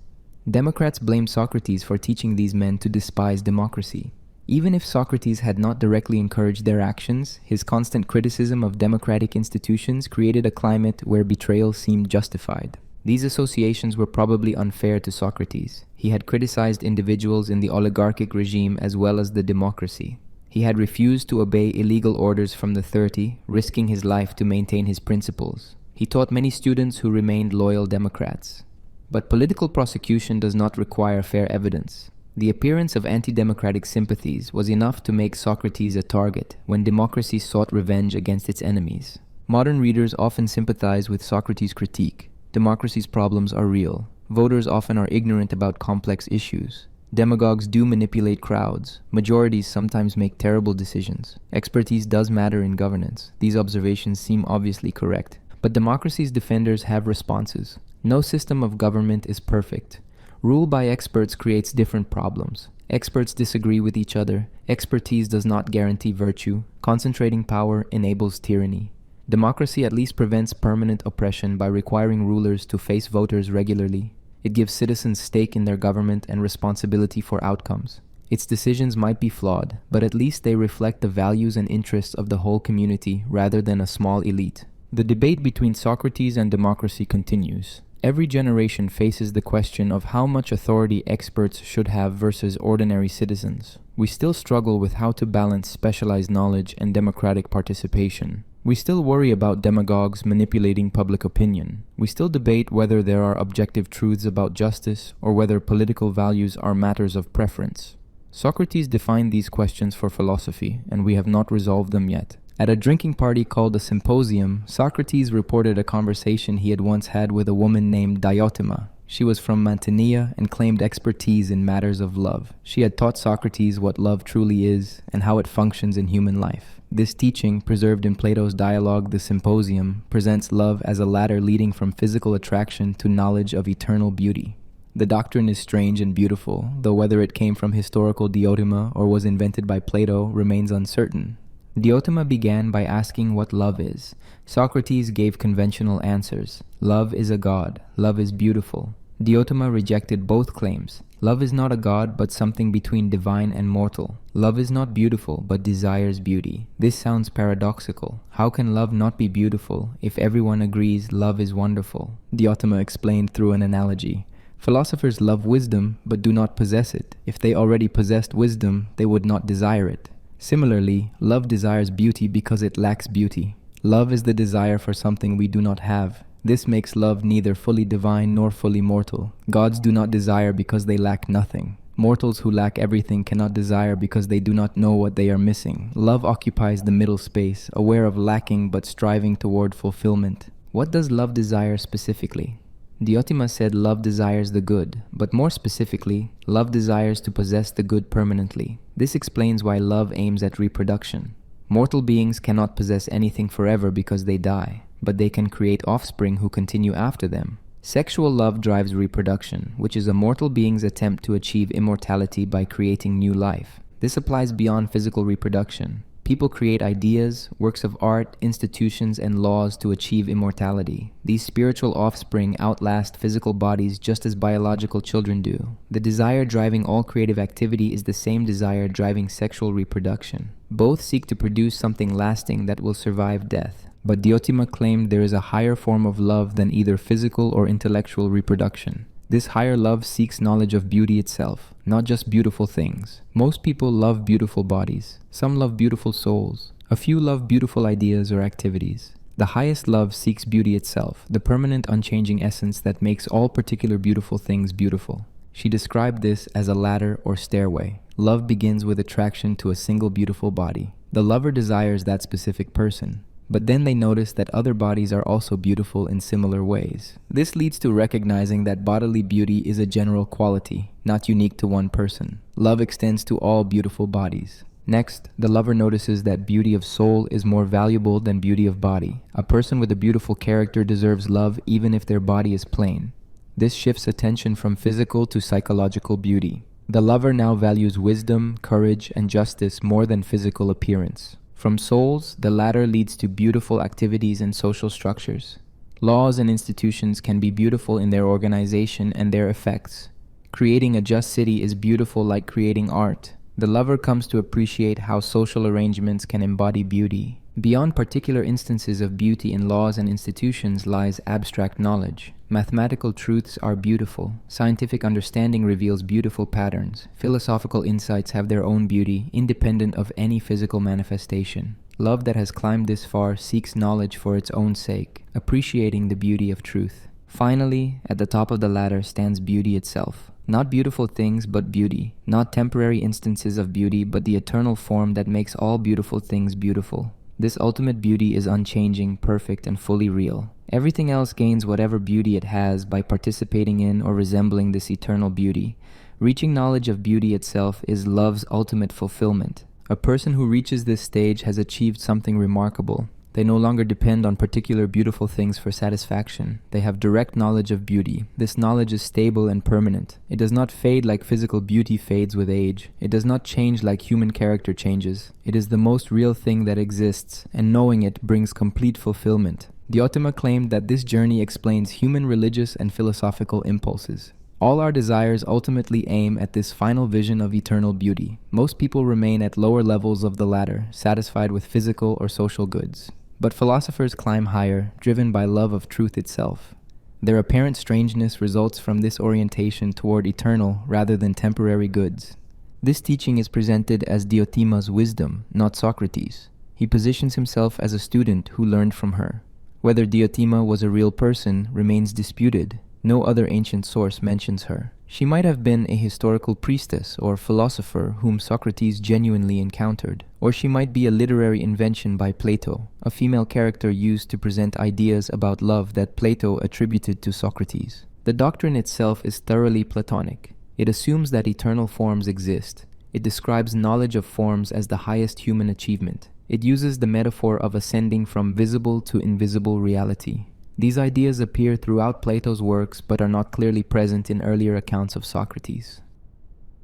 Democrats blamed Socrates for teaching these men to despise democracy. Even if Socrates had not directly encouraged their actions, his constant criticism of democratic institutions created a climate where betrayal seemed justified. These associations were probably unfair to Socrates. He had criticized individuals in the oligarchic regime as well as the democracy. He had refused to obey illegal orders from the 30, risking his life to maintain his principles. He taught many students who remained loyal Democrats. But political prosecution does not require fair evidence. The appearance of anti-democratic sympathies was enough to make Socrates a target when democracy sought revenge against its enemies. Modern readers often sympathize with Socrates' critique. Democracy's problems are real. Voters often are ignorant about complex issues. Demagogues do manipulate crowds. Majorities sometimes make terrible decisions. Expertise does matter in governance. These observations seem obviously correct. But democracy's defenders have responses. No system of government is perfect. Rule by experts creates different problems. Experts disagree with each other. Expertise does not guarantee virtue. Concentrating power enables tyranny. Democracy at least prevents permanent oppression by requiring rulers to face voters regularly. It gives citizens stake in their government and responsibility for outcomes. Its decisions might be flawed, but at least they reflect the values and interests of the whole community rather than a small elite. The debate between Socrates and democracy continues. Every generation faces the question of how much authority experts should have versus ordinary citizens. We still struggle with how to balance specialized knowledge and democratic participation. We still worry about demagogues manipulating public opinion. We still debate whether there are objective truths about justice or whether political values are matters of preference. Socrates defined these questions for philosophy, and we have not resolved them yet. At a drinking party called a symposium, Socrates reported a conversation he had once had with a woman named Diotima. She was from Mantinea and claimed expertise in matters of love. She had taught Socrates what love truly is and how it functions in human life. This teaching, preserved in Plato's dialogue The Symposium, presents love as a ladder leading from physical attraction to knowledge of eternal beauty. The doctrine is strange and beautiful, though whether it came from historical Diotima or was invented by Plato remains uncertain. Diotima began by asking what love is. Socrates gave conventional answers. Love is a god. Love is beautiful. Diotima rejected both claims. Love is not a god, but something between divine and mortal. Love is not beautiful, but desires beauty. This sounds paradoxical. How can love not be beautiful if everyone agrees love is wonderful? Diotima explained through an analogy. Philosophers love wisdom, but do not possess it. If they already possessed wisdom, they would not desire it. Similarly, love desires beauty because it lacks beauty. Love is the desire for something we do not have. This makes love neither fully divine nor fully mortal. Gods do not desire because they lack nothing. Mortals who lack everything cannot desire because they do not know what they are missing. Love occupies the middle space, aware of lacking but striving toward fulfillment. What does love desire specifically? Diotima said love desires the good, but more specifically, love desires to possess the good permanently. This explains why love aims at reproduction. Mortal beings cannot possess anything forever because they die, but they can create offspring who continue after them. Sexual love drives reproduction, which is a mortal being's attempt to achieve immortality by creating new life. This applies beyond physical reproduction. People create ideas, works of art, institutions, and laws to achieve immortality. These spiritual offspring outlast physical bodies just as biological children do. The desire driving all creative activity is the same desire driving sexual reproduction. Both seek to produce something lasting that will survive death. But Diotima claimed there is a higher form of love than either physical or intellectual reproduction. This higher love seeks knowledge of beauty itself, not just beautiful things. Most people love beautiful bodies. Some love beautiful souls. A few love beautiful ideas or activities. The highest love seeks beauty itself, the permanent, unchanging essence that makes all particular beautiful things beautiful. She described this as a ladder or stairway. Love begins with attraction to a single beautiful body. The lover desires that specific person, but then they notice that other bodies are also beautiful in similar ways. This leads to recognizing that bodily beauty is a general quality, not unique to one person. Love extends to all beautiful bodies. Next, the lover notices that beauty of soul is more valuable than beauty of body. A person with a beautiful character deserves love even if their body is plain. This shifts attention from physical to psychological beauty. The lover now values wisdom, courage, and justice more than physical appearance. From souls, the latter leads to beautiful activities and social structures. Laws and institutions can be beautiful in their organization and their effects. Creating a just city is beautiful like creating art. The lover comes to appreciate how social arrangements can embody beauty. Beyond particular instances of beauty in laws and institutions lies abstract knowledge. Mathematical truths are beautiful. Scientific understanding reveals beautiful patterns. Philosophical insights have their own beauty, independent of any physical manifestation. Love that has climbed this far seeks knowledge for its own sake, appreciating the beauty of truth. Finally, at the top of the ladder stands beauty itself. Not beautiful things, but beauty. Not temporary instances of beauty, but the eternal form that makes all beautiful things beautiful. This ultimate beauty is unchanging, perfect, and fully real. Everything else gains whatever beauty it has by participating in or resembling this eternal beauty. Reaching knowledge of beauty itself is love's ultimate fulfillment. A person who reaches this stage has achieved something remarkable. They no longer depend on particular beautiful things for satisfaction. They have direct knowledge of beauty. This knowledge is stable and permanent. It does not fade like physical beauty fades with age. It does not change like human character changes. It is the most real thing that exists, and knowing it brings complete fulfillment. Diotima claimed that this journey explains human religious and philosophical impulses. All our desires ultimately aim at this final vision of eternal beauty. Most people remain at lower levels of the ladder, satisfied with physical or social goods. But philosophers climb higher, driven by love of truth itself. Their apparent strangeness results from this orientation toward eternal rather than temporary goods. This teaching is presented as Diotima's wisdom, not Socrates. He positions himself as a student who learned from her. Whether Diotima was a real person remains disputed. No other ancient source mentions her. She might have been a historical priestess or philosopher whom Socrates genuinely encountered. Or she might be a literary invention by Plato, a female character used to present ideas about love that Plato attributed to Socrates. The doctrine itself is thoroughly Platonic. It assumes that eternal forms exist. It describes knowledge of forms as the highest human achievement. It uses the metaphor of ascending from visible to invisible reality. These ideas appear throughout Plato's works but are not clearly present in earlier accounts of Socrates.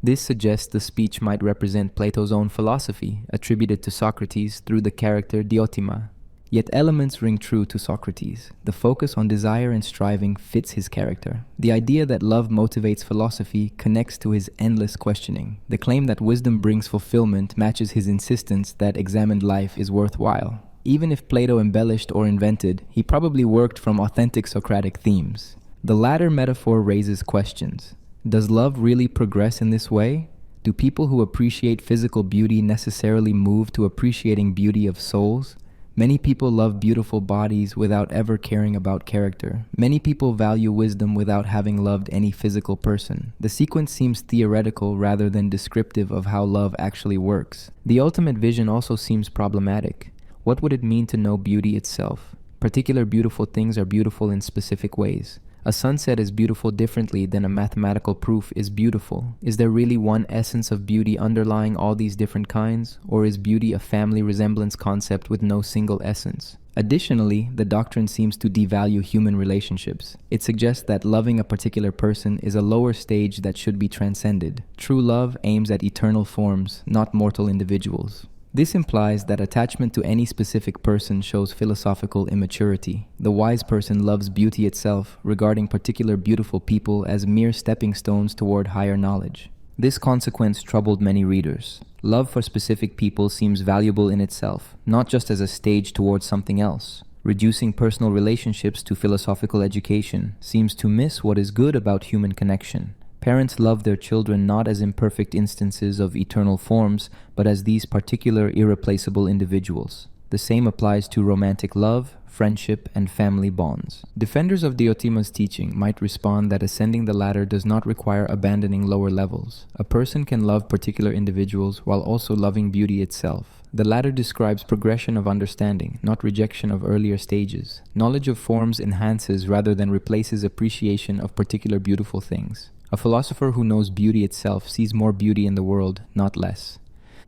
This suggests the speech might represent Plato's own philosophy, attributed to Socrates through the character Diotima. Yet elements ring true to Socrates. The focus on desire and striving fits his character. The idea that love motivates philosophy connects to his endless questioning. The claim that wisdom brings fulfillment matches his insistence that examined life is worthwhile. Even if Plato embellished or invented, he probably worked from authentic Socratic themes. The latter metaphor raises questions. Does love really progress in this way? Do people who appreciate physical beauty necessarily move to appreciating beauty of souls? Many people love beautiful bodies without ever caring about character. Many people value wisdom without having loved any physical person. The sequence seems theoretical rather than descriptive of how love actually works. The ultimate vision also seems problematic. What would it mean to know beauty itself? Particular beautiful things are beautiful in specific ways. A sunset is beautiful differently than a mathematical proof is beautiful. Is there really one essence of beauty underlying all these different kinds? Or is beauty a family resemblance concept with no single essence? Additionally, the doctrine seems to devalue human relationships. It suggests that loving a particular person is a lower stage that should be transcended. True love aims at eternal forms, not mortal individuals. This implies that attachment to any specific person shows philosophical immaturity. The wise person loves beauty itself, regarding particular beautiful people as mere stepping stones toward higher knowledge. This consequence troubled many readers. Love for specific people seems valuable in itself, not just as a stage towards something else. Reducing personal relationships to philosophical education seems to miss what is good about human connection. Parents love their children not as imperfect instances of eternal forms, but as these particular irreplaceable individuals. The same applies to romantic love, friendship, and family bonds. Defenders of Diotima's teaching might respond that ascending the ladder does not require abandoning lower levels. A person can love particular individuals while also loving beauty itself. The ladder describes progression of understanding, not rejection of earlier stages. Knowledge of forms enhances rather than replaces appreciation of particular beautiful things. A philosopher who knows beauty itself sees more beauty in the world, not less.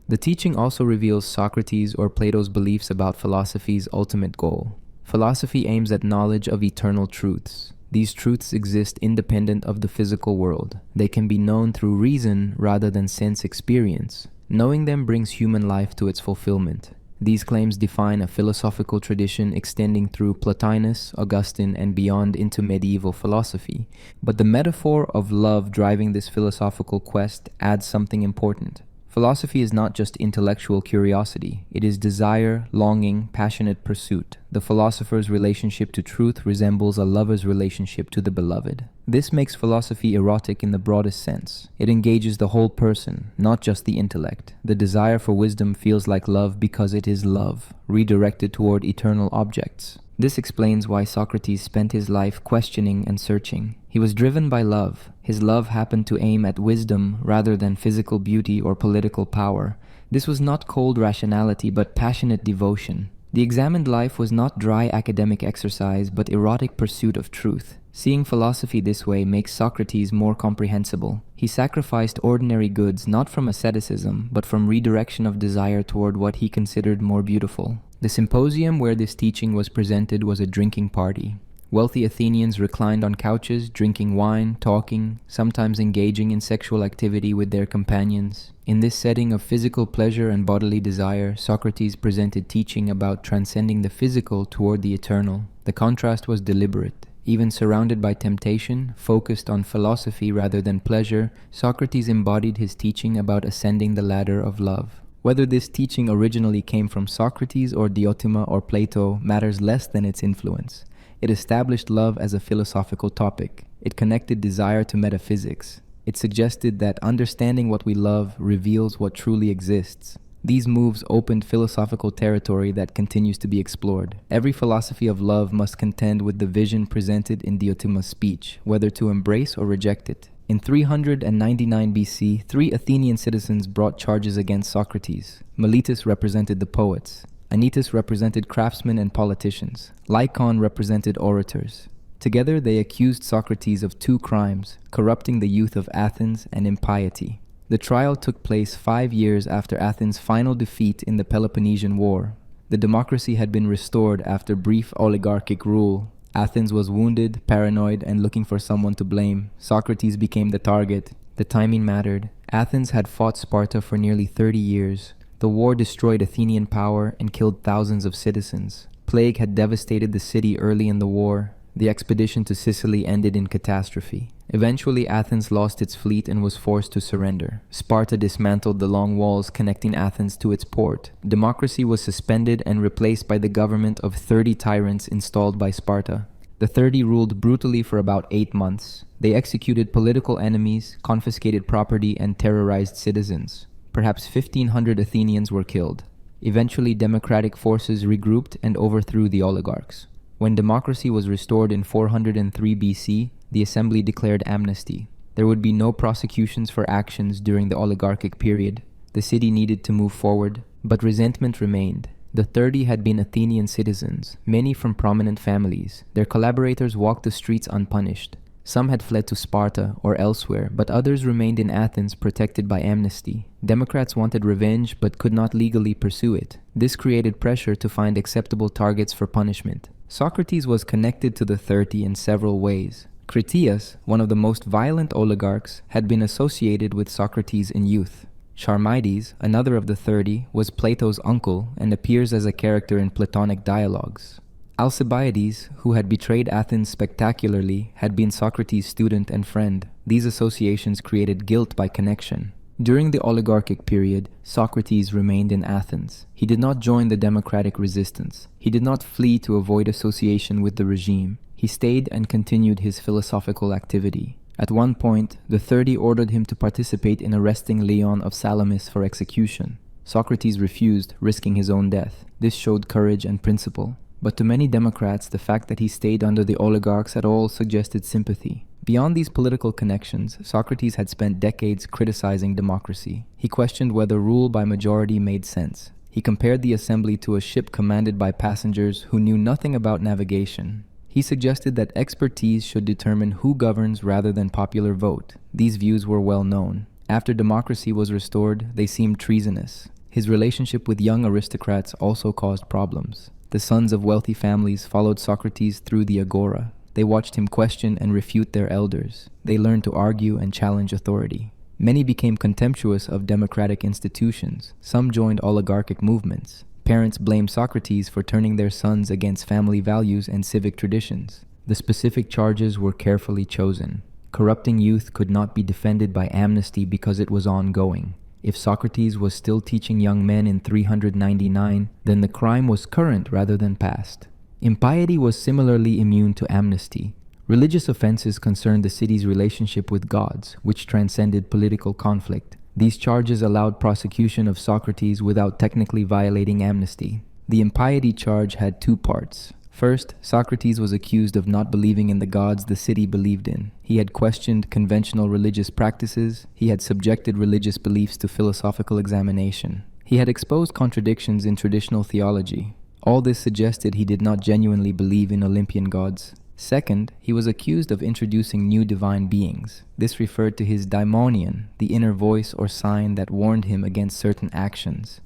The teaching also reveals Socrates or Plato's beliefs about philosophy's ultimate goal. Philosophy aims at knowledge of eternal truths. These truths exist independent of the physical world. They can be known through reason rather than sense experience. Knowing them brings human life to its fulfillment. These claims define a philosophical tradition extending through Plotinus, Augustine, and beyond into medieval philosophy. But the metaphor of love driving this philosophical quest adds something important. Philosophy is not just intellectual curiosity. It is desire, longing, passionate pursuit. The philosopher's relationship to truth resembles a lover's relationship to the beloved. This makes philosophy erotic in the broadest sense. It engages the whole person, not just the intellect. The desire for wisdom feels like love because it is love, redirected toward eternal objects. This explains why Socrates spent his life questioning and searching. He was driven by love. His love happened to aim at wisdom rather than physical beauty or political power. This was not cold rationality but passionate devotion. The examined life was not dry academic exercise but erotic pursuit of truth. Seeing philosophy this way makes Socrates more comprehensible. He sacrificed ordinary goods not from asceticism but from redirection of desire toward what he considered more beautiful. The symposium where this teaching was presented was a drinking party. Wealthy Athenians reclined on couches, drinking wine, talking, sometimes engaging in sexual activity with their companions. In this setting of physical pleasure and bodily desire, Socrates presented teaching about transcending the physical toward the eternal. The contrast was deliberate. Even surrounded by temptation, focused on philosophy rather than pleasure, Socrates embodied his teaching about ascending the ladder of love. Whether this teaching originally came from Socrates or Diotima or Plato matters less than its influence. It established love as a philosophical topic. It connected desire to metaphysics. It suggested that understanding what we love reveals what truly exists. These moves opened philosophical territory that continues to be explored. Every philosophy of love must contend with the vision presented in Diotima's speech, whether to embrace or reject it. In 399 BC, 3 Athenian citizens brought charges against Socrates. Meletus represented the poets. Anytus represented craftsmen and politicians. Lycon represented orators. Together they accused Socrates of 2 crimes, corrupting the youth of Athens and impiety. The trial took place 5 years after Athens' final defeat in the Peloponnesian War. The democracy had been restored after brief oligarchic rule. Athens was wounded, paranoid, and looking for someone to blame. Socrates became the target. The timing mattered. Athens had fought Sparta for nearly 30 years. The war destroyed Athenian power and killed thousands of citizens. Plague had devastated the city early in the war. The expedition to Sicily ended in catastrophe. Eventually, Athens lost its fleet and was forced to surrender. Sparta dismantled the long walls connecting Athens to its port. Democracy was suspended and replaced by the government of 30 tyrants installed by Sparta. The 30 ruled brutally for about 8 months. They executed political enemies, confiscated property, and terrorized citizens. Perhaps 1,500 Athenians were killed. Eventually, democratic forces regrouped and overthrew the oligarchs. When democracy was restored in 403 BC, the assembly declared amnesty. There would be no prosecutions for actions during the oligarchic period. The city needed to move forward, but resentment remained. The 30 had been Athenian citizens, many from prominent families. Their collaborators walked the streets unpunished. Some had fled to Sparta or elsewhere, but others remained in Athens protected by amnesty. Democrats wanted revenge but could not legally pursue it. This created pressure to find acceptable targets for punishment. Socrates was connected to the 30 in several ways. Critias, one of the most violent oligarchs, had been associated with Socrates in youth. Charmides, another of the 30, was Plato's uncle and appears as a character in Platonic dialogues. Alcibiades, who had betrayed Athens spectacularly, had been Socrates' student and friend. These associations created guilt by connection. During the oligarchic period, Socrates remained in Athens. He did not join the democratic resistance. He did not flee to avoid association with the regime. He stayed and continued his philosophical activity. At one point, the 30 ordered him to participate in arresting Leon of Salamis for execution. Socrates refused, risking his own death. This showed courage and principle. But to many Democrats, the fact that he stayed under the oligarchs at all suggested sympathy. Beyond these political connections, Socrates had spent decades criticizing democracy. He questioned whether rule by majority made sense. He compared the assembly to a ship commanded by passengers who knew nothing about navigation. He suggested that expertise should determine who governs rather than popular vote. These views were well known. After democracy was restored, they seemed treasonous. His relationship with young aristocrats also caused problems. The sons of wealthy families followed Socrates through the agora. They watched him question and refute their elders. They learned to argue and challenge authority. Many became contemptuous of democratic institutions. Some joined oligarchic movements. Parents blamed Socrates for turning their sons against family values and civic traditions. The specific charges were carefully chosen. Corrupting youth could not be defended by amnesty because it was ongoing. If Socrates was still teaching young men in 399, then the crime was current rather than past. Impiety was similarly immune to amnesty. Religious offenses concerned the city's relationship with gods, which transcended political conflict. These charges allowed prosecution of Socrates without technically violating amnesty. The impiety charge had two parts. First, Socrates was accused of not believing in the gods the city believed in. He had questioned conventional religious practices. He had subjected religious beliefs to philosophical examination. He had exposed contradictions in traditional theology. All this suggested he did not genuinely believe in Olympian gods. Second, he was accused of introducing new divine beings. This referred to his daimonion, the inner voice or sign that warned him against certain actions.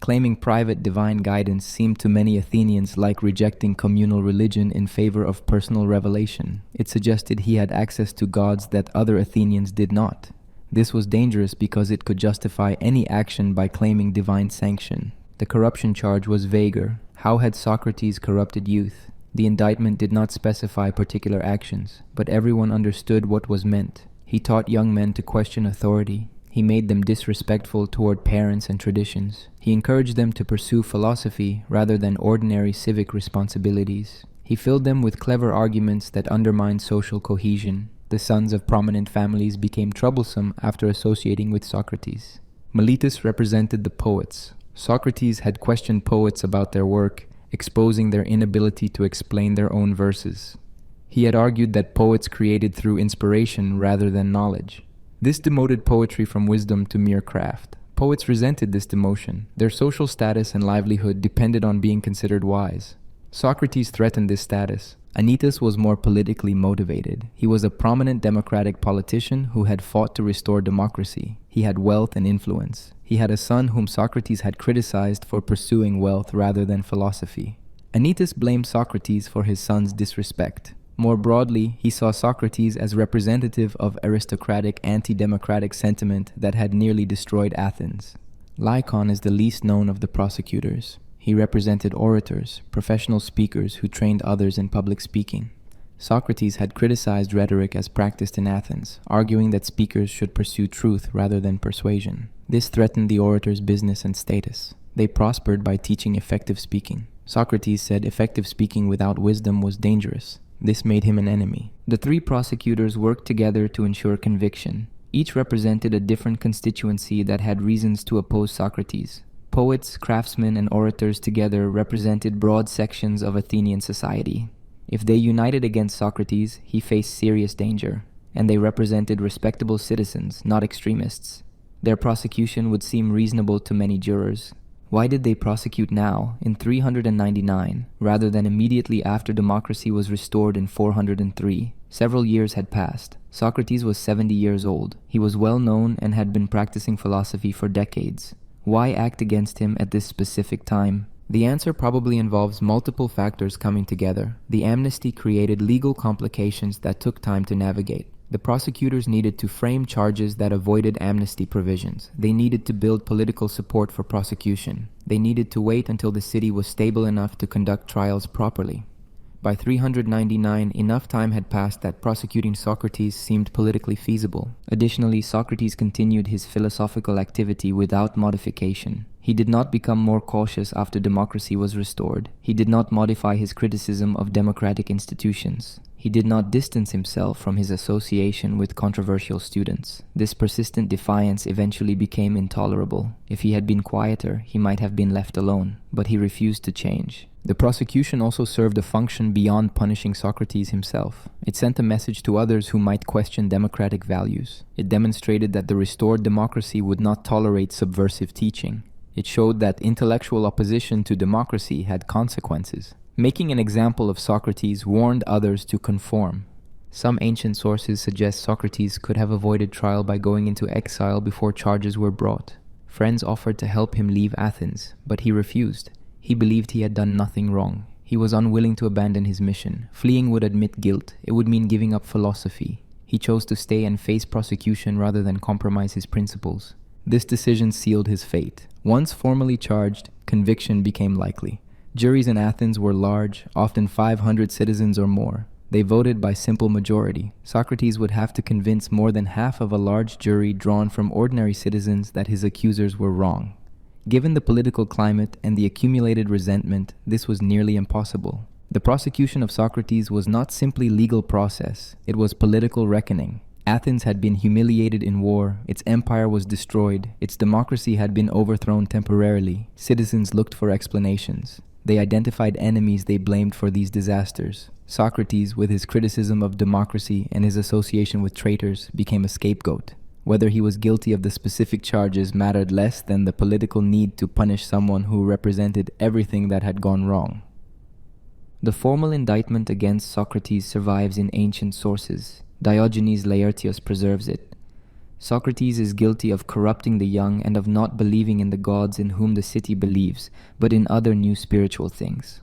Claiming private divine guidance seemed to many Athenians like rejecting communal religion in favor of personal revelation. It suggested he had access to gods that other Athenians did not. This was dangerous because it could justify any action by claiming divine sanction. The corruption charge was vaguer. How had Socrates corrupted youth? The indictment did not specify particular actions, but everyone understood what was meant. He taught young men to question authority. He made them disrespectful toward parents and traditions. He encouraged them to pursue philosophy rather than ordinary civic responsibilities. He filled them with clever arguments that undermined social cohesion. The sons of prominent families became troublesome after associating with Socrates. Miletus represented the poets. Socrates had questioned poets about their work, exposing their inability to explain their own verses. He had argued that poets created through inspiration rather than knowledge. This demoted poetry from wisdom to mere craft. Poets resented this demotion. Their social status and livelihood depended on being considered wise. Socrates threatened this status. Anytus was more politically motivated. He was a prominent democratic politician who had fought to restore democracy. He had wealth and influence. He had a son whom Socrates had criticized for pursuing wealth rather than philosophy. Anytus blamed Socrates for his son's disrespect. More broadly, he saw Socrates as representative of aristocratic anti-democratic sentiment that had nearly destroyed Athens. Lycon is the least known of the prosecutors. He represented orators, professional speakers who trained others in public speaking. Socrates had criticized rhetoric as practiced in Athens, arguing that speakers should pursue truth rather than persuasion. This threatened the orators' business and status. They prospered by teaching effective speaking. Socrates said effective speaking without wisdom was dangerous. This made him an enemy. The three prosecutors worked together to ensure conviction. Each represented a different constituency that had reasons to oppose Socrates. Poets, craftsmen, and orators together represented broad sections of Athenian society. If they united against Socrates, he faced serious danger, and they represented respectable citizens, not extremists. Their prosecution would seem reasonable to many jurors. Why did they prosecute now, in 399, rather than immediately after democracy was restored in 403? Several years had passed. Socrates was 70 years old. He was well known and had been practicing philosophy for decades. Why act against him at this specific time? The answer probably involves multiple factors coming together. The amnesty created legal complications that took time to navigate. The prosecutors needed to frame charges that avoided amnesty provisions. They needed to build political support for prosecution. They needed to wait until the city was stable enough to conduct trials properly. By 399, enough time had passed that prosecuting Socrates seemed politically feasible. Additionally, Socrates continued his philosophical activity without modification. He did not become more cautious after democracy was restored. He did not modify his criticism of democratic institutions. He He did not distance himself from his association with controversial students. This persistent defiance eventually became intolerable. If he had been quieter, he might have been left alone, but he refused to change. The prosecution also served a function beyond punishing Socrates himself. It sent a message to others who might question democratic values. It demonstrated that the restored democracy would not tolerate subversive teaching. It showed that intellectual opposition to democracy had consequences. Making an example of Socrates warned others to conform. Some ancient sources suggest Socrates could have avoided trial by going into exile before charges were brought. Friends offered to help him leave Athens, but he refused. He believed he had done nothing wrong. He was unwilling to abandon his mission. Fleeing would admit guilt. It would mean giving up philosophy. He chose to stay and face prosecution rather than compromise his principles. This decision sealed his fate. Once formally charged, conviction became likely. Juries in Athens were large, often 500 citizens or more. They voted by simple majority. Socrates would have to convince more than half of a large jury drawn from ordinary citizens that his accusers were wrong. Given the political climate and the accumulated resentment, this was nearly impossible. The prosecution of Socrates was not simply legal process, it was political reckoning. Athens had been humiliated in war, its empire was destroyed, its democracy had been overthrown temporarily. Citizens looked for explanations. They identified enemies they blamed for these disasters. Socrates, with his criticism of democracy and his association with traitors, became a scapegoat. Whether he was guilty of the specific charges mattered less than the political need to punish someone who represented everything that had gone wrong. The formal indictment against Socrates survives in ancient sources. Diogenes Laertius preserves it. Socrates is guilty of corrupting the young and of not believing in the gods in whom the city believes, but in other new spiritual things.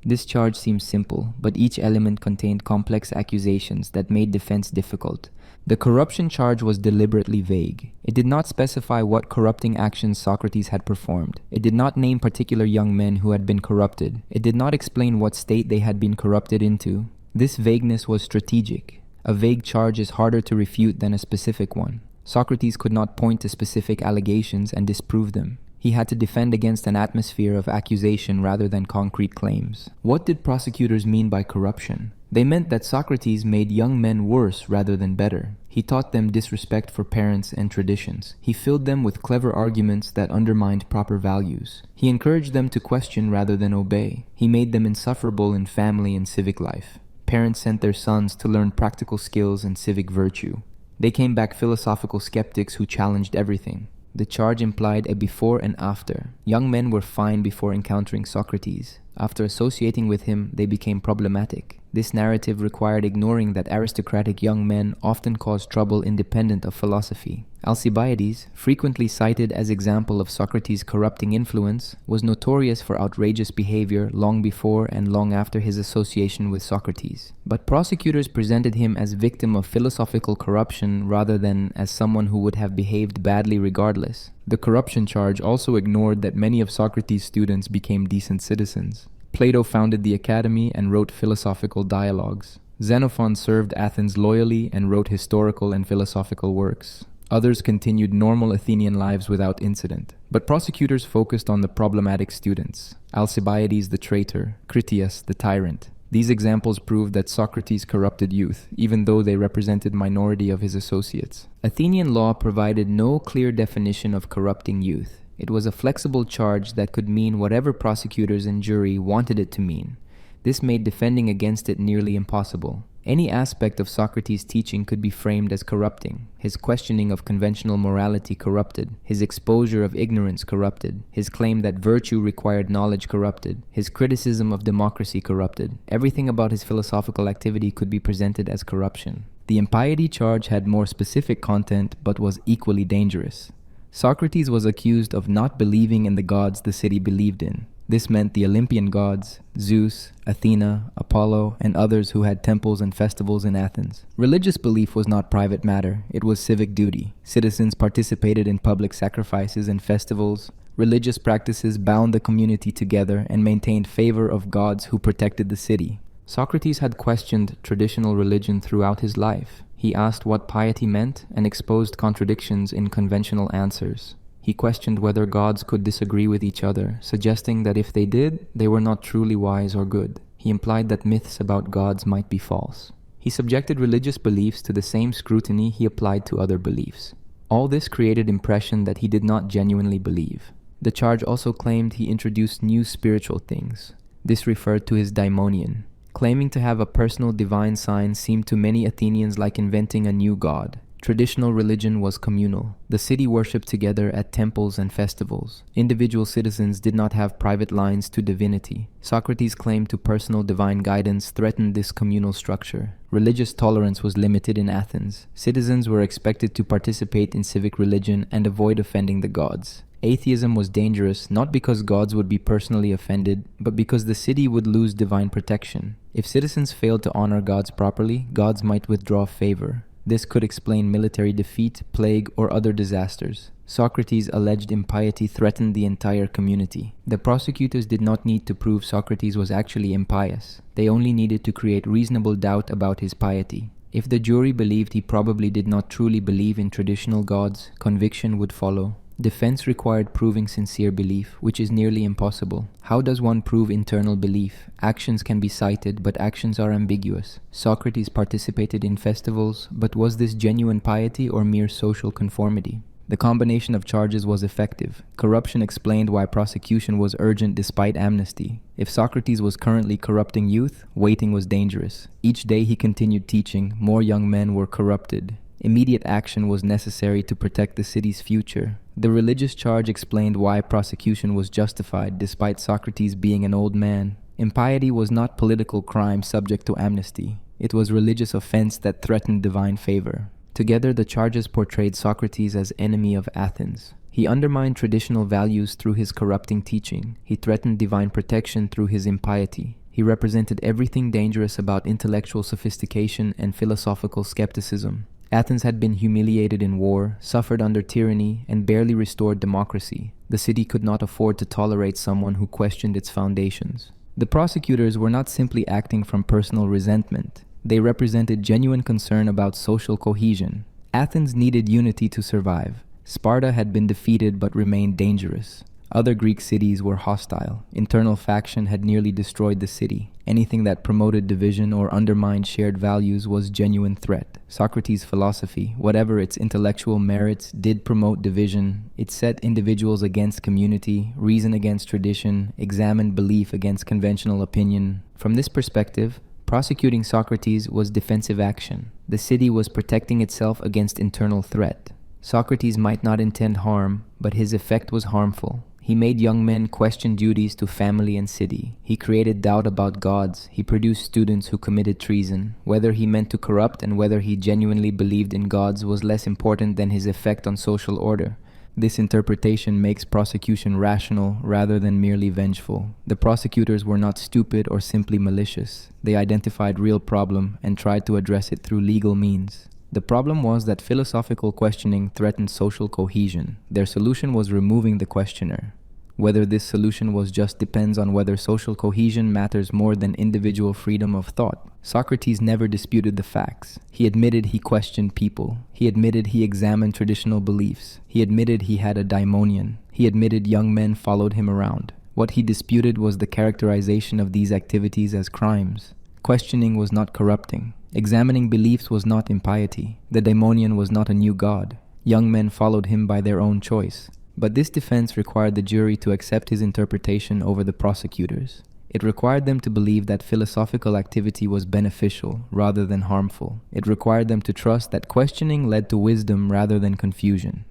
This charge seems simple, but each element contained complex accusations that made defense difficult. The corruption charge was deliberately vague. It did not specify what corrupting actions Socrates had performed. It did not name particular young men who had been corrupted. It did not explain what state they had been corrupted into. This vagueness was strategic. A vague charge is harder to refute than a specific one. Socrates could not point to specific allegations and disprove them. He had to defend against an atmosphere of accusation rather than concrete claims. What did prosecutors mean by corruption? They meant that Socrates made young men worse rather than better. He taught them disrespect for parents and traditions. He filled them with clever arguments that undermined proper values. He encouraged them to question rather than obey. He made them insufferable in family and civic life. Parents sent their sons to learn practical skills and civic virtue. They came back philosophical skeptics who challenged everything. The charge implied a before and after. Young men were fine before encountering Socrates. After associating with him, they became problematic. This narrative required ignoring that aristocratic young men often caused trouble independent of philosophy. Alcibiades, frequently cited as example of Socrates' corrupting influence, was notorious for outrageous behavior long before and long after his association with Socrates. But prosecutors presented him as victim of philosophical corruption rather than as someone who would have behaved badly regardless. The corruption charge also ignored that many of Socrates' students became decent citizens. Plato founded the academy and wrote philosophical dialogues. Xenophon served Athens loyally and wrote historical and philosophical works. Others continued normal Athenian lives without incident. But prosecutors focused on the problematic students. Alcibiades the traitor, Critias the tyrant. These examples prove that Socrates corrupted youth, even though they represented minority of his associates. Athenian law provided no clear definition of corrupting youth. It was a flexible charge that could mean whatever prosecutors and jury wanted it to mean. This made defending against it nearly impossible. Any aspect of Socrates' teaching could be framed as corrupting. His questioning of conventional morality corrupted. His exposure of ignorance corrupted. His claim that virtue required knowledge corrupted. His criticism of democracy corrupted. Everything about his philosophical activity could be presented as corruption. The impiety charge had more specific content but was equally dangerous. Socrates was accused of not believing in the gods the city believed in. This meant the Olympian gods, Zeus, Athena, Apollo, and others who had temples and festivals in Athens. Religious belief was not private matter, it was civic duty. Citizens participated in public sacrifices and festivals. Religious practices bound the community together and maintained favor of gods who protected the city. Socrates had questioned traditional religion throughout his life. He asked what piety meant and exposed contradictions in conventional answers. He questioned whether gods could disagree with each other, suggesting that if they did, they were not truly wise or good. He implied that myths about gods might be false. He subjected religious beliefs to the same scrutiny he applied to other beliefs. All this created impression that he did not genuinely believe. The charge also claimed he introduced new spiritual things. This referred to his daimonion. Claiming to have a personal divine sign seemed to many Athenians like inventing a new god. Traditional religion was communal. The city worshipped together at temples and festivals. Individual citizens did not have private lines to divinity. Socrates' claim to personal divine guidance threatened this communal structure. Religious tolerance was limited in Athens. Citizens were expected to participate in civic religion and avoid offending the gods. Atheism was dangerous not because gods would be personally offended, but because the city would lose divine protection. If citizens failed to honor gods properly, gods might withdraw favor. This could explain military defeat, plague, or other disasters. Socrates' alleged impiety threatened the entire community. The prosecutors did not need to prove Socrates was actually impious. They only needed to create reasonable doubt about his piety. If the jury believed he probably did not truly believe in traditional gods, conviction would follow. Defense required proving sincere belief, which is nearly impossible. How does one prove internal belief? Actions can be cited, but actions are ambiguous. Socrates participated in festivals, but was this genuine piety or mere social conformity? The combination of charges was effective. Corruption explained why prosecution was urgent despite amnesty. If Socrates was currently corrupting youth, waiting was dangerous. Each day he continued teaching, more young men were corrupted. Immediate action was necessary to protect the city's future. The religious charge explained why prosecution was justified despite Socrates being an old man. Impiety was not political crime subject to amnesty. It was religious offense that threatened divine favor. Together, the charges portrayed Socrates as enemy of Athens. He undermined traditional values through his corrupting teaching. He threatened divine protection through his impiety. He represented everything dangerous about intellectual sophistication and philosophical skepticism. Athens had been humiliated in war, suffered under tyranny, and barely restored democracy. The city could not afford to tolerate someone who questioned its foundations. The prosecutors were not simply acting from personal resentment. They represented genuine concern about social cohesion. Athens needed unity to survive. Sparta had been defeated but remained dangerous. Other Greek cities were hostile. Internal faction had nearly destroyed the city. Anything that promoted division or undermined shared values was genuine threat. Socrates' philosophy, whatever its intellectual merits, did promote division. It set individuals against community, reason against tradition, examined belief against conventional opinion. From this perspective, prosecuting Socrates was defensive action. The city was protecting itself against internal threat. Socrates might not intend harm, but his effect was harmful. He made young men question duties to family and city. He created doubt about gods. He produced students who committed treason. Whether he meant to corrupt and whether he genuinely believed in gods was less important than his effect on social order. This interpretation makes prosecution rational rather than merely vengeful. The prosecutors were not stupid or simply malicious. They identified real problem and tried to address it through legal means. The problem was that philosophical questioning threatened social cohesion. Their solution was removing the questioner. Whether this solution was just depends on whether social cohesion matters more than individual freedom of thought. Socrates never disputed the facts. He admitted he questioned people. He admitted he examined traditional beliefs. He admitted he had a daimonion. He admitted young men followed him around. What he disputed was the characterization of these activities as crimes. Questioning was not corrupting. Examining beliefs was not impiety. The daimonion was not a new god. Young men followed him by their own choice. But this defense required the jury to accept his interpretation over the prosecutors. It required them to believe that philosophical activity was beneficial rather than harmful. It required them to trust that questioning led to wisdom rather than confusion.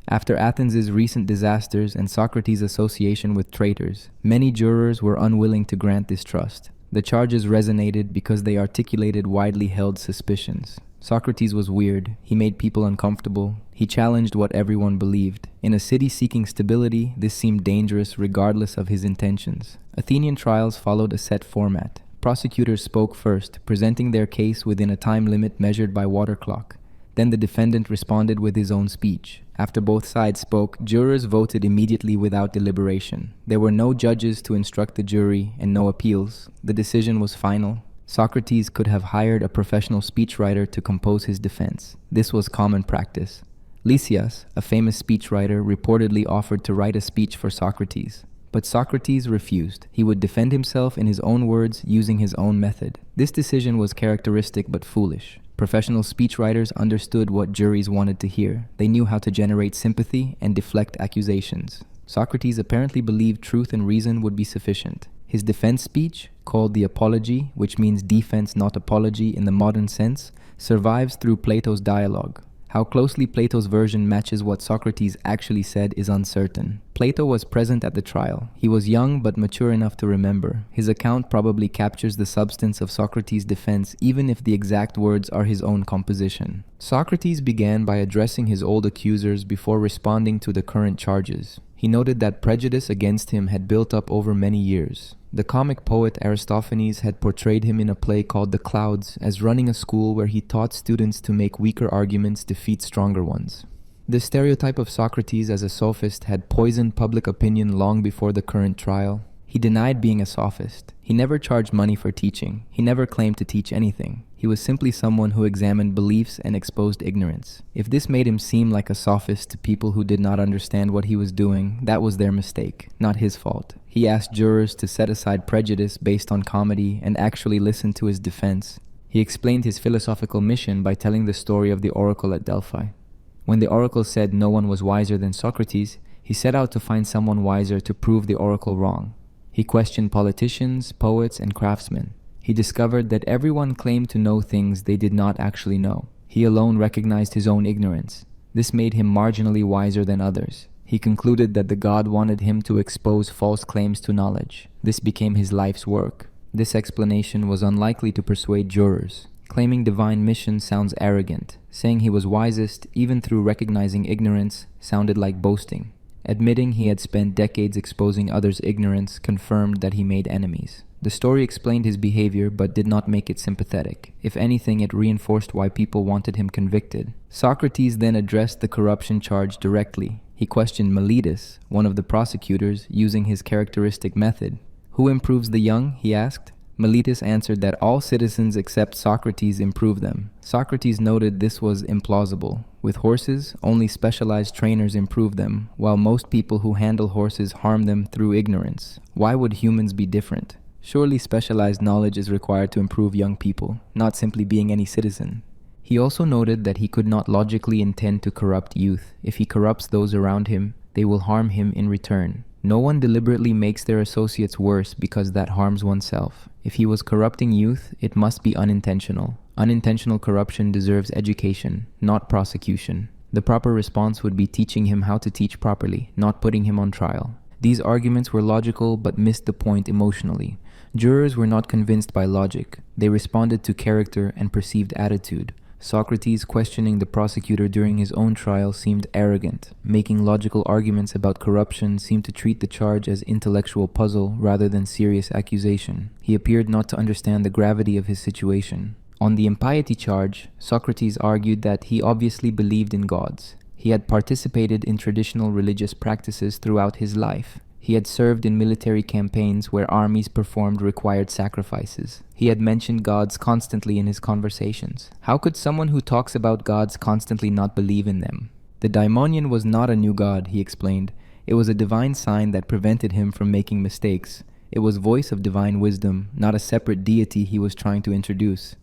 After Athens' recent disasters and Socrates' association with traitors, many jurors were unwilling to grant this trust. The charges resonated because they articulated widely held suspicions. Socrates was weird. He made people uncomfortable. He challenged what everyone believed. In a city seeking stability, this seemed dangerous regardless of his intentions. Athenian trials followed a set format. Prosecutors spoke first, presenting their case within a time limit measured by water clock. Then the defendant responded with his own speech. After both sides spoke, jurors voted immediately without deliberation. There were no judges to instruct the jury and no appeals. The decision was final. Socrates could have hired a professional speechwriter to compose his defense. This was common practice. Lysias, a famous speechwriter, reportedly offered to write a speech for Socrates. But Socrates refused. He would defend himself in his own words using his own method. This decision was characteristic but foolish. Professional speechwriters understood what juries wanted to hear. They knew how to generate sympathy and deflect accusations. Socrates apparently believed truth and reason would be sufficient. His defense speech, called the Apology, which means defense not apology in the modern sense, survives through Plato's dialogue. How closely Plato's version matches what Socrates actually said is uncertain. Plato was present at the trial. He was young but mature enough to remember. His account probably captures the substance of Socrates' defense even if the exact words are his own composition. Socrates began by addressing his old accusers before responding to the current charges. He noted that prejudice against him had built up over many years. The comic poet Aristophanes had portrayed him in a play called The Clouds as running a school where he taught students to make weaker arguments defeat stronger ones. The stereotype of Socrates as a sophist had poisoned public opinion long before the current trial. He denied being a sophist. He never charged money for teaching. He never claimed to teach anything. He was simply someone who examined beliefs and exposed ignorance. If this made him seem like a sophist to people who did not understand what he was doing, that was their mistake, not his fault. He asked jurors to set aside prejudice based on comedy and actually listen to his defense. He explained his philosophical mission by telling the story of the oracle at Delphi. When the oracle said no one was wiser than Socrates, he set out to find someone wiser to prove the oracle wrong. He questioned politicians, poets, and craftsmen. He discovered that everyone claimed to know things they did not actually know. He alone recognized his own ignorance. This made him marginally wiser than others. He concluded that the god wanted him to expose false claims to knowledge. This became his life's work. This explanation was unlikely to persuade jurors. Claiming divine mission sounds arrogant. Saying he was wisest, even through recognizing ignorance, sounded like boasting. Admitting he had spent decades exposing others' ignorance confirmed that he made enemies. The story explained his behavior but did not make it sympathetic. If anything, it reinforced why people wanted him convicted. Socrates then addressed the corruption charge directly. He questioned Meletus, one of the prosecutors, using his characteristic method. "Who improves the young?" he asked. Meletus answered that all citizens except Socrates improve them. Socrates noted this was implausible. With horses, only specialized trainers improve them, while most people who handle horses harm them through ignorance. Why would humans be different? Surely specialized knowledge is required to improve young people, not simply being any citizen. He also noted that he could not logically intend to corrupt youth. If he corrupts those around him, they will harm him in return. No one deliberately makes their associates worse because that harms oneself. If he was corrupting youth, it must be unintentional. Unintentional corruption deserves education, not prosecution. The proper response would be teaching him how to teach properly, not putting him on trial. These arguments were logical but missed the point emotionally. Jurors were not convinced by logic. They responded to character and perceived attitude. Socrates questioning the prosecutor during his own trial seemed arrogant. Making logical arguments about corruption seemed to treat the charge as intellectual puzzle rather than serious accusation. He appeared not to understand the gravity of his situation. On the impiety charge, Socrates argued that he obviously believed in gods. He had participated in traditional religious practices throughout his life. He had served in military campaigns where armies performed required sacrifices. He had mentioned gods constantly in his conversations. How could someone who talks about gods constantly not believe in them? The daimonion was not a new god, he explained. It was a divine sign that prevented him from making mistakes. It was voice of divine wisdom, not a separate deity he was trying to introduce.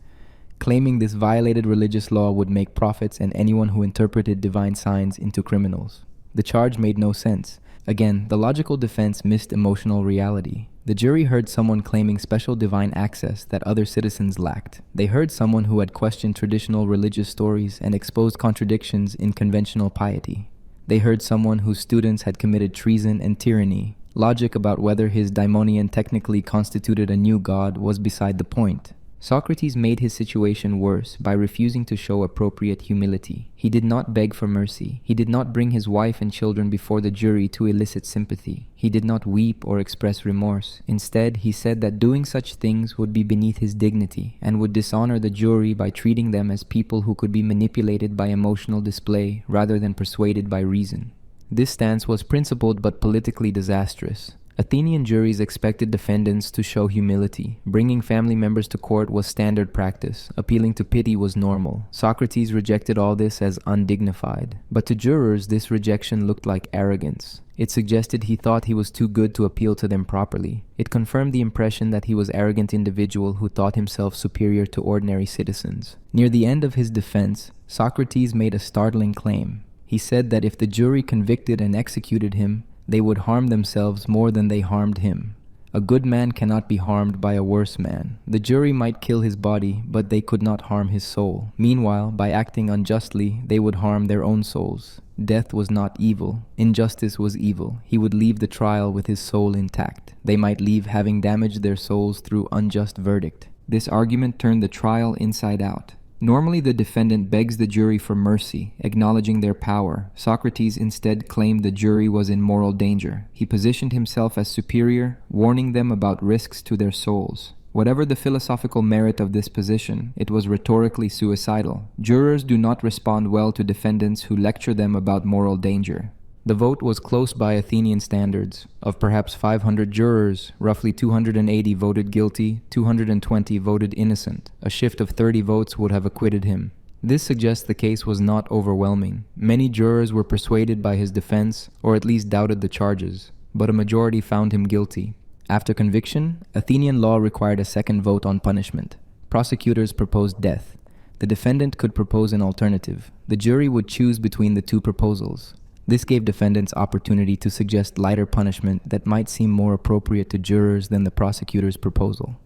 Claiming this violated religious law would make prophets and anyone who interpreted divine signs into criminals. The charge made no sense. Again, the logical defense missed emotional reality. The jury heard someone claiming special divine access that other citizens lacked. They heard someone who had questioned traditional religious stories and exposed contradictions in conventional piety. They heard someone whose students had committed treason and tyranny. Logic about whether his daimonion technically constituted a new god was beside the point. Socrates made his situation worse by refusing to show appropriate humility. He did not beg for mercy. He did not bring his wife and children before the jury to elicit sympathy. He did not weep or express remorse. Instead, he said that doing such things would be beneath his dignity and would dishonor the jury by treating them as people who could be manipulated by emotional display rather than persuaded by reason. This stance was principled but politically disastrous. Athenian juries expected defendants to show humility. Bringing family members to court was standard practice. Appealing to pity was normal. Socrates rejected all this as undignified. But to jurors, this rejection looked like arrogance. It suggested he thought he was too good to appeal to them properly. It confirmed the impression that he was an arrogant individual who thought himself superior to ordinary citizens. Near the end of his defense, Socrates made a startling claim. He said that if the jury convicted and executed him, they would harm themselves more than they harmed him. A good man cannot be harmed by a worse man. The jury might kill his body, but they could not harm his soul. Meanwhile, by acting unjustly, they would harm their own souls. Death was not evil. Injustice was evil. He would leave the trial with his soul intact. They might leave having damaged their souls through unjust verdict. This argument turned the trial inside out. Normally, the defendant begs the jury for mercy, acknowledging their power. Socrates instead claimed the jury was in moral danger. He positioned himself as superior, warning them about risks to their souls. Whatever the philosophical merit of this position, it was rhetorically suicidal. Jurors do not respond well to defendants who lecture them about moral danger. The vote was close by Athenian standards. Of perhaps 500 jurors, roughly 280 voted guilty, 220 voted innocent. A shift of 30 votes would have acquitted him. This suggests the case was not overwhelming. Many jurors were persuaded by his defense, or at least doubted the charges, but a majority found him guilty. After conviction, Athenian law required a second vote on punishment. Prosecutors proposed death. The defendant could propose an alternative. The jury would choose between the two proposals. This gave defendants opportunity to suggest lighter punishment that might seem more appropriate to jurors than the prosecutor's proposal.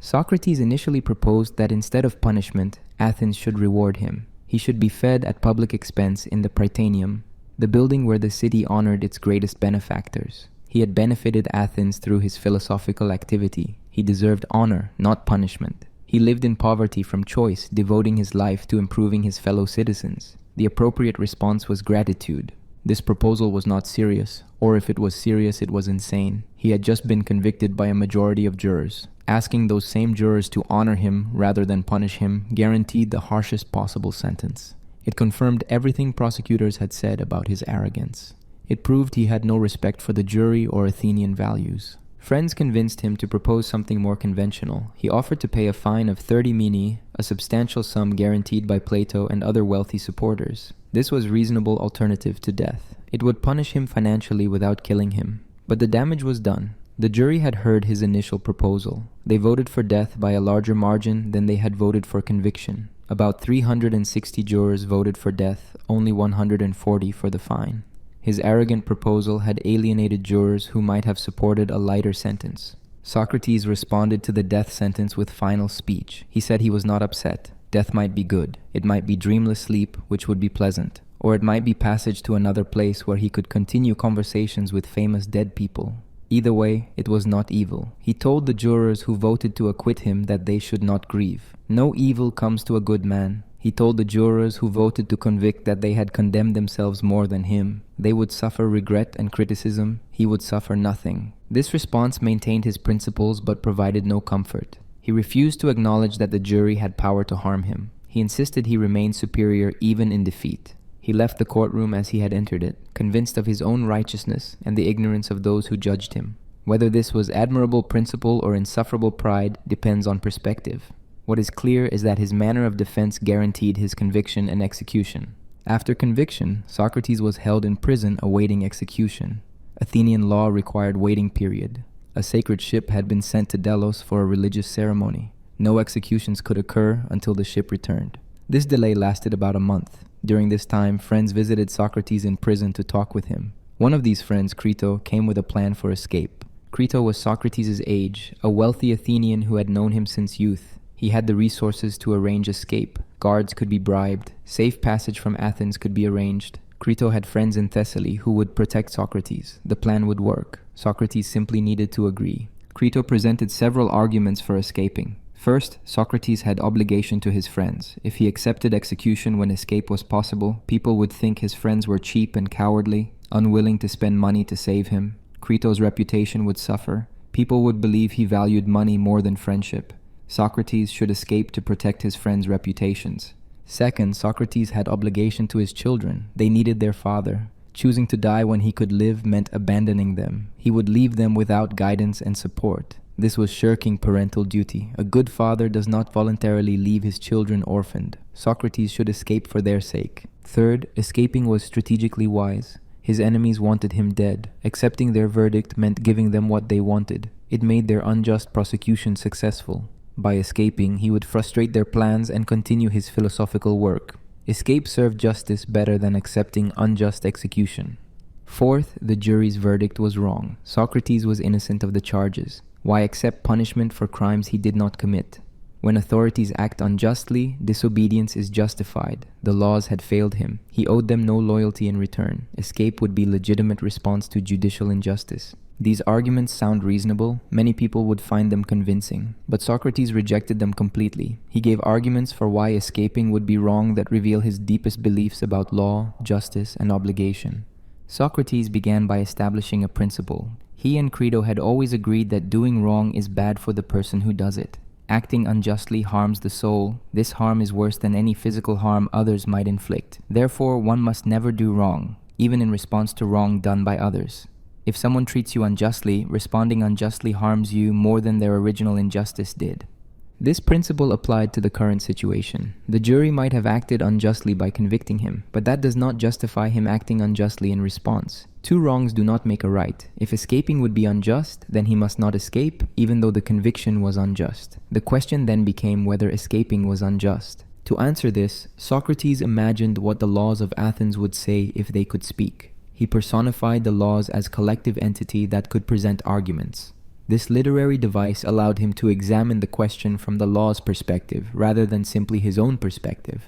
Socrates initially proposed that instead of punishment, Athens should reward him. He should be fed at public expense in the Prytaneum, the building where the city honored its greatest benefactors. He had benefited Athens through his philosophical activity. He deserved honor, not punishment. He lived in poverty from choice, devoting his life to improving his fellow citizens. The appropriate response was gratitude. This proposal was not serious, or if it was serious, it was insane. He had just been convicted by a majority of jurors. Asking those same jurors to honor him rather than punish him guaranteed the harshest possible sentence. It confirmed everything prosecutors had said about his arrogance. It proved he had no respect for the jury or Athenian values. Friends convinced him to propose something more conventional. He offered to pay a fine of 30 minae, a substantial sum guaranteed by Plato and other wealthy supporters. This was a reasonable alternative to death. It would punish him financially without killing him. But the damage was done. The jury had heard his initial proposal. They voted for death by a larger margin than they had voted for conviction. About 360 jurors voted for death, only 140 for the fine. His arrogant proposal had alienated jurors who might have supported a lighter sentence. Socrates responded to the death sentence with final speech. He said he was not upset. Death might be good. It might be dreamless sleep, which would be pleasant. Or it might be passage to another place where he could continue conversations with famous dead people. Either way, it was not evil. He told the jurors who voted to acquit him that they should not grieve. No evil comes to a good man. He told the jurors who voted to convict that they had condemned themselves more than him. They would suffer regret and criticism. He would suffer nothing. This response maintained his principles but provided no comfort. He refused to acknowledge that the jury had power to harm him. He insisted he remained superior even in defeat. He left the courtroom as he had entered it, convinced of his own righteousness and the ignorance of those who judged him. Whether this was admirable principle or insufferable pride depends on perspective. What is clear is that his manner of defense guaranteed his conviction and execution. After conviction, Socrates was held in prison awaiting execution. Athenian law required waiting period. A sacred ship had been sent to Delos for a religious ceremony. No executions could occur until the ship returned. This delay lasted about a month. During this time, friends visited Socrates in prison to talk with him. One of these friends, Crito, came with a plan for escape. Crito was Socrates' age, a wealthy Athenian who had known him since youth. He had the resources to arrange escape. Guards could be bribed. Safe passage from Athens could be arranged. Crito had friends in Thessaly who would protect Socrates. The plan would work. Socrates simply needed to agree. Crito presented several arguments for escaping. First, Socrates had obligation to his friends. If he accepted execution when escape was possible, people would think his friends were cheap and cowardly, unwilling to spend money to save him. Crito's reputation would suffer. People would believe he valued money more than friendship. Socrates should escape to protect his friends' reputations. Second, Socrates had obligation to his children. They needed their father. Choosing to die when he could live meant abandoning them. He would leave them without guidance and support. This was shirking parental duty. A good father does not voluntarily leave his children orphaned. Socrates should escape for their sake. Third, escaping was strategically wise. His enemies wanted him dead. Accepting their verdict meant giving them what they wanted. It made their unjust prosecution successful. By escaping, he would frustrate their plans and continue his philosophical work. Escape served justice better than accepting unjust execution. Fourth, the jury's verdict was wrong. Socrates was innocent of the charges. Why accept punishment for crimes he did not commit? When authorities act unjustly, disobedience is justified. The laws had failed him. He owed them no loyalty in return. Escape would be legitimate response to judicial injustice. These arguments sound reasonable. Many people would find them convincing. But Socrates rejected them completely. He gave arguments for why escaping would be wrong that reveal his deepest beliefs about law, justice, and obligation. Socrates began by establishing a principle. He and Crito had always agreed that doing wrong is bad for the person who does it. Acting unjustly harms the soul. This harm is worse than any physical harm others might inflict. Therefore, one must never do wrong, even in response to wrong done by others. If someone treats you unjustly, responding unjustly harms you more than their original injustice did. This principle applied to the current situation. The jury might have acted unjustly by convicting him, but that does not justify him acting unjustly in response. Two wrongs do not make a right. If escaping would be unjust, then he must not escape, even though the conviction was unjust. The question then became whether escaping was unjust. To answer this, Socrates imagined what the laws of Athens would say if they could speak. He personified the laws as collective entity that could present arguments. This literary device allowed him to examine the question from the law's perspective rather than simply his own perspective.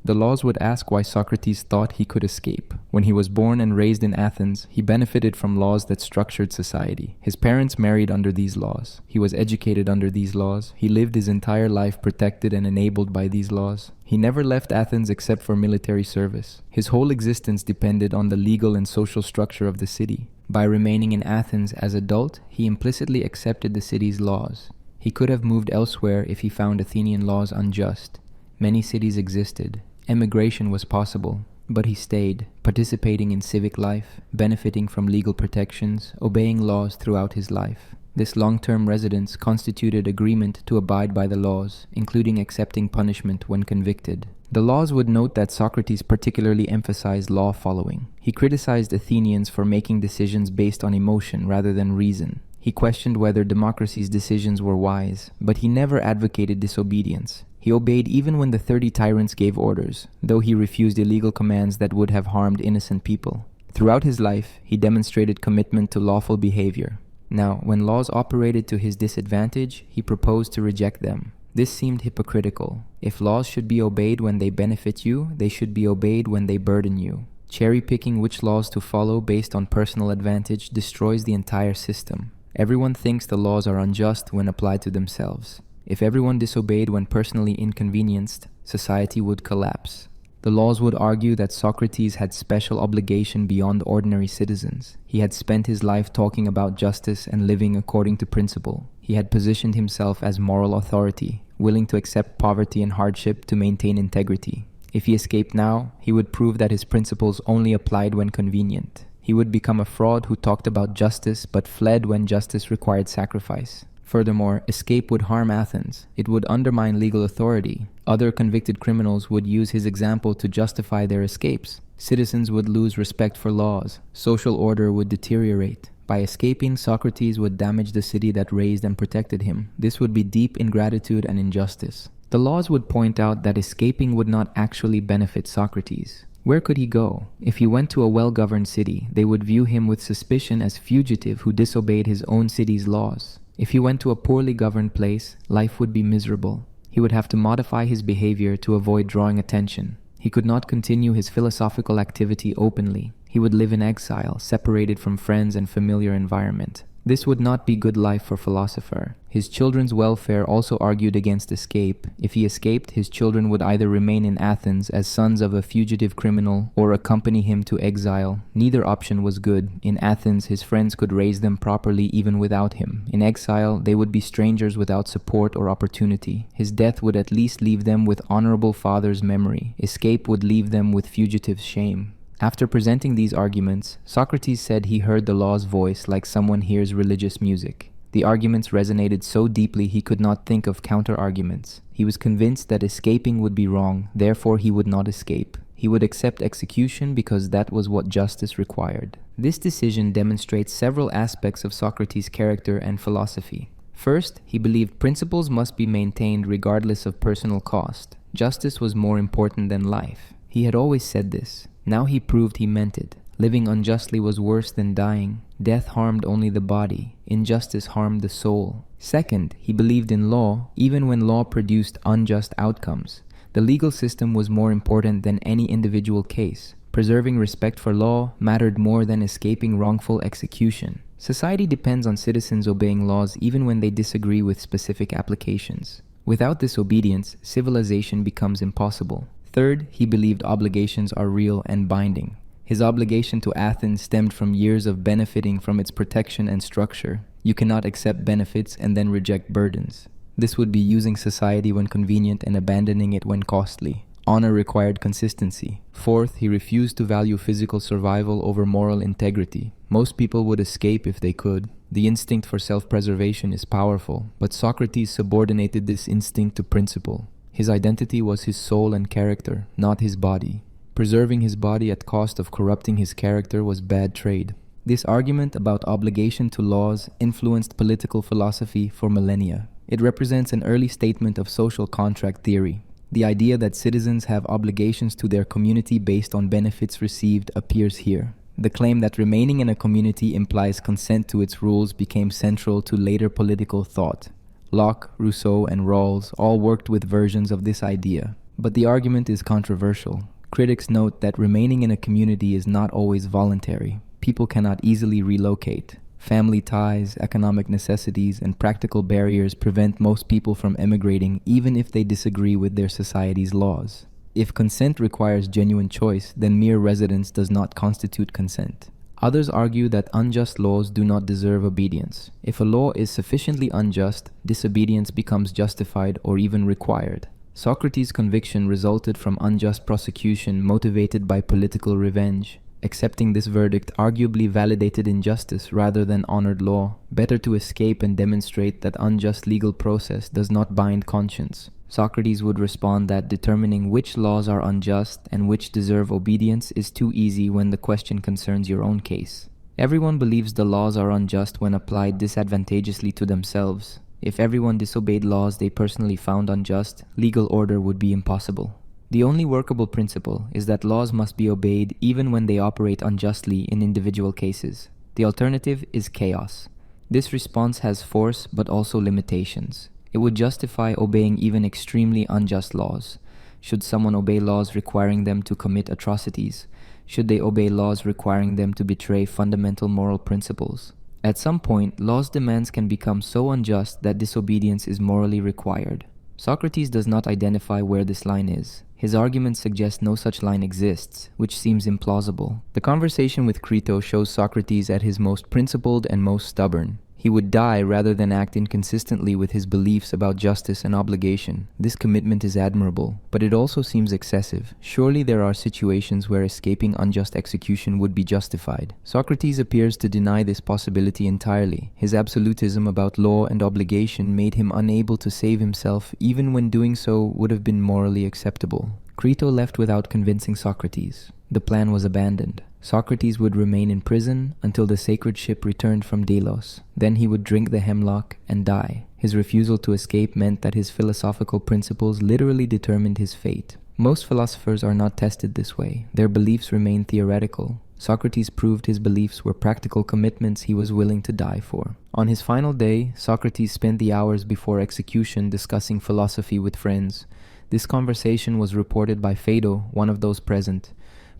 The laws would ask why Socrates thought he could escape. When he was born and raised in Athens, he benefited from laws that structured society. His parents married under these laws. He was educated under these laws. He lived his entire life protected and enabled by these laws. He never left Athens except for military service. His whole existence depended on the legal and social structure of the city. By remaining in Athens as adult, he implicitly accepted the city's laws. He could have moved elsewhere if he found Athenian laws unjust. Many cities existed. Emigration was possible, but he stayed, participating in civic life, benefiting from legal protections, obeying laws throughout his life. This long-term residence constituted agreement to abide by the laws, including accepting punishment when convicted. The laws would note that Socrates particularly emphasized law following. He criticized Athenians for making decisions based on emotion rather than reason. He questioned whether democracy's decisions were wise, but he never advocated disobedience. He obeyed even when the 30 tyrants gave orders, though he refused illegal commands that would have harmed innocent people. Throughout his life, he demonstrated commitment to lawful behavior. Now, when laws operated to his disadvantage, he proposed to reject them. This seemed hypocritical. If laws should be obeyed when they benefit you, they should be obeyed when they burden you. Cherry-picking which laws to follow based on personal advantage destroys the entire system. Everyone thinks the laws are unjust when applied to themselves. If everyone disobeyed when personally inconvenienced, society would collapse. The laws would argue that Socrates had special obligation beyond ordinary citizens. He had spent his life talking about justice and living according to principle. He had positioned himself as moral authority, willing to accept poverty and hardship to maintain integrity. If he escaped now, he would prove that his principles only applied when convenient. He would become a fraud who talked about justice but fled when justice required sacrifice. Furthermore, escape would harm Athens. It would undermine legal authority. Other convicted criminals would use his example to justify their escapes. Citizens would lose respect for laws. Social order would deteriorate. By escaping, Socrates would damage the city that raised and protected him. This would be deep ingratitude and injustice. The laws would point out that escaping would not actually benefit Socrates. Where could he go? If he went to a well-governed city, they would view him with suspicion as fugitive who disobeyed his own city's laws. If he went to a poorly governed place, life would be miserable. He would have to modify his behavior to avoid drawing attention. He could not continue his philosophical activity openly. He would live in exile, separated from friends and familiar environment. This would not be good life for a philosopher. His children's welfare also argued against escape. If he escaped, his children would either remain in Athens as sons of a fugitive criminal or accompany him to exile. Neither option was good. In Athens, his friends could raise them properly even without him. In exile, they would be strangers without support or opportunity. His death would at least leave them with honorable father's memory. Escape would leave them with fugitive shame. After presenting these arguments, Socrates said he heard the law's voice like someone hears religious music. The arguments resonated so deeply he could not think of counter-arguments. He was convinced that escaping would be wrong, therefore he would not escape. He would accept execution because that was what justice required. This decision demonstrates several aspects of Socrates' character and philosophy. First, he believed principles must be maintained regardless of personal cost. Justice was more important than life. He had always said this. Now he proved he meant it. Living unjustly was worse than dying. Death harmed only the body. Injustice harmed the soul. Second, he believed in law, even when law produced unjust outcomes. The legal system was more important than any individual case. Preserving respect for law mattered more than escaping wrongful execution. Society depends on citizens obeying laws even when they disagree with specific applications. Without this obedience, civilization becomes impossible. Third, he believed obligations are real and binding. His obligation to Athens stemmed from years of benefiting from its protection and structure. You cannot accept benefits and then reject burdens. This would be using society when convenient and abandoning it when costly. Honor required consistency. Fourth, he refused to value physical survival over moral integrity. Most people would escape if they could. The instinct for self-preservation is powerful, but Socrates subordinated this instinct to principle. His identity was his soul and character, not his body. Preserving his body at cost of corrupting his character was bad trade. This argument about obligation to laws influenced political philosophy for millennia. It represents an early statement of social contract theory. The idea that citizens have obligations to their community based on benefits received appears here. The claim that remaining in a community implies consent to its rules became central to later political thought. Locke, Rousseau, and Rawls all worked with versions of this idea. But the argument is controversial. Critics note that remaining in a community is not always voluntary. People cannot easily relocate. Family ties, economic necessities, and practical barriers prevent most people from emigrating even if they disagree with their society's laws. If consent requires genuine choice, then mere residence does not constitute consent. Others argue that unjust laws do not deserve obedience. If a law is sufficiently unjust, disobedience becomes justified or even required. Socrates' conviction resulted from unjust prosecution motivated by political revenge. Accepting this verdict arguably validated injustice rather than honored law. Better to escape and demonstrate that unjust legal process does not bind conscience. Socrates would respond that determining which laws are unjust and which deserve obedience is too easy when the question concerns your own case. Everyone believes the laws are unjust when applied disadvantageously to themselves. If everyone disobeyed laws they personally found unjust, legal order would be impossible. The only workable principle is that laws must be obeyed even when they operate unjustly in individual cases. The alternative is chaos. This response has force but also limitations. It would justify obeying even extremely unjust laws. Should someone obey laws requiring them to commit atrocities? Should they obey laws requiring them to betray fundamental moral principles? At some point, law's demands can become so unjust that disobedience is morally required. Socrates does not identify where this line is. His arguments suggest no such line exists, which seems implausible. The conversation with Crito shows Socrates at his most principled and most stubborn. He would die rather than act inconsistently with his beliefs about justice and obligation. This commitment is admirable, but it also seems excessive. Surely there are situations where escaping unjust execution would be justified. Socrates appears to deny this possibility entirely. His absolutism about law and obligation made him unable to save himself even when doing so would have been morally acceptable. Crito left without convincing Socrates. The plan was abandoned. Socrates would remain in prison until the sacred ship returned from Delos. Then he would drink the hemlock and die. His refusal to escape meant that his philosophical principles literally determined his fate. Most philosophers are not tested this way. Their beliefs remain theoretical. Socrates proved his beliefs were practical commitments he was willing to die for. On his final day, Socrates spent the hours before execution discussing philosophy with friends. This conversation was reported by Phaedo, one of those present.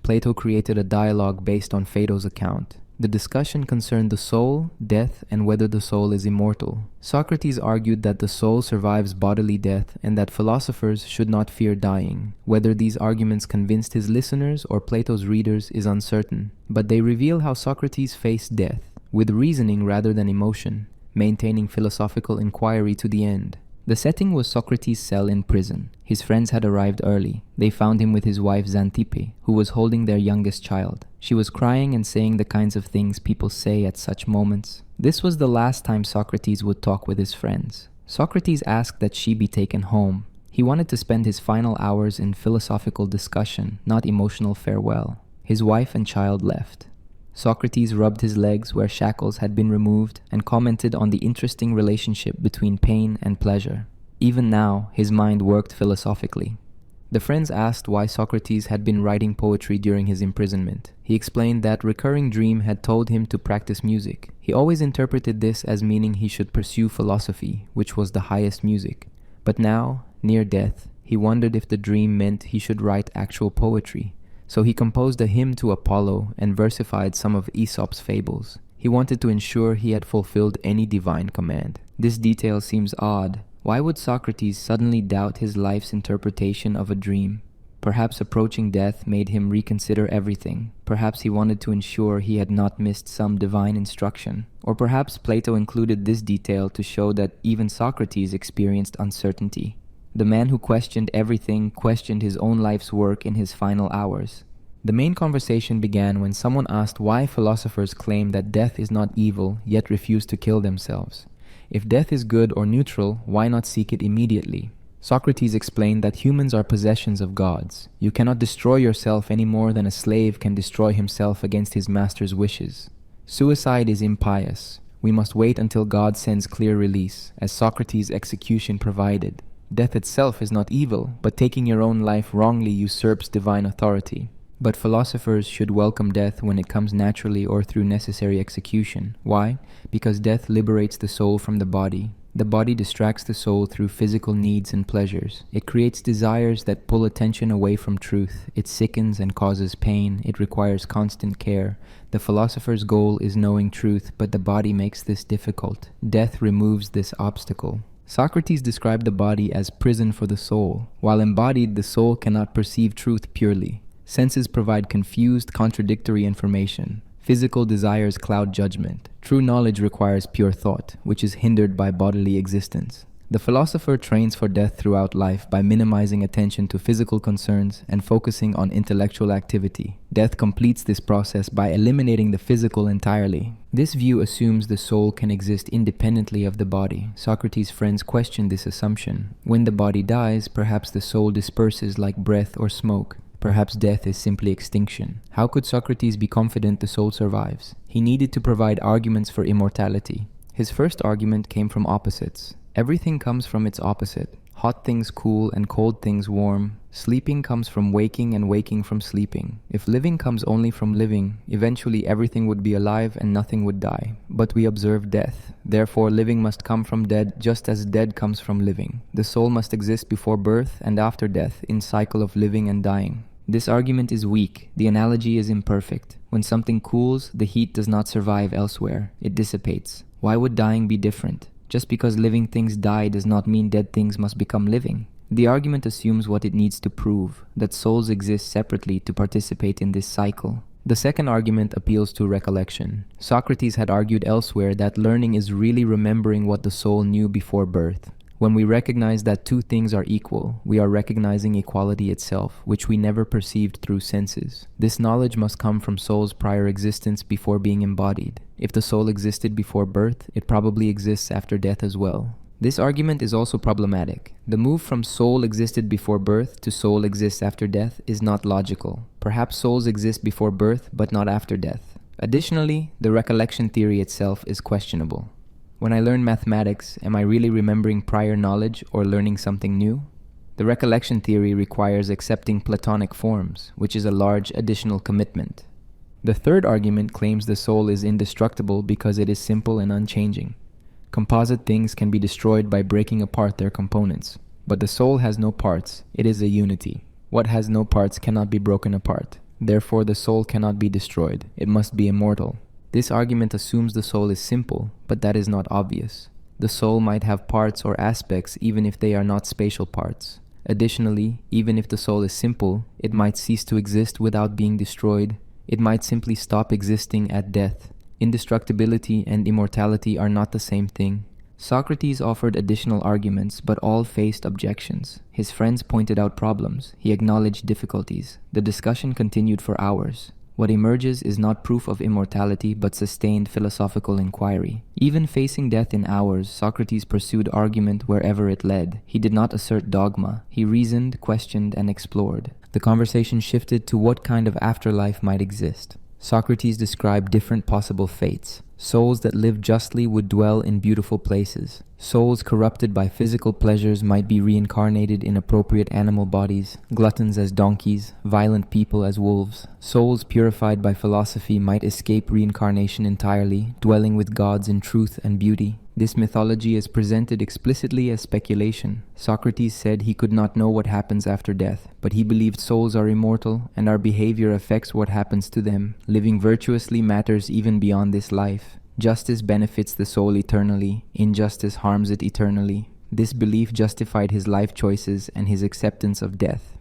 Plato created a dialogue based on Phaedo's account. The discussion concerned the soul, death, and whether the soul is immortal. Socrates argued that the soul survives bodily death and that philosophers should not fear dying. Whether these arguments convinced his listeners or Plato's readers is uncertain, but they reveal how Socrates faced death, with reasoning rather than emotion, maintaining philosophical inquiry to the end. The setting was Socrates' cell in prison. His friends had arrived early. They found him with his wife Xanthippe, who was holding their youngest child. She was crying and saying the kinds of things people say at such moments. This was the last time Socrates would talk with his friends. Socrates asked that she be taken home. He wanted to spend his final hours in philosophical discussion, not emotional farewell. His wife and child left. Socrates rubbed his legs where shackles had been removed and commented on the interesting relationship between pain and pleasure. Even now, his mind worked philosophically. The friends asked why Socrates had been writing poetry during his imprisonment. He explained that recurring dream had told him to practice music. He always interpreted this as meaning he should pursue philosophy, which was the highest music. But now, near death, he wondered if the dream meant he should write actual poetry. So he composed a hymn to Apollo and versified some of Aesop's fables. He wanted to ensure he had fulfilled any divine command. This detail seems odd. Why would Socrates suddenly doubt his life's interpretation of a dream? Perhaps approaching death made him reconsider everything. Perhaps he wanted to ensure he had not missed some divine instruction. Or perhaps Plato included this detail to show that even Socrates experienced uncertainty. The man who questioned everything questioned his own life's work in his final hours. The main conversation began when someone asked why philosophers claim that death is not evil yet refuse to kill themselves. If death is good or neutral, why not seek it immediately? Socrates explained that humans are possessions of gods. You cannot destroy yourself any more than a slave can destroy himself against his master's wishes. Suicide is impious. We must wait until God sends clear release, as Socrates' execution provided. Death itself is not evil, but taking your own life wrongly usurps divine authority. But philosophers should welcome death when it comes naturally or through necessary execution. Why? Because death liberates the soul from the body. The body distracts the soul through physical needs and pleasures. It creates desires that pull attention away from truth. It sickens and causes pain. It requires constant care. The philosopher's goal is knowing truth, but the body makes this difficult. Death removes this obstacle. Socrates described the body as prison for the soul. While embodied, the soul cannot perceive truth purely. Senses provide confused, contradictory information. Physical desires cloud judgment. True knowledge requires pure thought, which is hindered by bodily existence. The philosopher trains for death throughout life by minimizing attention to physical concerns and focusing on intellectual activity. Death completes this process by eliminating the physical entirely. This view assumes the soul can exist independently of the body. Socrates' friends questioned this assumption. When the body dies, perhaps the soul disperses like breath or smoke. Perhaps death is simply extinction. How could Socrates be confident the soul survives? He needed to provide arguments for immortality. His first argument came from opposites. Everything comes from its opposite. Hot things cool and cold things warm. Sleeping comes from waking and waking from sleeping. If living comes only from living, eventually everything would be alive and nothing would die. But we observe death. Therefore, living must come from dead just as dead comes from living. The soul must exist before birth and after death in cycle of living and dying. This argument is weak. The analogy is imperfect. When something cools, the heat does not survive elsewhere. It dissipates. Why would dying be different? Just because living things die does not mean dead things must become living. The argument assumes what it needs to prove, that souls exist separately to participate in this cycle. The second argument appeals to recollection. Socrates had argued elsewhere that learning is really remembering what the soul knew before birth. When we recognize that two things are equal, we are recognizing equality itself, which we never perceived through senses. This knowledge must come from soul's prior existence before being embodied. If the soul existed before birth, it probably exists after death as well. This argument is also problematic. The move from soul existed before birth to soul exists after death is not logical. Perhaps souls exist before birth, but not after death. Additionally, the recollection theory itself is questionable. When I learn mathematics, am I really remembering prior knowledge or learning something new? The recollection theory requires accepting Platonic forms, which is a large additional commitment. The third argument claims the soul is indestructible because it is simple and unchanging. Composite things can be destroyed by breaking apart their components, but the soul has no parts. It is a unity. What has no parts cannot be broken apart. Therefore, the soul cannot be destroyed. It must be immortal. This argument assumes the soul is simple, but that is not obvious. The soul might have parts or aspects even if they are not spatial parts. Additionally, even if the soul is simple, it might cease to exist without being destroyed. It might simply stop existing at death. Indestructibility and immortality are not the same thing. Socrates offered additional arguments, but all faced objections. His friends pointed out problems. He acknowledged difficulties. The discussion continued for hours. What emerges is not proof of immortality, but sustained philosophical inquiry. Even facing death in hours, Socrates pursued argument wherever it led. He did not assert dogma. He reasoned, questioned, and explored. The conversation shifted to what kind of afterlife might exist. Socrates described different possible fates. Souls that lived justly would dwell in beautiful places. Souls corrupted by physical pleasures might be reincarnated in appropriate animal bodies, gluttons as donkeys, violent people as wolves. Souls purified by philosophy might escape reincarnation entirely, dwelling with gods in truth and beauty. This mythology is presented explicitly as speculation. Socrates said he could not know what happens after death, but he believed souls are immortal and our behavior affects what happens to them. Living virtuously matters even beyond this life. Justice benefits the soul eternally. Injustice harms it eternally. This belief justified his life choices and his acceptance of death.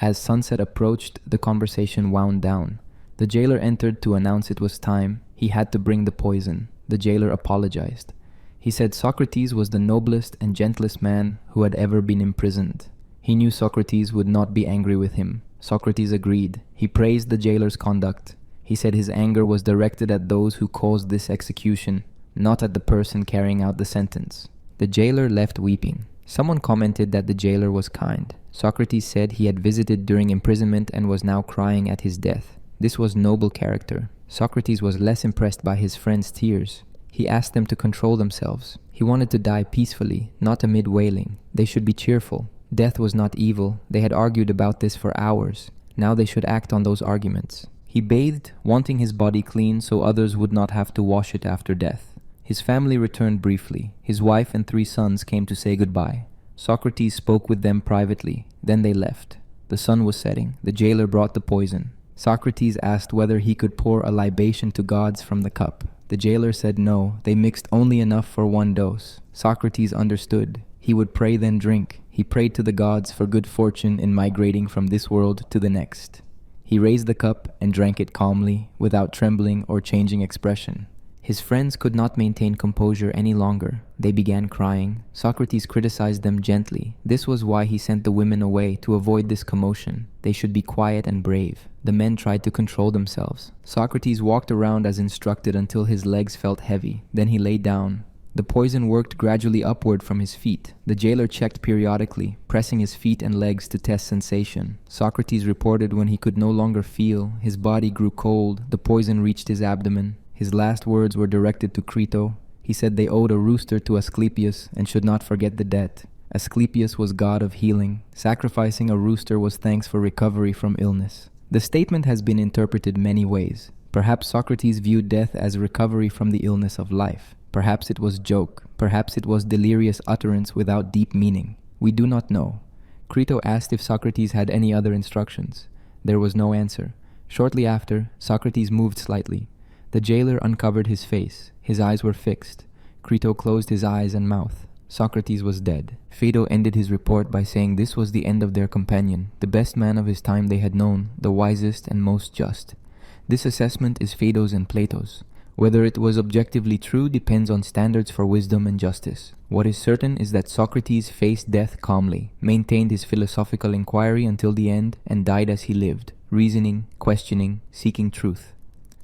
As sunset approached, the conversation wound down. The jailer entered to announce it was time. He had to bring the poison. The jailer apologized. He said Socrates was the noblest and gentlest man who had ever been imprisoned. He knew Socrates would not be angry with him. Socrates agreed. He praised the jailer's conduct. He said his anger was directed at those who caused this execution, not at the person carrying out the sentence. The jailer left weeping. Someone commented that the jailer was kind. Socrates said he had visited during imprisonment and was now crying at his death. This was noble character. Socrates was less impressed by his friend's tears. He asked them to control themselves. He wanted to die peacefully, not amid wailing. They should be cheerful. Death was not evil. They had argued about this for hours. Now they should act on those arguments. He bathed, wanting his body clean so others would not have to wash it after death. His family returned briefly. His wife and 3 sons came to say goodbye. Socrates spoke with them privately. Then they left. The sun was setting. The jailer brought the poison. Socrates asked whether he could pour a libation to gods from the cup. The jailer said no, they mixed only enough for 1 dose. Socrates understood. He would pray then drink. He prayed to the gods for good fortune in migrating from this world to the next. He raised the cup and drank it calmly, without trembling or changing expression. His friends could not maintain composure any longer. They began crying. Socrates criticized them gently. This was why he sent the women away, to avoid this commotion. They should be quiet and brave. The men tried to control themselves. Socrates walked around as instructed until his legs felt heavy. Then he lay down. The poison worked gradually upward from his feet. The jailer checked periodically, pressing his feet and legs to test sensation. Socrates reported when he could no longer feel. His body grew cold. The poison reached his abdomen. His last words were directed to Crito. He said they owed a rooster to Asclepius and should not forget the debt. Asclepius was god of healing. Sacrificing a rooster was thanks for recovery from illness. The statement has been interpreted many ways. Perhaps Socrates viewed death as recovery from the illness of life. Perhaps it was joke. Perhaps it was delirious utterance without deep meaning. We do not know. Crito asked if Socrates had any other instructions. There was no answer. Shortly after, Socrates moved slightly. The jailer uncovered his face. His eyes were fixed. Crito closed his eyes and mouth. Socrates was dead. Phaedo ended his report by saying this was the end of their companion, the best man of his time they had known, the wisest and most just. This assessment is Phaedo's and Plato's. Whether it was objectively true depends on standards for wisdom and justice. What is certain is that Socrates faced death calmly, maintained his philosophical inquiry until the end, and died as he lived, reasoning, questioning, seeking truth.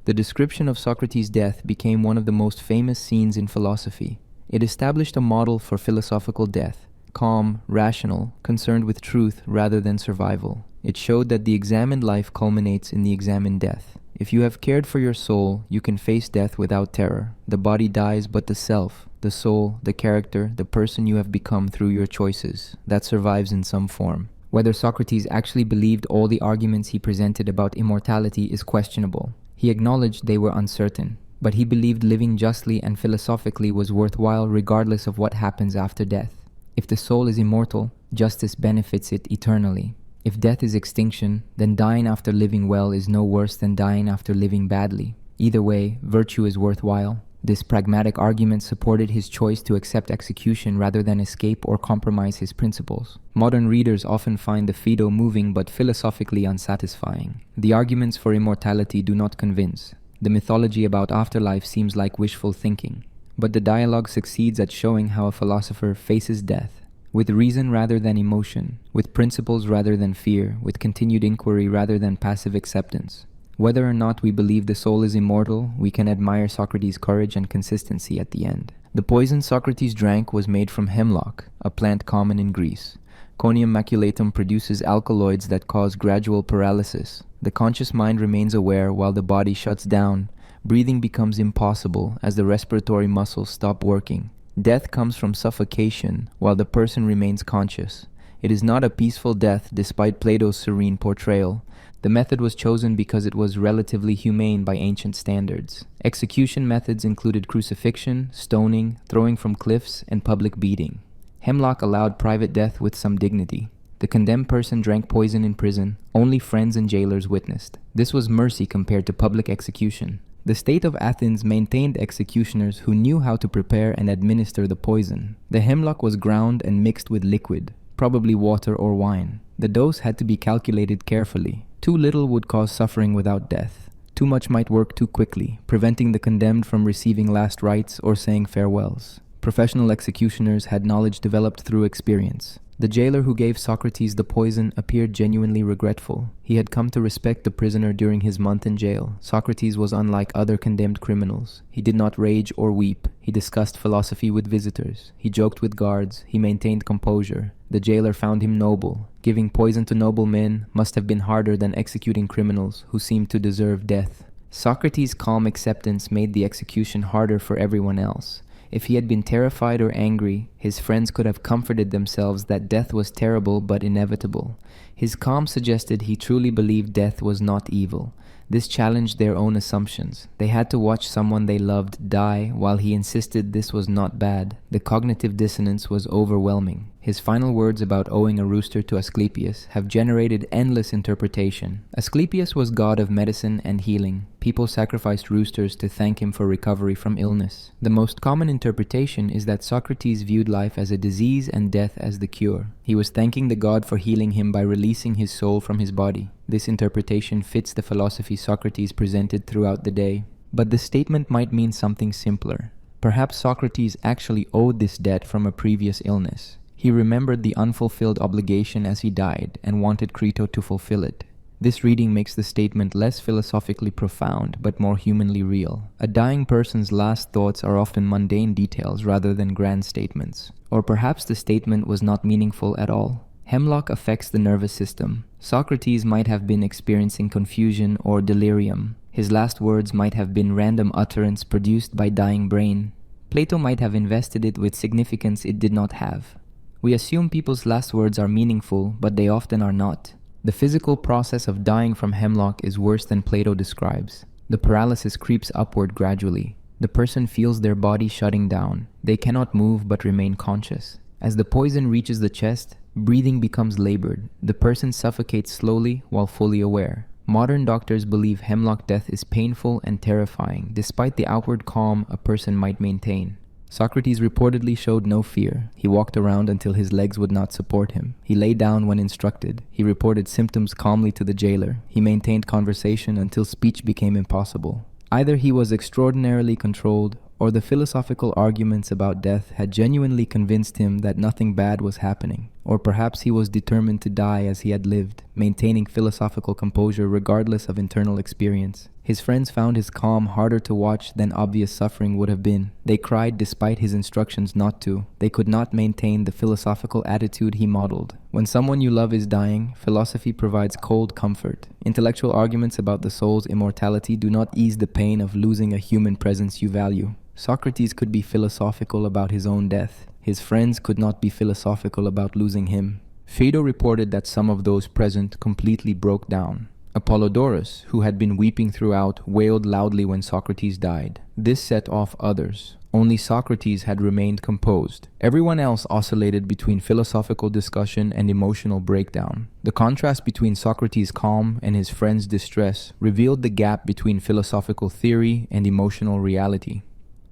The description of Socrates' death became one of the most famous scenes in philosophy. It established a model for philosophical death, calm, rational, concerned with truth rather than survival. It showed that the examined life culminates in the examined death. If you have cared for your soul, you can face death without terror. The body dies, but the self, the soul, the character, the person you have become through your choices, that survives in some form. Whether Socrates actually believed all the arguments he presented about immortality is questionable. He acknowledged they were uncertain, but he believed living justly and philosophically was worthwhile regardless of what happens after death. If the soul is immortal, justice benefits it eternally. If death is extinction, then dying after living well is no worse than dying after living badly. Either way, virtue is worthwhile. This pragmatic argument supported his choice to accept execution rather than escape or compromise his principles. Modern readers often find the Phaedo moving but philosophically unsatisfying. The arguments for immortality do not convince. The mythology about afterlife seems like wishful thinking. But the dialogue succeeds at showing how a philosopher faces death, with reason rather than emotion, with principles rather than fear, with continued inquiry rather than passive acceptance. Whether or not we believe the soul is immortal, we can admire Socrates' courage and consistency at the end. The poison Socrates drank was made from hemlock, a plant common in Greece. Conium maculatum produces alkaloids that cause gradual paralysis. The conscious mind remains aware while the body shuts down. Breathing becomes impossible as the respiratory muscles stop working. Death comes from suffocation while the person remains conscious. It is not a peaceful death despite Plato's serene portrayal. The method was chosen because it was relatively humane by ancient standards. Execution methods included crucifixion, stoning, throwing from cliffs, and public beating. Hemlock allowed private death with some dignity. The condemned person drank poison in prison. Only friends and jailers witnessed. This was mercy compared to public execution. The state of Athens maintained executioners who knew how to prepare and administer the poison. The hemlock was ground and mixed with liquid, probably water or wine. The dose had to be calculated carefully. Too little would cause suffering without death. Too much might work too quickly, preventing the condemned from receiving last rites or saying farewells. Professional executioners had knowledge developed through experience. The jailer who gave Socrates the poison appeared genuinely regretful. He had come to respect the prisoner during his month in jail. Socrates was unlike other condemned criminals. He did not rage or weep. He discussed philosophy with visitors. He joked with guards. He maintained composure. The jailer found him noble. Giving poison to noble men must have been harder than executing criminals who seemed to deserve death. Socrates' calm acceptance made the execution harder for everyone else. If he had been terrified or angry, his friends could have comforted themselves that death was terrible but inevitable. His calm suggested he truly believed death was not evil. This challenged their own assumptions. They had to watch someone they loved die while he insisted this was not bad. The cognitive dissonance was overwhelming. His final words about owing a rooster to Asclepius have generated endless interpretation. Asclepius was god of medicine and healing. People sacrificed roosters to thank him for recovery from illness. The most common interpretation is that Socrates viewed life as a disease and death as the cure. He was thanking the god for healing him by releasing his soul from his body. This interpretation fits the philosophy Socrates presented throughout the day. But the statement might mean something simpler. Perhaps Socrates actually owed this debt from a previous illness. He remembered the unfulfilled obligation as he died and wanted Crito to fulfill it. This reading makes the statement less philosophically profound but more humanly real. A dying person's last thoughts are often mundane details rather than grand statements. Or perhaps the statement was not meaningful at all. Hemlock affects the nervous system. Socrates might have been experiencing confusion or delirium. His last words might have been random utterance produced by dying brain. Plato might have invested it with significance it did not have. We assume people's last words are meaningful, but they often are not. The physical process of dying from hemlock is worse than Plato describes. The paralysis creeps upward gradually. The person feels their body shutting down. They cannot move but remain conscious. As the poison reaches the chest, breathing becomes labored. The person suffocates slowly while fully aware. Modern doctors believe hemlock death is painful and terrifying, despite the outward calm a person might maintain. Socrates reportedly showed no fear. He walked around until his legs would not support him. He lay down when instructed. He reported symptoms calmly to the jailer. He maintained conversation until speech became impossible. Either he was extraordinarily controlled, or the philosophical arguments about death had genuinely convinced him that nothing bad was happening. Or perhaps he was determined to die as he had lived, maintaining philosophical composure regardless of internal experience. His friends found his calm harder to watch than obvious suffering would have been. They cried despite his instructions not to. They could not maintain the philosophical attitude he modeled. When someone you love is dying, philosophy provides cold comfort. Intellectual arguments about the soul's immortality do not ease the pain of losing a human presence you value. Socrates could be philosophical about his own death. His friends could not be philosophical about losing him. Phaedo reported that some of those present completely broke down. Apollodorus, who had been weeping throughout, wailed loudly when Socrates died. This set off others. Only Socrates had remained composed. Everyone else oscillated between philosophical discussion and emotional breakdown. The contrast between Socrates' calm and his friends' distress revealed the gap between philosophical theory and emotional reality.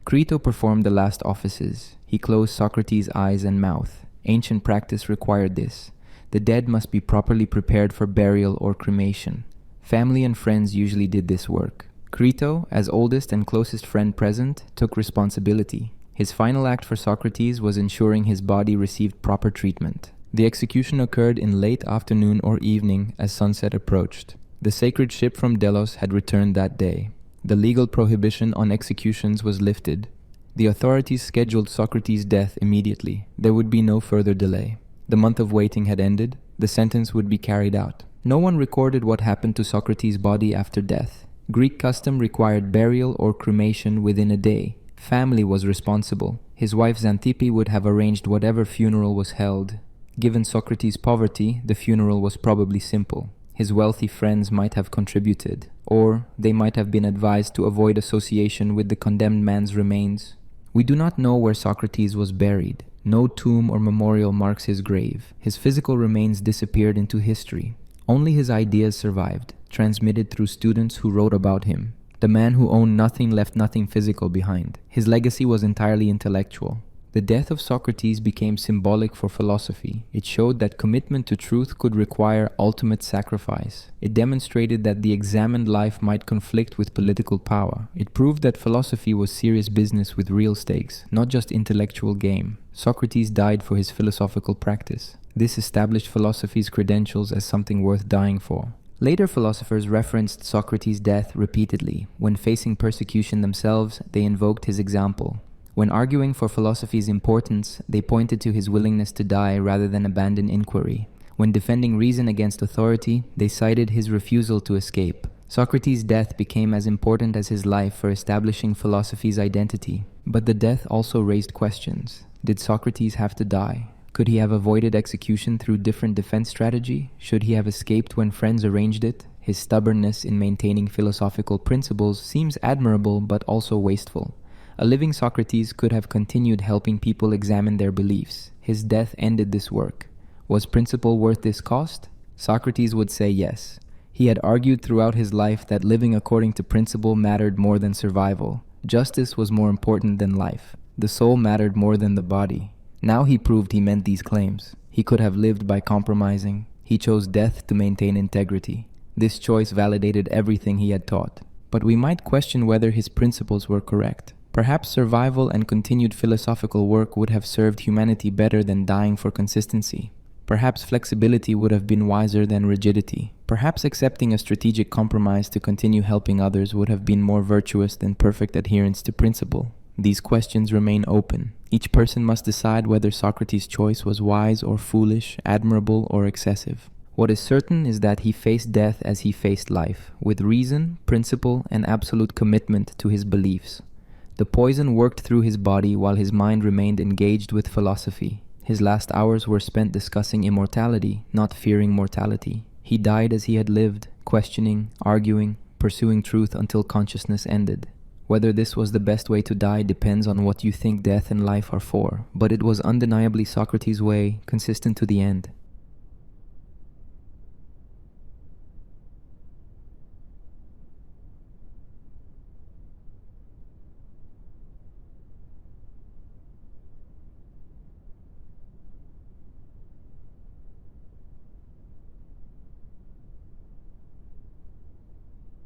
Crito performed the last offices. He closed Socrates' eyes and mouth. Ancient practice required this. The dead must be properly prepared for burial or cremation. Family and friends usually did this work. Crito, as oldest and closest friend present, took responsibility. His final act for Socrates was ensuring his body received proper treatment. The execution occurred in late afternoon or evening as sunset approached. The sacred ship from Delos had returned that day. The legal prohibition on executions was lifted. The authorities scheduled Socrates' death immediately. There would be no further delay. The month of waiting had ended. The sentence would be carried out. No one recorded what happened to Socrates' body after death. Greek custom required burial or cremation within a day. Family was responsible. His wife Xanthippe would have arranged whatever funeral was held. Given Socrates' poverty, the funeral was probably simple. His wealthy friends might have contributed, or they might have been advised to avoid association with the condemned man's remains. We do not know where Socrates was buried. No tomb or memorial marks his grave. His physical remains disappeared into history. Only his ideas survived, transmitted through students who wrote about him. The man who owned nothing left nothing physical behind. His legacy was entirely intellectual. The death of Socrates became symbolic for philosophy. It showed that commitment to truth could require ultimate sacrifice. It demonstrated that the examined life might conflict with political power. It proved that philosophy was serious business with real stakes, not just intellectual game. Socrates died for his philosophical practice. This established philosophy's credentials as something worth dying for. Later philosophers referenced Socrates' death repeatedly. When facing persecution themselves, they invoked his example. When arguing for philosophy's importance, they pointed to his willingness to die rather than abandon inquiry. When defending reason against authority, they cited his refusal to escape. Socrates' death became as important as his life for establishing philosophy's identity. But the death also raised questions. Did Socrates have to die? Could he have avoided execution through different defense strategy? Should he have escaped when friends arranged it? His stubbornness in maintaining philosophical principles seems admirable but also wasteful. A living Socrates could have continued helping people examine their beliefs. His death ended this work. Was principle worth this cost? Socrates would say yes. He had argued throughout his life that living according to principle mattered more than survival. Justice was more important than life. The soul mattered more than the body. Now he proved he meant these claims. He could have lived by compromising. He chose death to maintain integrity. This choice validated everything he had taught. But we might question whether his principles were correct. Perhaps survival and continued philosophical work would have served humanity better than dying for consistency. Perhaps flexibility would have been wiser than rigidity. Perhaps accepting a strategic compromise to continue helping others would have been more virtuous than perfect adherence to principle. These questions remain open. Each person must decide whether Socrates' choice was wise or foolish, admirable or excessive. What is certain is that he faced death as he faced life, with reason, principle, and absolute commitment to his beliefs. The poison worked through his body while his mind remained engaged with philosophy. His last hours were spent discussing immortality, not fearing mortality. He died as he had lived, questioning, arguing, pursuing truth until consciousness ended. Whether this was the best way to die depends on what you think death and life are for, but it was undeniably Socrates' way, consistent to the end.